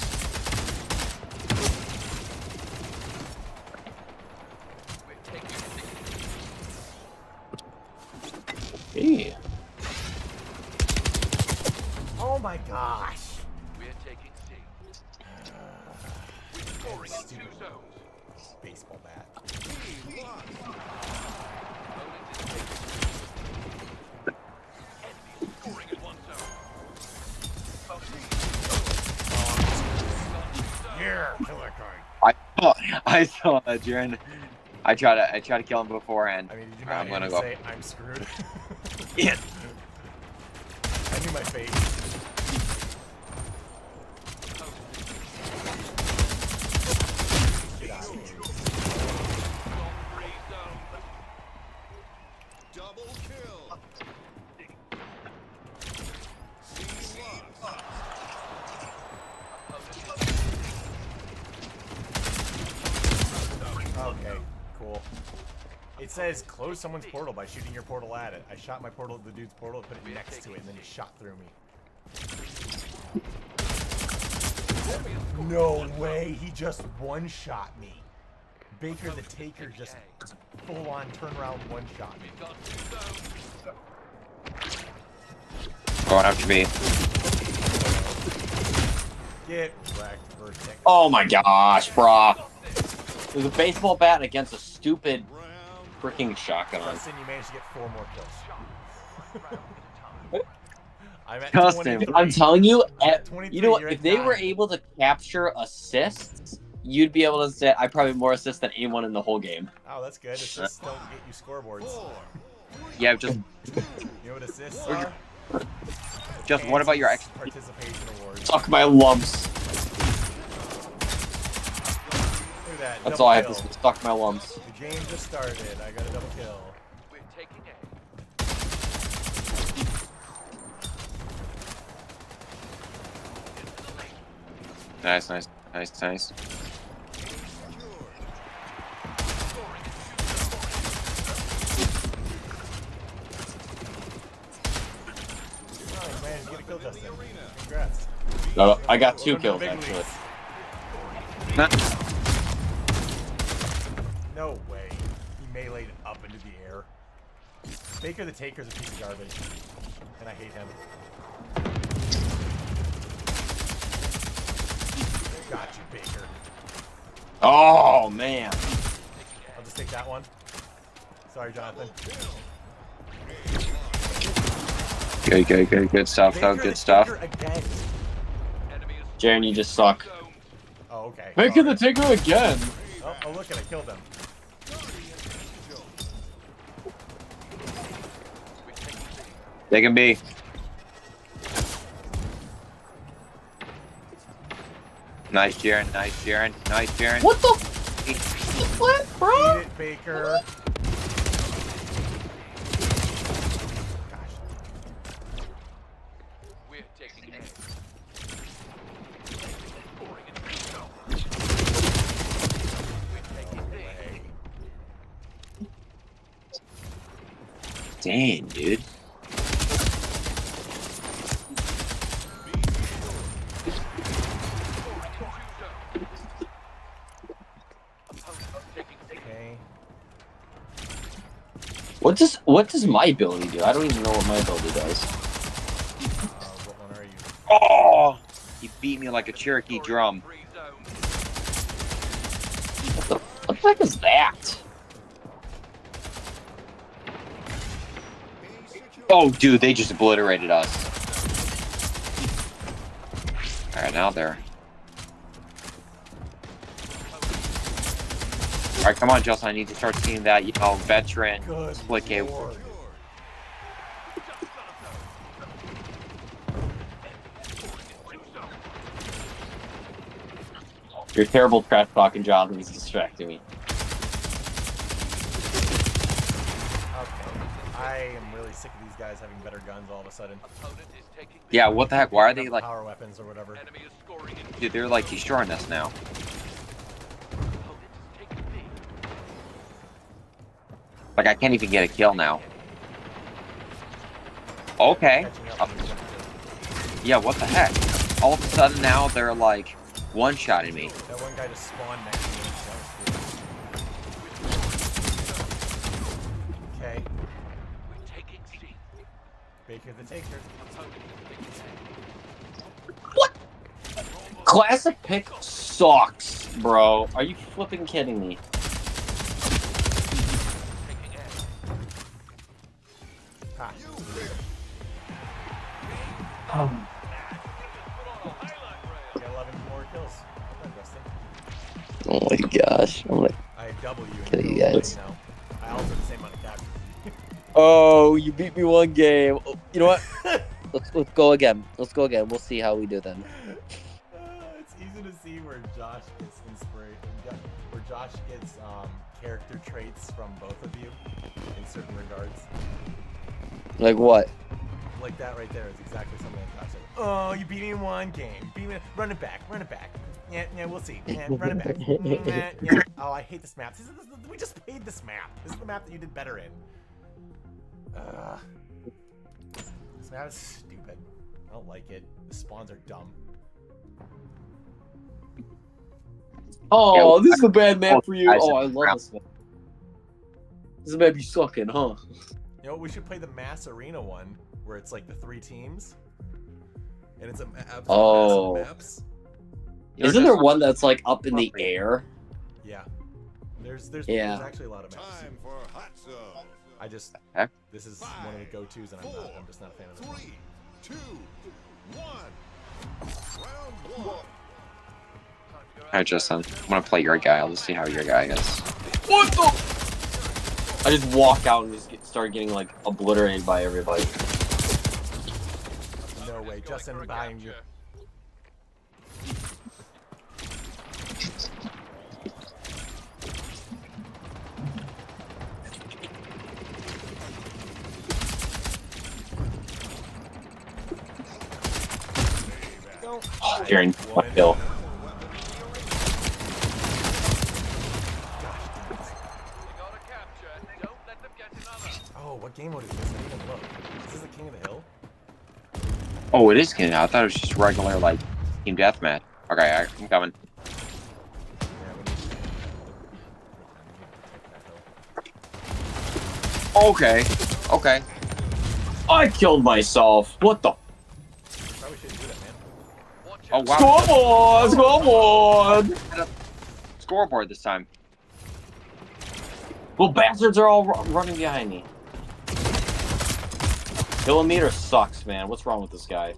Hey. Oh my gosh. We're taking C. We're scoring in 2 zones. Baseball bat. B lost. Opponent is taking C. Enemy is scoring in 1 zone. Yeah, kill that guy. I saw that, Jaren. I try to kill him beforehand. I mean, did you not I'm gonna even go. say I'm screwed? Yeah. I knew my fate. Get out of here. Double kill. C lost. Okay, cool. It says close someone's portal by shooting your portal at it. I shot my portal at the dude's portal and put it next to it, and then he shot through me. No way, he just one-shot me. Baker the Taker just full-on turnaround one-shot me. Going after me. Get wrecked, Vertex. Oh my gosh, brah. There's a baseball bat against a stupid freaking shotgun. Justin, you managed to get 4 more kills. I'm at Justin, 23. I'm telling you, at 23, you know what? you're If at they 9. were able to capture assists, you'd be able to say I probably more assists than anyone in the whole game. Oh, that's good. Assists don't get you scoreboards. Yeah, just You know what assists are? just what about your ex? Participation awards. Suck my lumps. Look at that. That's double all I have kill. to say. Suck my lumps. The game just started. I got a double kill. We're taking A. Nice, nice, nice, nice. Oh, you managed to get a kill, Justin. Congrats. No, I got 2 Welcome to the kills big actually. leagues. No way. He meleeed up into the air. Baker the Taker's a piece of garbage, and I hate him. Got you, Baker. Oh man. I'll just take that one. Sorry, Jonathan. Good stuff, though. Good stuff. Again. Jaren, you just suck. Oh, okay. Baker the Taker again. Oh, look at it. I killed him. They can be. Nice, Jaren. Nice, Jaren. Nice, Jaren. What the? What, bro? Eat it, Baker. We're taking A. Dang, dude. Okay. What does my ability do? I don't even know what my ability does. What one are you? Oh! He beat me like a Cherokee drum. What the heck is that? Oh, dude, they just obliterated us. Alright, now they're... Alright, come on, Justin, I need to start seeing that, you know, veteran split game. Your terrible trash talking job is distracting me. I am really sick of these guys having better guns all of a sudden. Yeah, what the heck? Why are they like power weapons or whatever? Dude, they're like destroying us now. Like I can't even get a kill now. Okay. Yeah, what the heck? All of a sudden now they're like one-shotting me. That one guy just spawned next to me. Okay. Baker the Taker. What? Classic pick sucks, bro. Are you flipping kidding me? Ha. Got 11 more kills. Oh my gosh. I'm like, I have W in kill you kills, guys. you know. I also have the same amount of captures. Oh, you beat me one game. Oh, you know what? let's go again. Let's go again. We'll see how we do then. It's easy to see where Josh gets inspiration, where Josh gets character traits from both of you in certain regards. Like what? Like that right there is exactly something that Josh said. Oh, you beat me in one game. Beat me. Run it back. Run it back. Yeah, we'll see. Yeah, run it back. Yeah. Oh, I hate this map. We just played this map. This is the map that you did better in. This map is stupid. I don't like it. The spawns are dumb. Oh, this is a bad map for you. Oh, I love this map. This map you sucking, huh? You know what? We should play the mass arena one where it's like the 3 teams, and it's a absolute massive maps. Isn't there one that's like up in the air? Yeah. There's actually a lot of maps. Time for hot zone. I just this is one of the go-tos, and I'm just not a fan of it. 3, 2, 1. Round 1. Alright, Justin. I'm gonna play your guy. Let's see how your guy is. What the? I just walk out and just start getting like obliterated by everybody. No way, Justin behind you. Oh, Jaren, my kill. Oh, what game mode is this? I didn't even look. Is this the King of the Hill? Oh, it is King. I thought it was just regular like team deathmatch. Okay, I'm coming. Okay. Okay. I killed myself. What the? Probably shouldn't do that, man. Oh wow. Scoreboard! Scoreboard! Scoreboard this time. Well, bastards are all running behind me. Kilometer sucks, man. What's wrong with this guy?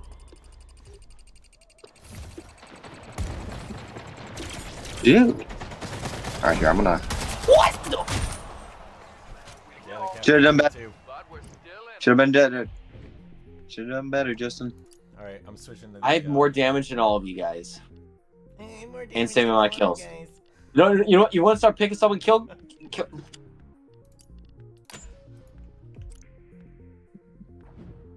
Dude. Alright, here, I'm gonna... What the? Yeah, Should have done better. too. Should have been better. Should have done better, Justin. Alright, I'm switching to I have more damage than all of you guys. more And damage saving than my all kills. you guys. No, you know what? You want to start picking someone kill?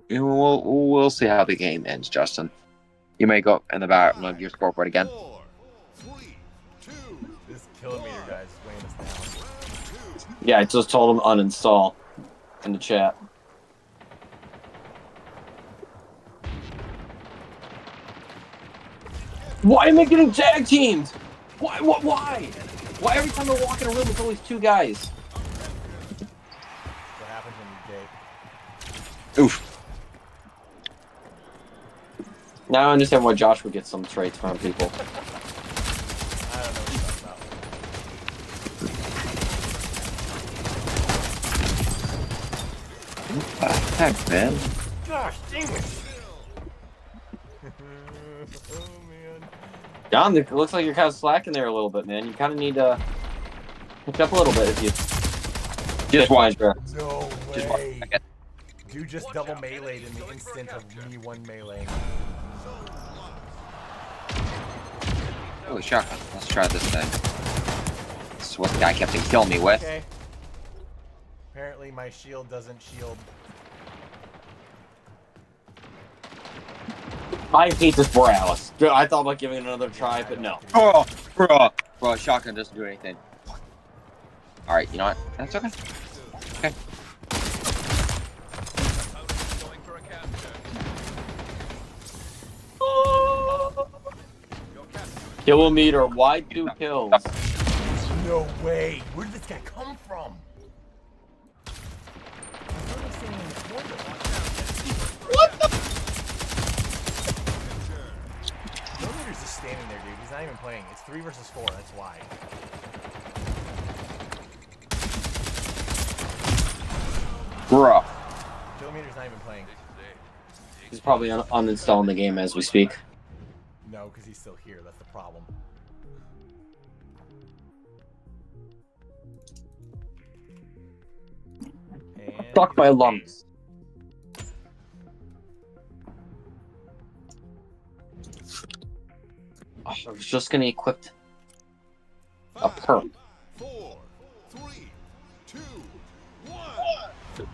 We'll see how the game ends, Justin. You may go in the bottom of your scoreboard again. 4, 3, 2, This kilometer guy is weighing us down. Yeah, I just told him uninstall in the chat. Why am I getting tag teamed? Why? Why? Why every time I walk in a room, it's always two guys? What happens when you date? Oof. Now I understand why Josh would get some traits from people. I don't know what you're talking about. What the heck, man? Gosh, dang it! Oh man. John, it looks like you're kind of slacking there a little bit, man. You kind of need to pick up a little bit if you... Just watch, bro. No Just watch. way. Dude just double meleeed in the instant of me one melee. Holy shotgun. Let's try this thing. This is what the guy kept on killing me with. Okay. Apparently my shield doesn't shield. I hate this Borealis. Dude, I thought about giving it another try, but no. Oh, bro, shotgun doesn't do anything. Alright, you know what? That's okay. Okay. Going for a capture. Kilometer, why 2 kills? No way! Where did this guy come from? What the? Kilometer's just standing there, dude. He's not even playing. It's 3 versus 4, that's why. Bro. Kilometer's not even playing. He's probably uninstalling the game as we speak. No, because he's still here. That's the problem. Suck my lumps. Oh, I was just gonna equip a perk. 4, 3, 2, 1.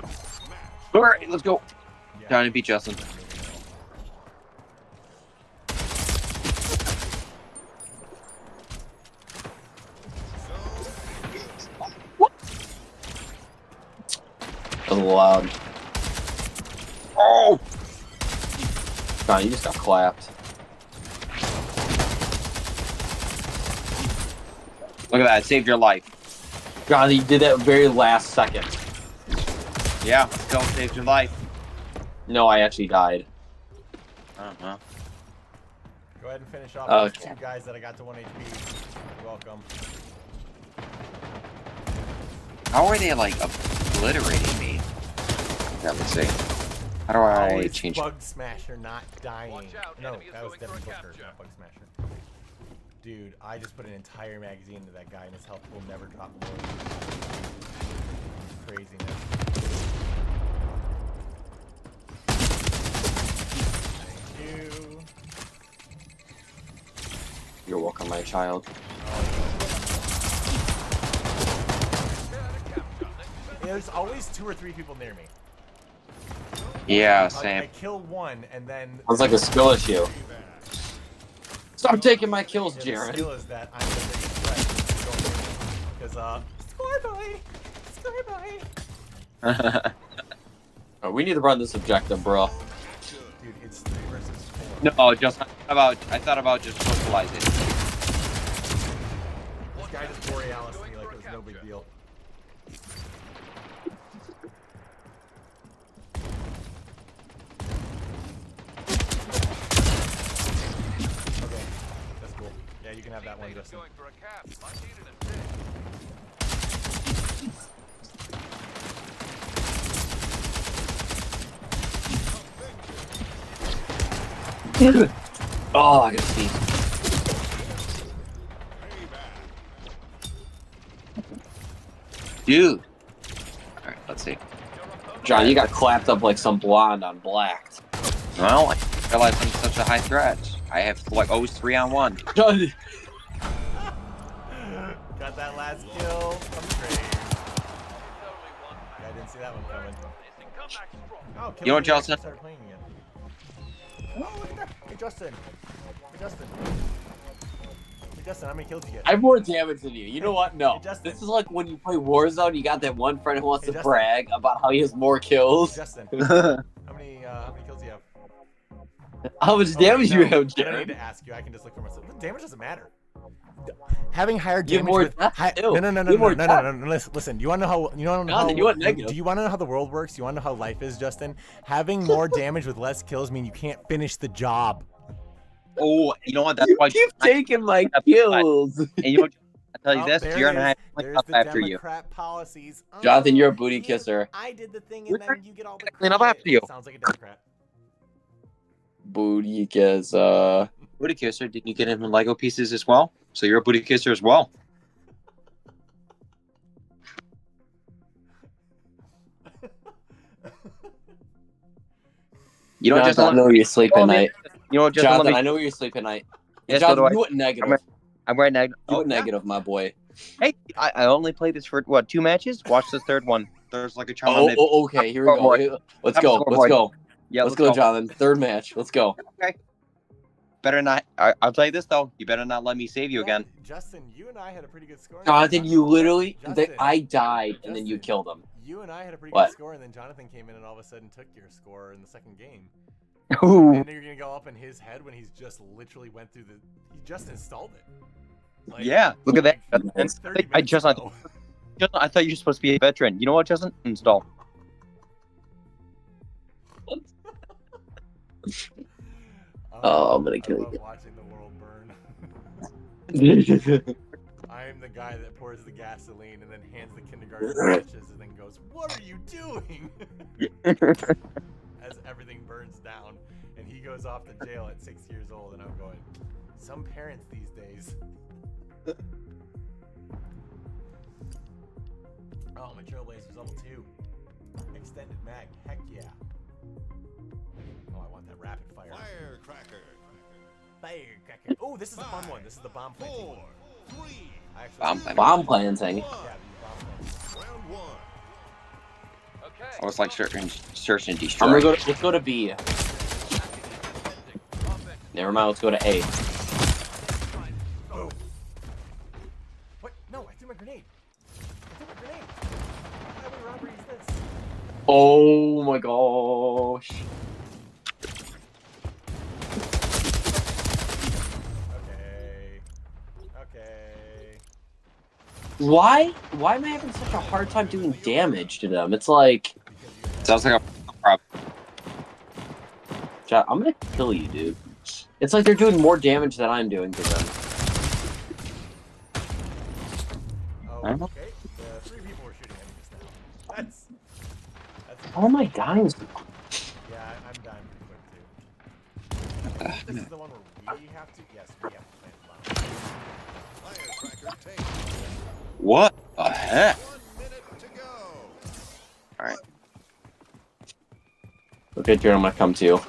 Alright, let's go. Trying to beat Justin. That was loud. Oh! God, you just got clapped. Look at that, it saved your life. God, you did that very last second. Yeah, still saved your life. No, I actually died. Go ahead and finish off Okay. those 2 guys that I got to 1 HP. You're welcome. How are they, like, obliterating me? Yeah, let's see. How do I Always change? Bug Smasher not dying. out, No, enemy is that was going Devin for a Booker, capture. not Bug Smasher. Dude, I just put an entire magazine into that guy and his health will never drop more. Craziness. Thank you. You're welcome, my child. Yeah, there's always 2 or 3 people near me. Yeah, I same. kill one and then... Sounds like a skill issue. Stop taking my kills, The Jaren. skill is that I'm the biggest threat. Because, score boy! Oh, we need to run this objective, bro. Dude, it's 3 versus 4. No, just I thought about just socializing. This guy just Borealis me like it was no big deal. can have that one, Teammate is Justin. going for a cap. Might need an assist. Oh, I gotta see. Dude. Alright, let's see. John, you got clapped up like some blonde on Blacked. Well, I realized I'm such a high threat. I have like always 3-on-1. John, Got that last kill from the grave. Yeah, I didn't see that one coming. Oh, You know what, Justin? Started playing again. Oh, look at that! Hey, Justin. Hey, Justin. Hey, Justin, how many kills you get? I have more damage than you. You know what? No. Hey, Justin. This is like when you play Warzone, you got that one friend who wants Hey, to Justin. brag about how he has more kills. Justin. How many kills do you have? How much Oh, damage wait, you no, have, I don't need Jared? to ask you. I can just look for myself. The damage doesn't matter. Having higher You have damage more with death, too. no. You have more Listen. You want to know how? You want to know Jonathan, how? you want negative. Do you want to know how the world works? You want to know how life is, Justin? Having more damage with less kills mean you can't finish the job. Oh, you know what? That's why Keep taking my kills. And you know what? I'll tell you Oh, this, there you're it gonna is. have to clean There's up the after you. Democrat policies. Jonathan, you're a Oh, booty Ian, kisser. I did the thing, and then you get all the Clean up credit. after you. Sounds like a Democrat. Booty kisser. Booty kisser, did you get him Lego pieces as well? So you're a booty kisser as well. You know what, Jonathan, I Justin? know where you sleep at night. You know what, Justin? Jonathan, Let me... I know where you sleep at night. Yes, so Jonathan, do I. you went negative. I'm right negative. You went negative, my boy. Hey, I only played this for, what, 2 matches? Watch the third one. There's like a charm on it. Okay, here we go. Let's Have a go. scoreboard. Let's go. Yeah, let's go, Jonathan. Third match. Let's go. Okay. Better not. I'll tell you this, though. You better not let me save you again. Justin, you and I had a pretty good score. Jonathan, you literally... Justin, I died, and then you killed him. You and I had a pretty What? good score, and then Jonathan came in and all of a sudden took your score in the second game. Ooh. And you're gonna go up in his head when he's just literally went through the. He just installed it. Like, Yeah, look at that. like 30 I minutes just ago. I thought you were supposed to be a veteran. You know what, Justin? Install. Oh, I'm gonna kill I love you. watching the world burn. Dude, I am the guy that pours the gasoline and then hands the kindergarten matches and then goes, "What are you doing?" As everything burns down, and he goes off to jail at 6 years old, and I'm going, some parents these days. Oh, my Trailblazers level 2. Extended mag, heck yeah. Oh, I want that rapid fire. Firecracker. Firecracker. Oh, this is a fun one. This is the bomb planting one. 4, 3, I actually bomb planting. Yeah, the bomb planting. round 1. Okay. Oh, it's like search and destroy. I'm gonna go. Let's go to B. Never mind. Let's go to A. Oh. What? No, I threw my grenade. I threw my grenade. How many robberies is this? Oh my gosh. Okay. Why am I having such a hard time doing damage to them? It's like, Sounds like a problem. John, I'm gonna kill you, dude. It's like they're doing more damage than I'm doing to them. Oh, Huh? okay. The 3 people were shooting at me just now. That's Oh my god. yeah, I'm dying pretty quick too. This is the one where we have to. Yes, we have to plant the bomb. Firecracker take. What the heck? 1 minute to go. Alright. Okay, Jared, I'm gonna come to you.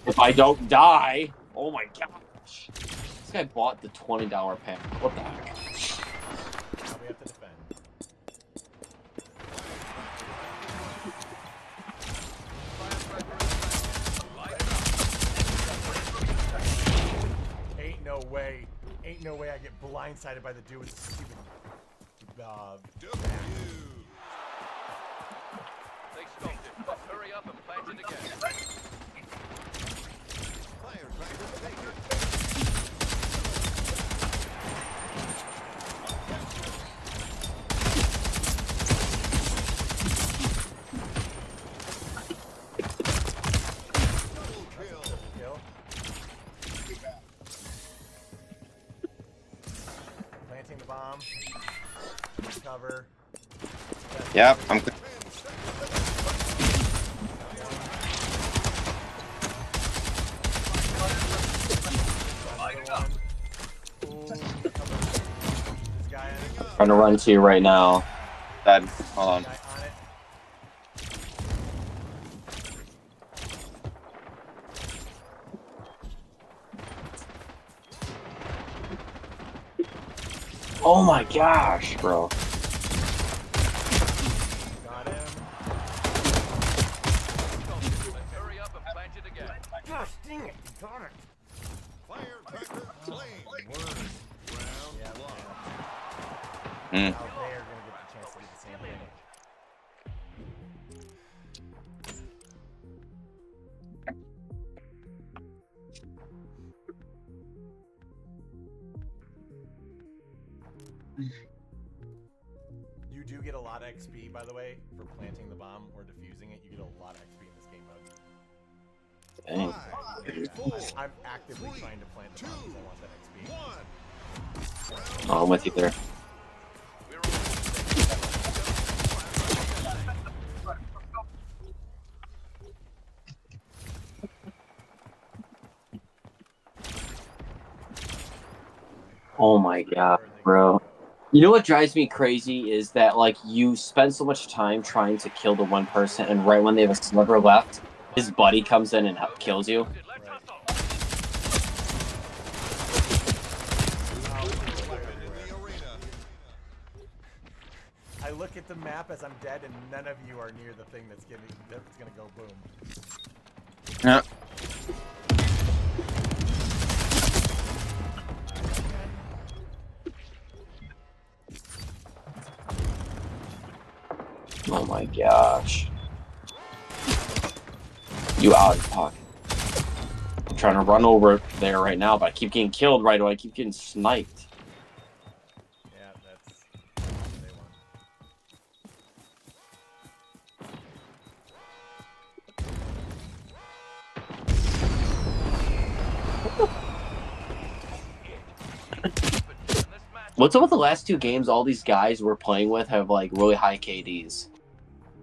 If I don't die, oh my gosh. This guy bought the $20 pack. What the heck? Now we have to defend. Ain't no way I get blindsided by the dude with the stupid They stopped it. Let's hurry up and plant it again. Firecracker take it. Double kill. kill. cover. Yep, I'm. Trying to run to you right now. Dead. Hold on. Oh my gosh, bro. Got him. Hurry up and plant it again. Gosh, dang it! Got it. Firecracker flame. Round one. Now they are gonna get the chance to do the same thing. You do get a lot of XP, by the way, for planting the bomb or defusing it. You get a lot of XP in this game mode. I'm actively trying to plant the bomb because I want that XP. Oh, I'm with you there. Oh my god, bro. You know what drives me crazy is that, like, you spend so much time trying to kill the one person, and right when they have a sliver left, his buddy comes in and kills you. I look at the map as I'm dead, and none of you are near the thing that's gonna go boom. Yeah. Oh my gosh. You out of pocket. I'm trying to run over there right now, but I keep getting killed right away. I keep getting sniped. Yeah, that's what they want. What's up with the last two games? All these guys we're playing with have like really high KDs.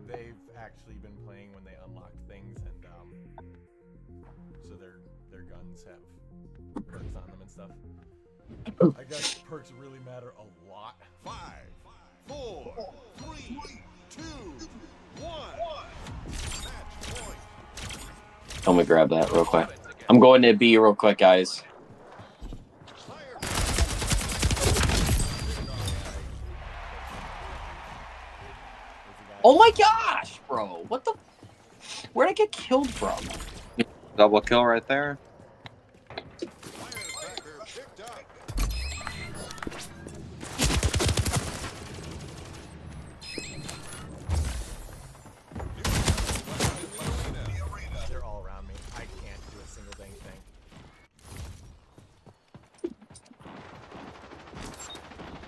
They've actually been playing when they unlocked things, and so their guns have perks on them and stuff. I guess perks really matter a lot. 5, 4, 3, 2, 1. Match point. Let me grab that real quick. I'm going to B real quick, guys. Oh my gosh, bro! What the? Where'd I get killed from? Double kill right there. They're all around me. I can't do a single dang thing.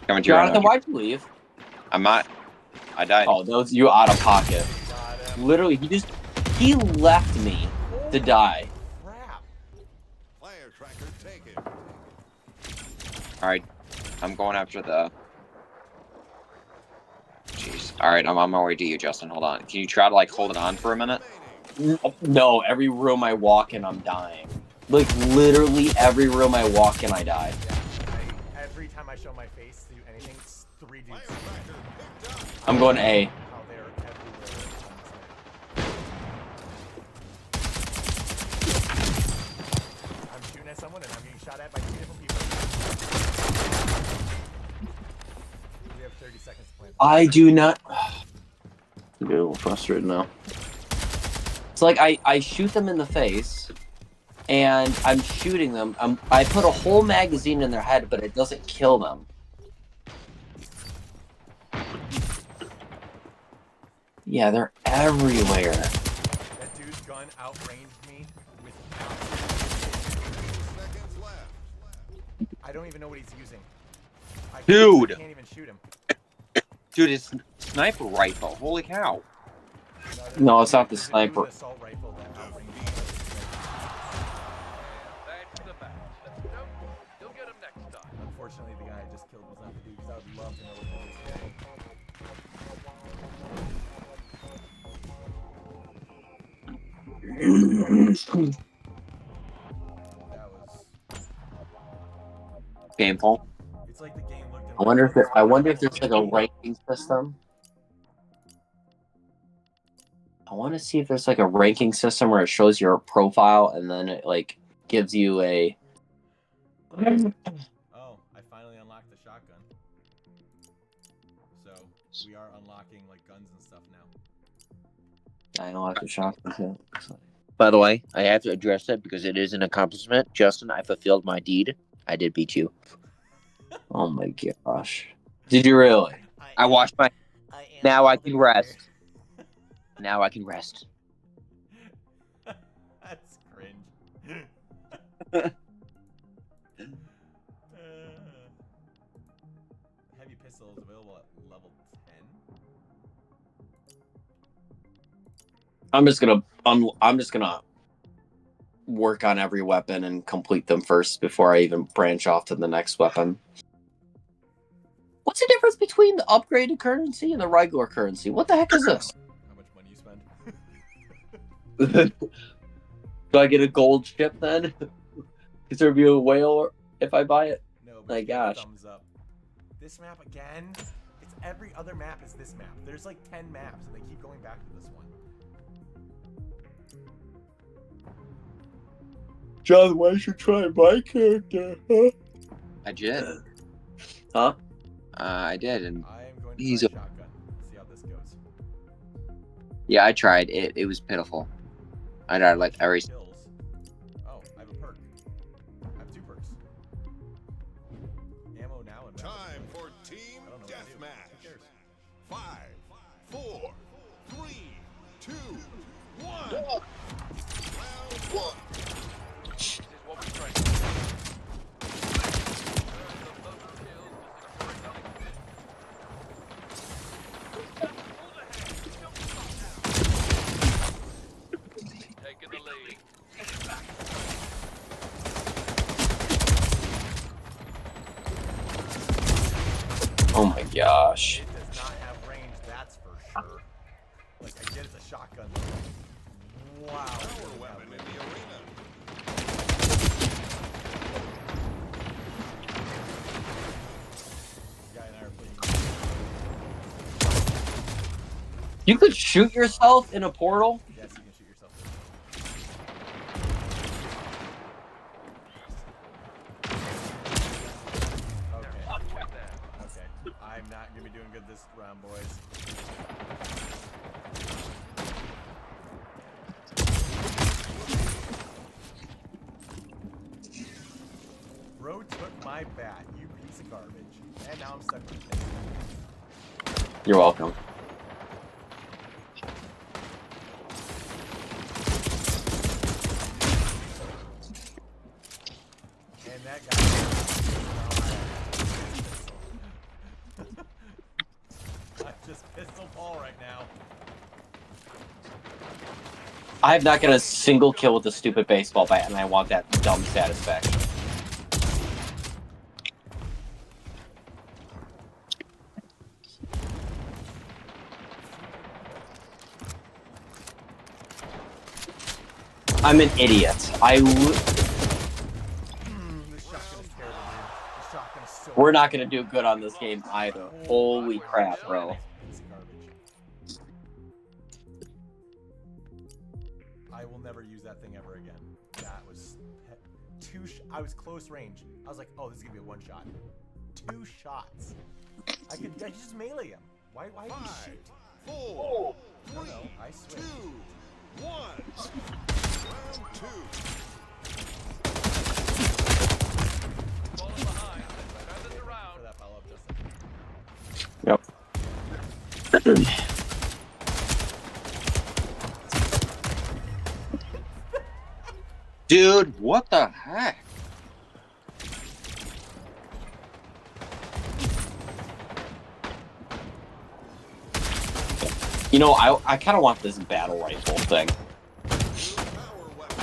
Coming to you, Jonathan, Rhino. why'd you leave? I'm not. I died. Oh, those you out of pocket. Literally, he left me to die. Crap. Firecracker taken. All right, I'm going after the. Jeez. All right, I'm on my way to you, Justin. Hold on. Can you try to like hold it on for a minute? No, every room I walk in, I'm dying. Like literally every room I walk in, I die. Yeah, every time I show my face to do anything, it's 3 dudes. I'm going A. How they're everywhere on this map. I'm shooting at someone and I'm getting shot at by 2 different people. We have 30 seconds to plan. I do not. I'm getting a little frustrated now. It's like I shoot them in the face, and I'm shooting them. I put a whole magazine in their head, but it doesn't kill them. Yeah, they're everywhere. That dude's gun outranged me with Seconds left. I don't even know what he's using. I Dude. can't even shoot him. Dude, it's sniper rifle. Holy cow. No, it's not the There's a sniper. dude with assault rifle that outranged me. That's the match. Nope. You'll get him next time. Unfortunately, the guy I just killed was not the dude, because I would love to know what that is. That was. Painful. It's like the game looked at I wonder if there's like a ranking system. I want to see if there's like a ranking system where it shows your profile and then it like gives you a. Oh, I finally unlocked the shotgun. So we are unlocking like guns and stuff now. I unlocked the shotgun too. By the way, I have to address that because it is an accomplishment. Justin, I fulfilled my deed. I did beat you. Oh my gosh! Did you really? I washed my. Now I can rest. Now I can rest. That's cringe. Heavy pistol is available at level 10. I'm just gonna work on every weapon and complete them first before I even branch off to the next weapon. What's the difference between the upgraded currency and the regular currency? What the heck is this? How much money you spend? Do I get a gold chip then? Is there be a whale if I buy it? No, but my gosh. Thumbs up. This map again? It's every other map is this map. There's like 10 maps and they keep going back to this one. John, why should try my character? Huh? I did. Huh? I did, and I am going to he's try shotgun. See how this goes. yeah, I tried. It was pitiful. I died like every. Kills. Oh, I have a perk. I have 2 perks. Ammo now and Time for team deathmatch. 5, 4, 3, 2, 1. Round 1. This is what we train. Taking the lead. Oh my gosh. It does not have range, that's for sure. Like, I get it's a shotgun. Wow. Power weapon in the arena. Guy and I are playing. You could shoot yourself in a portal? Yes, you can shoot yourself. Okay, I'm not gonna be doing good this round, boys. Bro took my bat, you piece of garbage. And now I'm stuck with it. You're welcome. And that guy. I'm just pistol Paul right now. I have not got a single kill with the stupid baseball bat, and I want that dumb satisfaction. I'm an idiot. This shotgun is terrible, dude. This shotgun is so We're not going to do good on this game either. Holy crap, bro. It's garbage. I will never use that thing ever again. That was I was close range. I was like, oh, this is gonna be a 1 shot. 2 shots. I could just melee him. Why did he 5, shoot? 4, 3, I switched. 2, 1. Round 2. Falling behind. Turn this around. For that follow-up, Justin. Yep. Dude, what the heck? You know, I kind of want this battle rifle thing. Power weapon.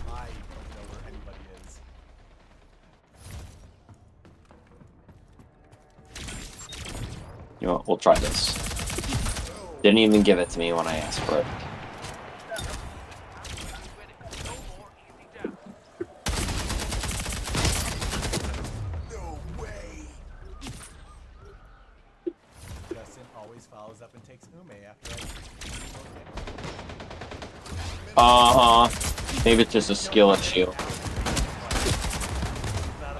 I don't know where anybody is. You know what? We'll try this. Didn't even give it to me when I asked for it. always follows up and takes Ume after Maybe it's just a skill issue. Not an that's a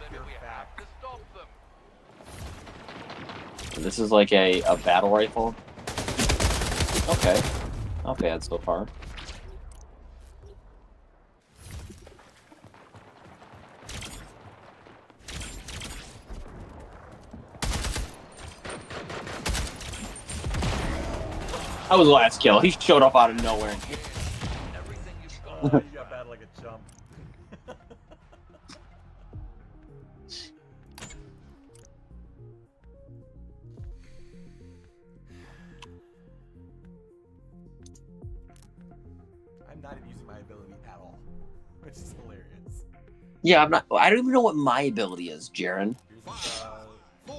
pure fact. This is like a battle rifle. Okay. Not bad so far. That was the last kill. He showed up out of nowhere. You got bad like a chump. I'm not using my ability at all, which is hilarious. Yeah, I'm not. I don't even know what my ability is, Jaren. 4, 3,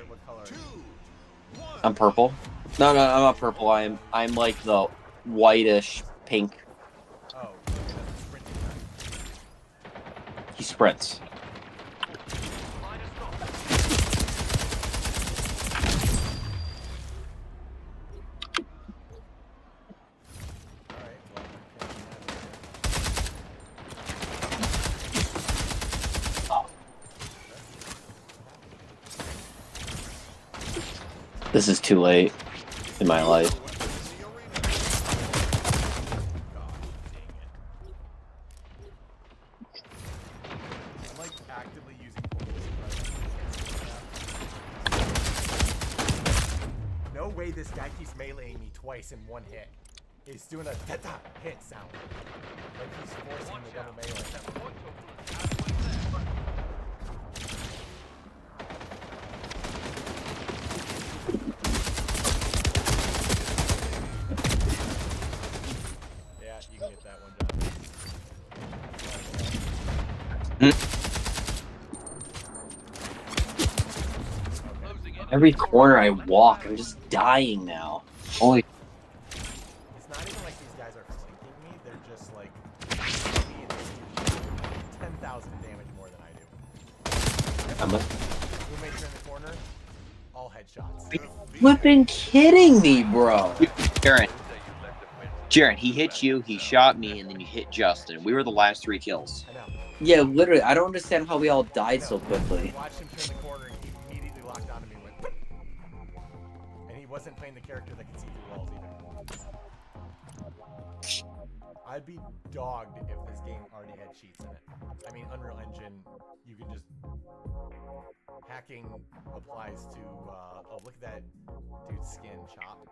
what color? 2, 1. I'm purple. No, I'm not purple. I'm like the whitish pink. Oh, okay, that's sprinting time. He sprints. This is too late in my life. I'm like actively using no way this guy keeps meleeing me twice in one hit. He's doing a ta-ta hit sound. Like he's forcing the double melee. Yeah, you can get that one done. Every corner I walk, I'm just dying now. Holy. It's not even like these guys are flanking me, they're just like 10,000 damage more than I do. I'm a... Roommate turn the corner, all headshots. Flipping kidding me, bro. Jaren, he hit you, he shot me, and then you hit Justin. We were the last 3 kills. I know. Yeah, literally, I don't understand how we all died so quickly. I watched him turn the corner and he immediately locked onto me and went and he wasn't playing the character that could see through walls either. I'd be dogged if this game already had cheats in it. I mean, Unreal Engine, you can just... Hacking applies to... oh, look at that dude's skin chopped.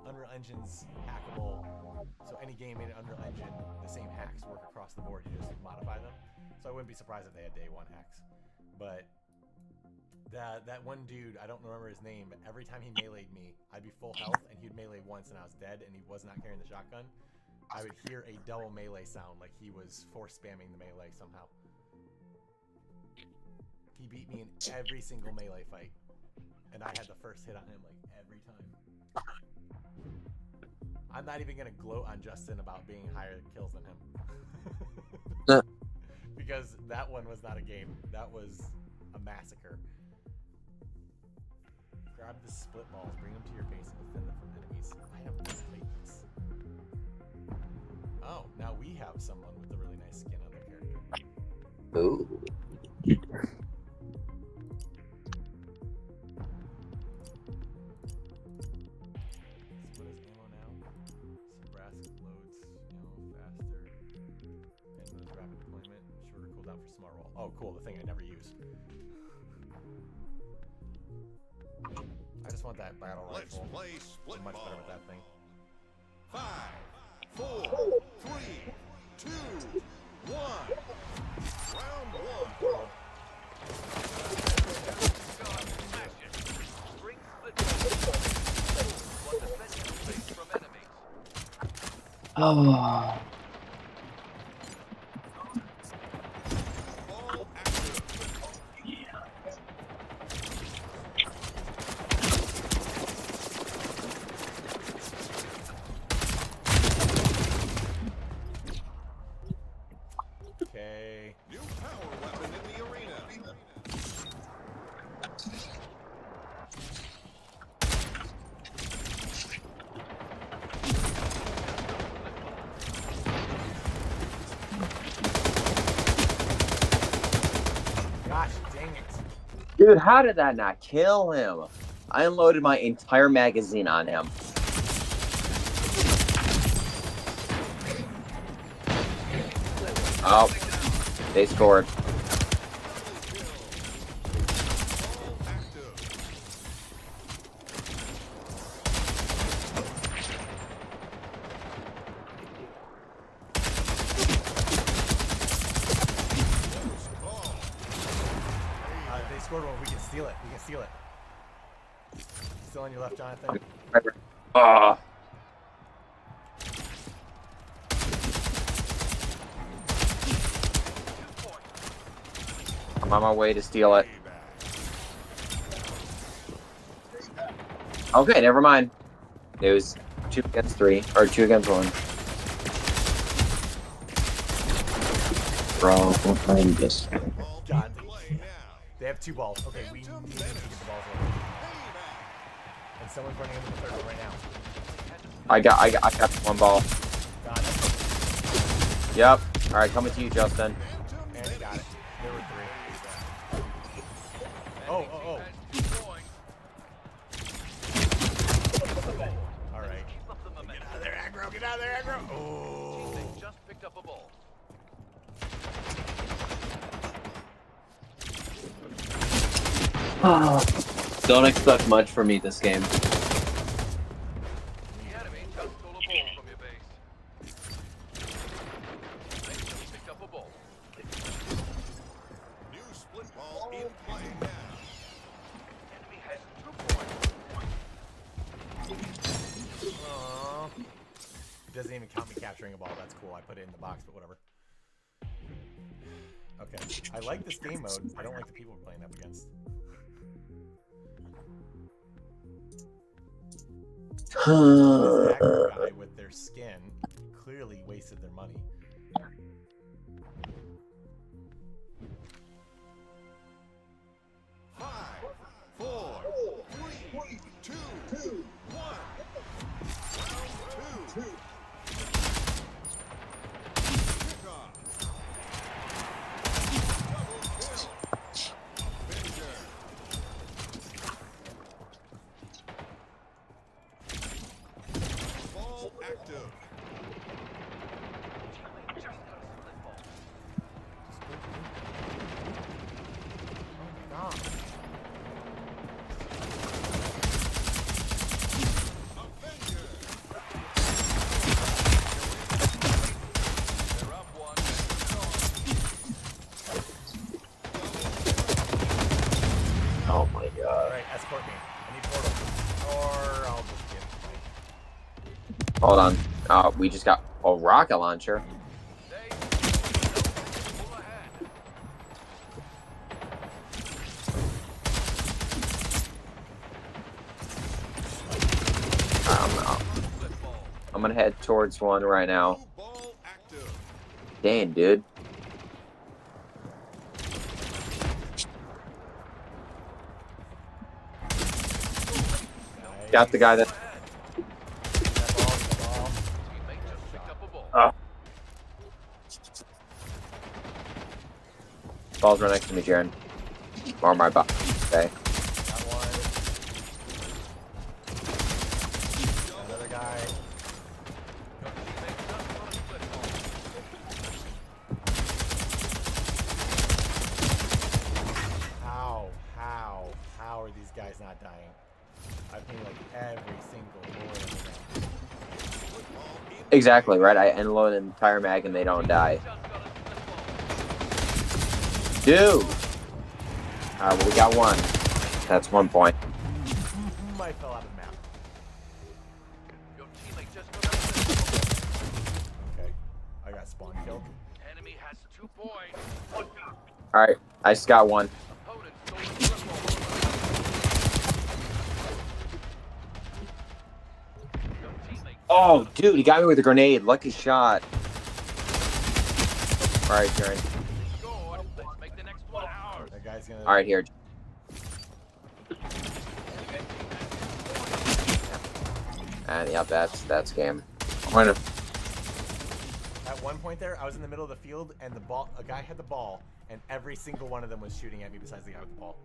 Unreal Engine's hackable, so any game made in Unreal Engine, the same hacks work across the board, you just modify them. So I wouldn't be surprised if they had day 1 hacks. But that one dude, I don't remember his name, but every time he meleeed me, I'd be full health, and he'd melee once and I was dead, and he was not carrying the shotgun. I would hear a double melee sound, like he was force spamming the melee somehow. He beat me in every single melee fight, and I had the first hit on him like every time. I'm not even gonna gloat on Justin about being higher kills than him. Because that one was not a game. That was a massacre. Grab the split balls, bring them to your base, and defend them from enemies. I have never played this. Oh, now we have someone with a really nice skin on their character. Ooh. Oh, cool, the thing I never use. I just want that battle Let's rifle. play split I'm much better ball. with that thing. 5, 4, 3, 2, 1. Round 1. Oh. Okay. New power weapon in the arena. Dude, how did that not kill him? I unloaded my entire magazine on him. Oh, they scored. They scored one. We can steal it. We can steal it. Still on your left, Jonathan. I'm on my way to steal it. Okay, never mind. It was 2 against 3, or 2 against 1. Bro, I'm just... God. They have 2 balls. Okay, we need to get the balls over. And someone's running into the third one right now. I got 1 ball. Got it. Yep. Alright, coming to you, Justin. And he got it. There were 3. Oh. Alright. Get out of there, aggro. Get out of there, aggro. Oh. They just picked up a ball. Don't expect much from me this game. The enemy just stole a ball from your base. They just picked up a ball. New split ball in play now. Enemy has 2 points. Aww. It doesn't even count me capturing a ball. That's cool. I put it in the box, but whatever. Okay. I like this game mode. I don't like the people we're playing up against. This hacker guy with their skin clearly wasted their money. Five, 4, 3, 2, 1. Round 2. Kickoff. Double kill. Avenger. Ball active. Oh my god. Alright, escort me. I need portal. Or I'll just get Hold on. We just got a rocket launcher. I'm gonna head towards one right now. Dang, dude. Got the guy that. Ball's right next to me, Jaren. Or my butt. Okay. another guy. How are these guys not dying? I've been like every single bullet in the Exactly, right? I unload an entire mag and they don't die. Dude! Alright, well, we got one. That's 1 point. I fell out of the map. Your teammate just got out. Okay. I got spawn killed. Enemy has 2 points. Alright, I just got one. Opponent stole the football. Oh, dude, he got me with a grenade. Lucky shot. Alright, Jaren. Let's make the next one ours. That guy's gonna. Alright, here. And yeah, that's game. I'm gonna. At one point there, I was in the middle of the field, and a guy had the ball, and every single one of them was shooting at me besides the guy with the ball.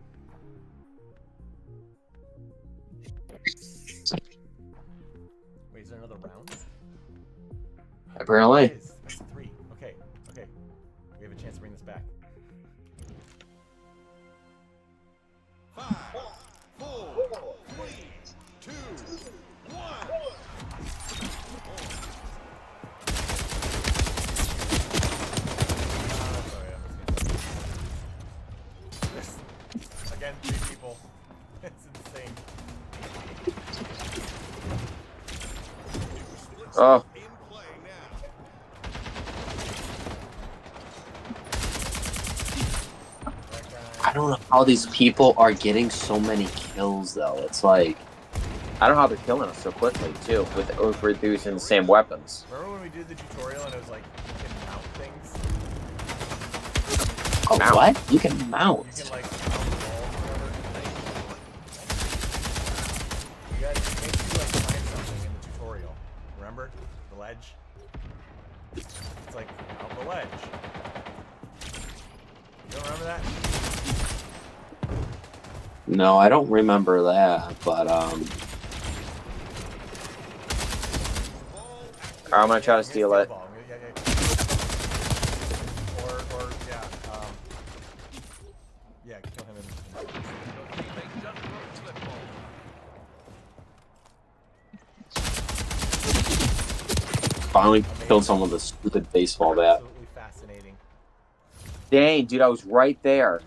Wait, is there another round? Apparently. It is. That's 3. Okay. Okay. We have a chance to bring this back. 5, 4, 3, 2, 1. Sorry, again, 3 people. It's insane. Oh. In play now. I don't know how these people are getting so many kills, though. It's like, I don't know how they're killing us so quickly, too, with we're using the same weapons. Remember when we did the tutorial and it was like, you can mount things? Oh, Mount. what? You can mount. You can like mount walls or whatever. You guys make you like find something in the tutorial. Remember? The ledge? It's like out the ledge. You don't remember that? No, I don't remember that, but I'm gonna try to steal it. Ball. Yeah. Or yeah, kill him in. Teammate just broke slip ball. Finally killed someone with a stupid baseball bat. Absolutely fascinating. Dang, dude, I was right there.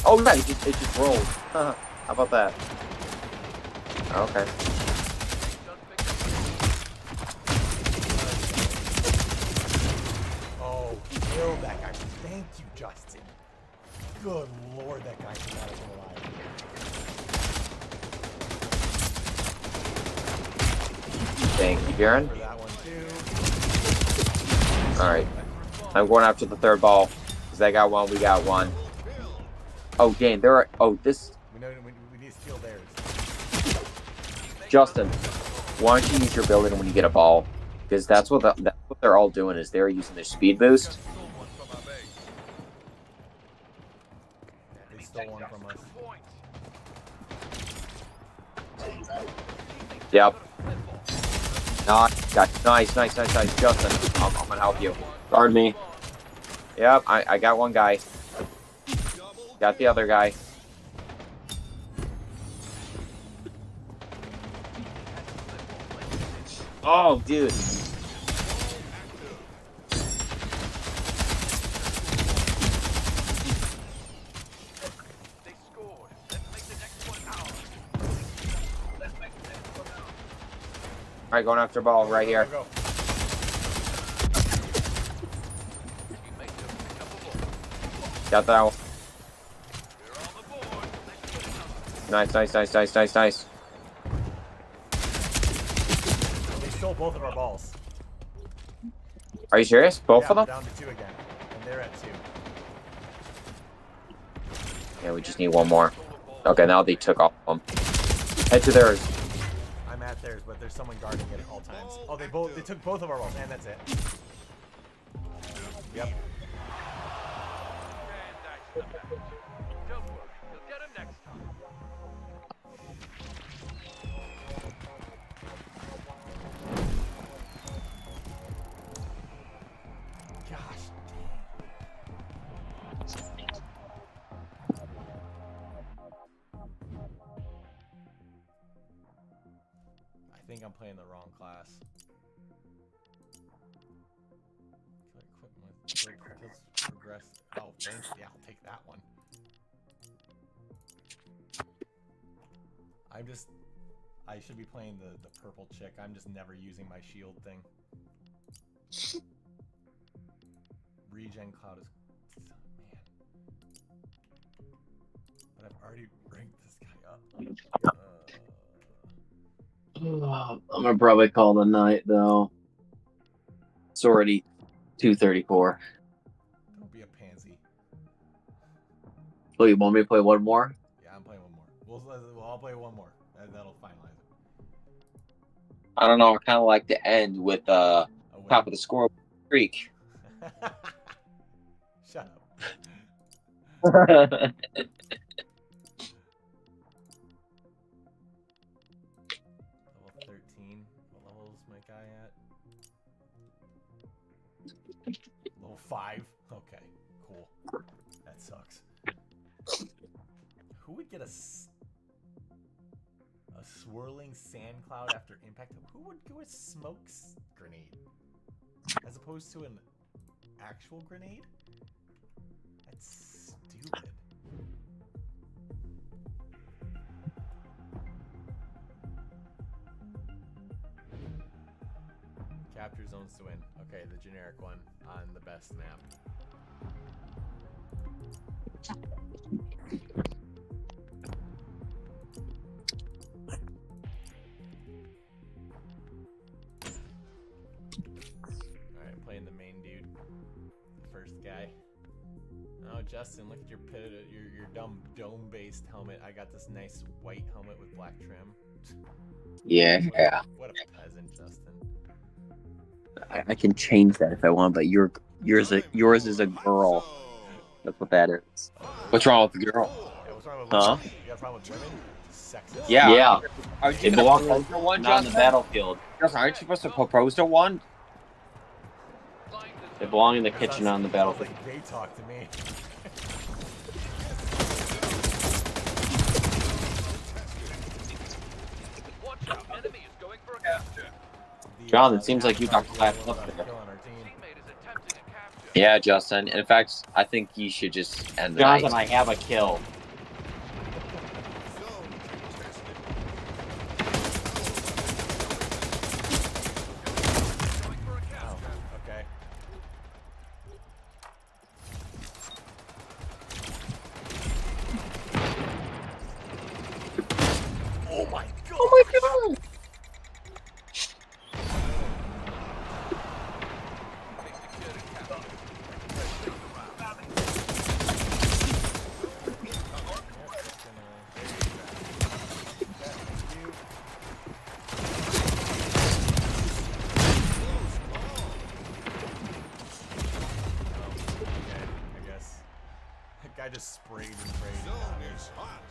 Oh yeah, it just rolled. How about that? Okay. Oh, kill that guy. Thank you, Justin. Good lord, that guy is not even alive. Thank you, Darren. For that one too. Alright. I'm going after the third ball. Because they got one, we got one. Oh, dang, there are... Oh, this... We know we need to steal theirs. Justin, why don't you use your building when you get a ball? Because that's what they're all doing, is they're using their speed boost. They stole one from us. Yep. Nice, Justin. I'm gonna help you. Guard me. Yep, I got one guy. Got the other guy. Oh, dude. All right, going after ball right here. Go. Got that one. Nice. They stole both of our balls. Are you serious? Both Yeah, of them? We're down to 2 again, and they're at 2. Yeah, we just need one more. Okay, now they took off them. Head to theirs. I'm at theirs, but there's someone guarding it at all times. Oh, they took both of our balls, and that's it. Yep. Don't worry, you'll get him next time. Gosh I think I'm playing the wrong class. Progress. Oh, thanks. Yeah, I'll take that one. I should be playing the purple chick. I'm just never using my shield thing. Regen cloud is... Man. But I've already ranked this guy up. I'm gonna probably call the night though. It's already 2:34. Don't be a pansy. Oh, you want me to play one more? Yeah, I'm playing one more. We'll all play one more. That'll finalize it. I don't know. I kind of like to end with top of the score streak. Shut up. 5? Okay, cool. That sucks. Who would get a swirling sand cloud after impact? Who would go a smoke grenade as opposed to an actual grenade? That's stupid. Capture zones to win. Okay, the generic one on the best map. Alright, playing the main dude. The first guy. Oh, Justin, look at your dumb dome-based helmet. I got this nice white helmet with black trim. Yeah. What a peasant, Justin. I can change that if I want, but yours is a girl. That's what that is. What's wrong with the girl? Yeah, what's wrong with Huh? women? You got a problem with women? Sexist? Yeah. Are They you gonna belong propose to one, not on the Justin? battlefield. Justin, aren't you supposed to propose to one? They belong in the kitchen on the battlefield. Like they talk to me. Watch out, enemy is going for a capture. John, it seems like you got clapped up there. Teammate is attempting a capture. Yeah, Justin. In fact, I think you should just end the Jonathan, night. I have a kill. Oh, okay. Oh my god! Oh my god! I guess. That guy just sprayed and prayed. Zone is hot.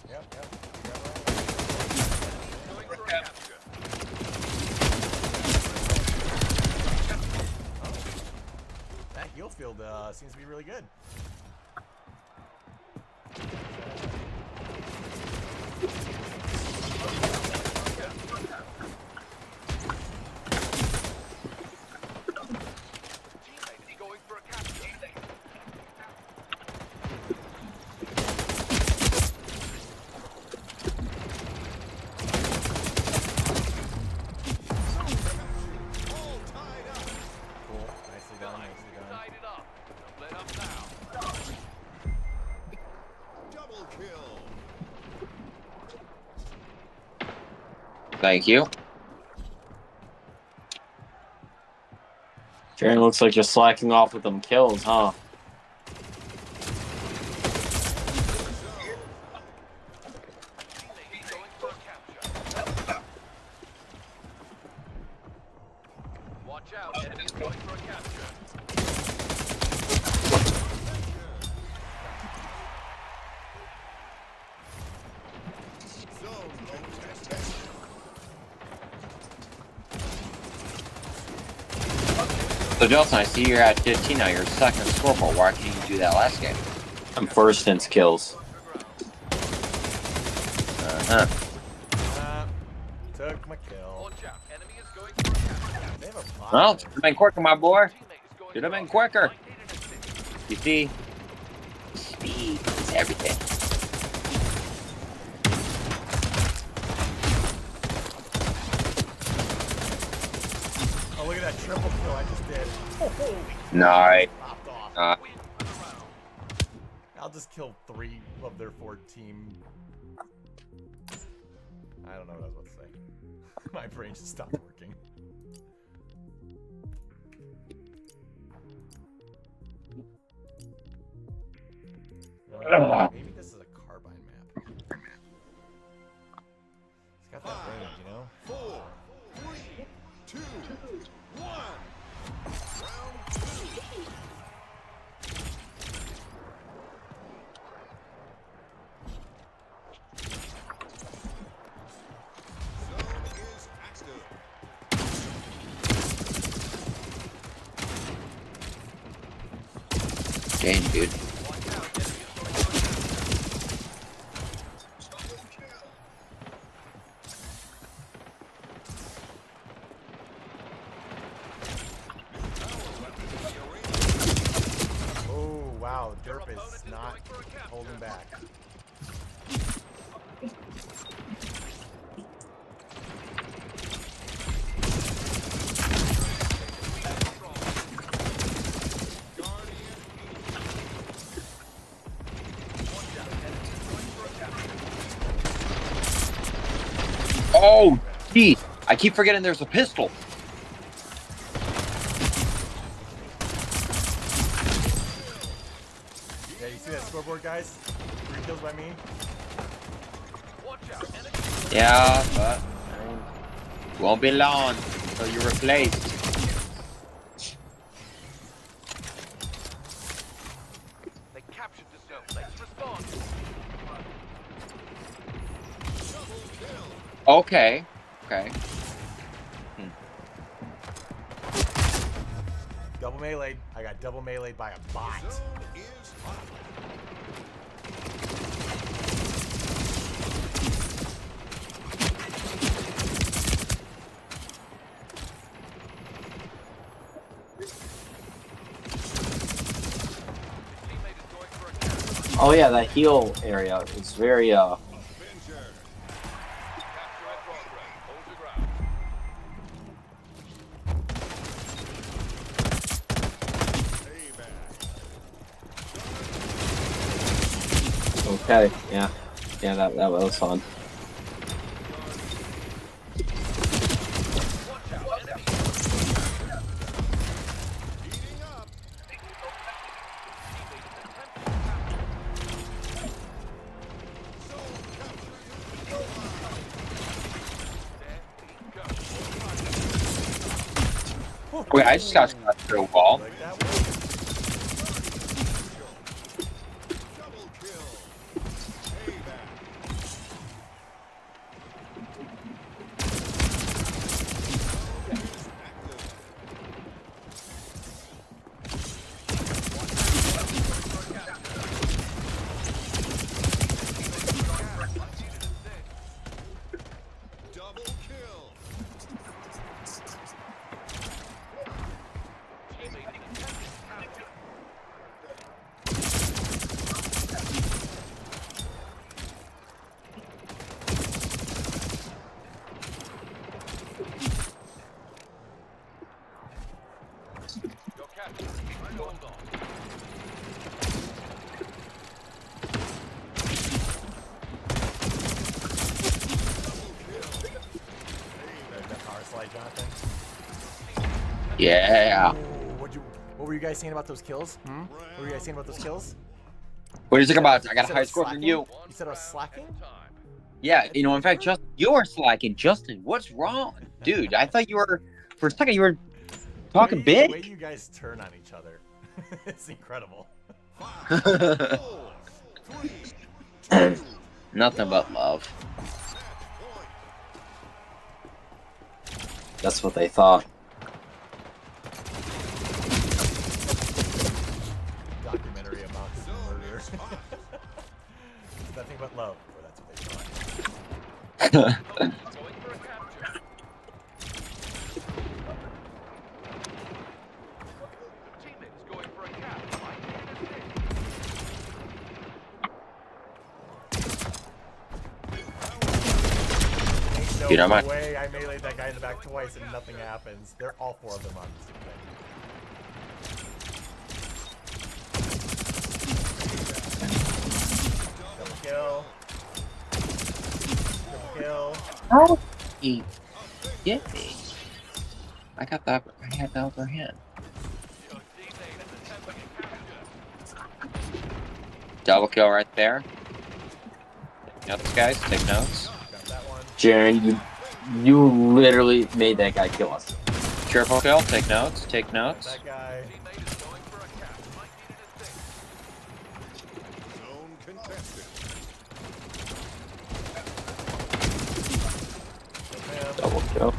Yep. Going for a capture. That heal field seems to be really good. Teammate is going for a capture. All tied up. Cool. Nicely done. Tied it up. Don't let up now. Double kill. Thank you. Jaren looks like you're slacking off with them kills, huh? Teammate is going for a capture. Watch out, enemy is going for a capture. Zone contested. So, Justin, I see you're at 15 now. You're second in scoreboard. Why can't you do that last game? I'm first in kills. Took my kill. Watch out, enemy is going for a capture. They have a bot Well, there. should have been quicker, my boy. Teammate is going Should have for been a quicker. Might need an assist. You see, speed is everything. Oh, look at that triple kill I just did. Oh, holy Nice. popped off. Win for the round. I'll just kill 3 of their 4 team. I don't know what I was about to say. My brain just stopped working. Maybe this is a carbine map. It's got that range, you know? 4, 3, 2, 1. Round 2. game, dude. Oh, wow. Derp is not holding back. Oh, geez. I keep forgetting there's a pistol. Yeah, you see that scoreboard, guys? 3 kills by me. Yeah, but won't be long until you're replaced. They captured the zone. Let's respond. Okay. Okay. Double melee. I got double meleeed by a bot. Oh yeah, that heal area is very Okay, yeah. Yeah, that was fun. Wait, I just got shot through a wall. Yeah. What were you guys saying about those kills? What were you guys saying about those kills? What do you think about? I got a higher score than you. You said I was slacking? Yeah, you know, in fact, Justin, you are slacking. Justin, what's wrong? Dude, I thought you were, for a second, you were talking big. The way you guys turn on each other. It's incredible. Nothing but love. That's what they thought. Documentary about his murder. Nothing but love. Well, that's what they thought. Dude, I'm No way I meleeed that guy in the back twice and nothing happens. They're all 4 of them on this thing. Double kill. Triple kill. How he get me? I got that. I had the upper hand. Double kill right there. Take notes, guys. Take notes. Jaren, you literally made that guy kill us. Triple kill. Take notes. Take notes. That guy. Double kill.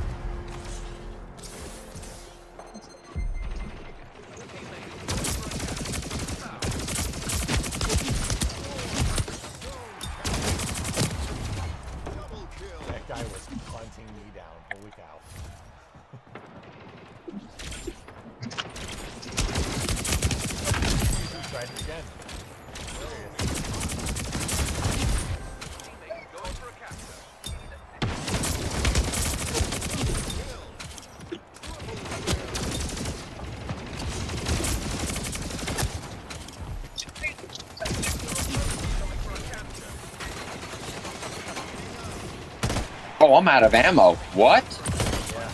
Oh, I'm out of ammo. What? Yeah.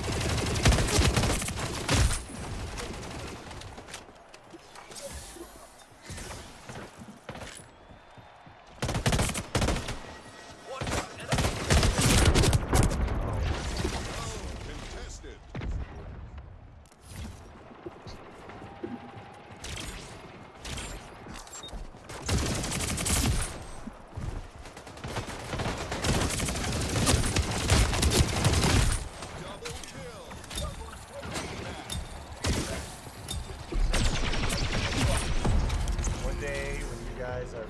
Contested. Double kill. One day when you guys are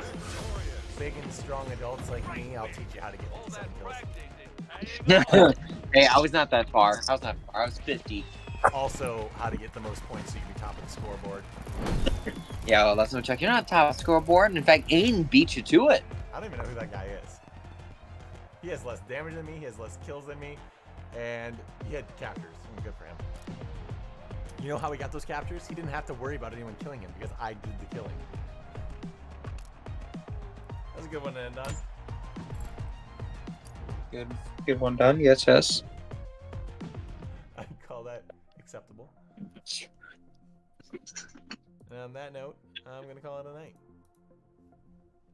big and strong adults like me, I'll teach you how to get 57 kills. Hey, I was not that far. I was not far. I was 50. Also, how to get the most points so you can be top of the scoreboard. Yeah, well, that's no check. You're not top of the scoreboard. And in fact, Aiden beat you to it. I don't even know who that guy is. He has less damage than me, he has less kills than me, and he had captures. Good for him. You know how he got those captures? He didn't have to worry about anyone killing him because I did the killing. That was a good one to end on. Good one done. Yes, yes. I'd call that acceptable. And on that note, I'm going to call it a night.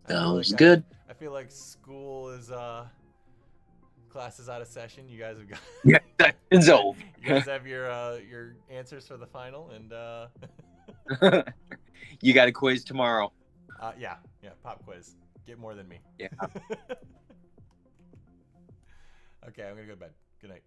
That was good. I feel like school is, class is out of session. You guys have got... Yeah, it's over. You guys have your answers for the final, and... You got a quiz tomorrow. Yeah, pop quiz. Get more than me. Yeah. Okay, I'm going to go to bed. Good night.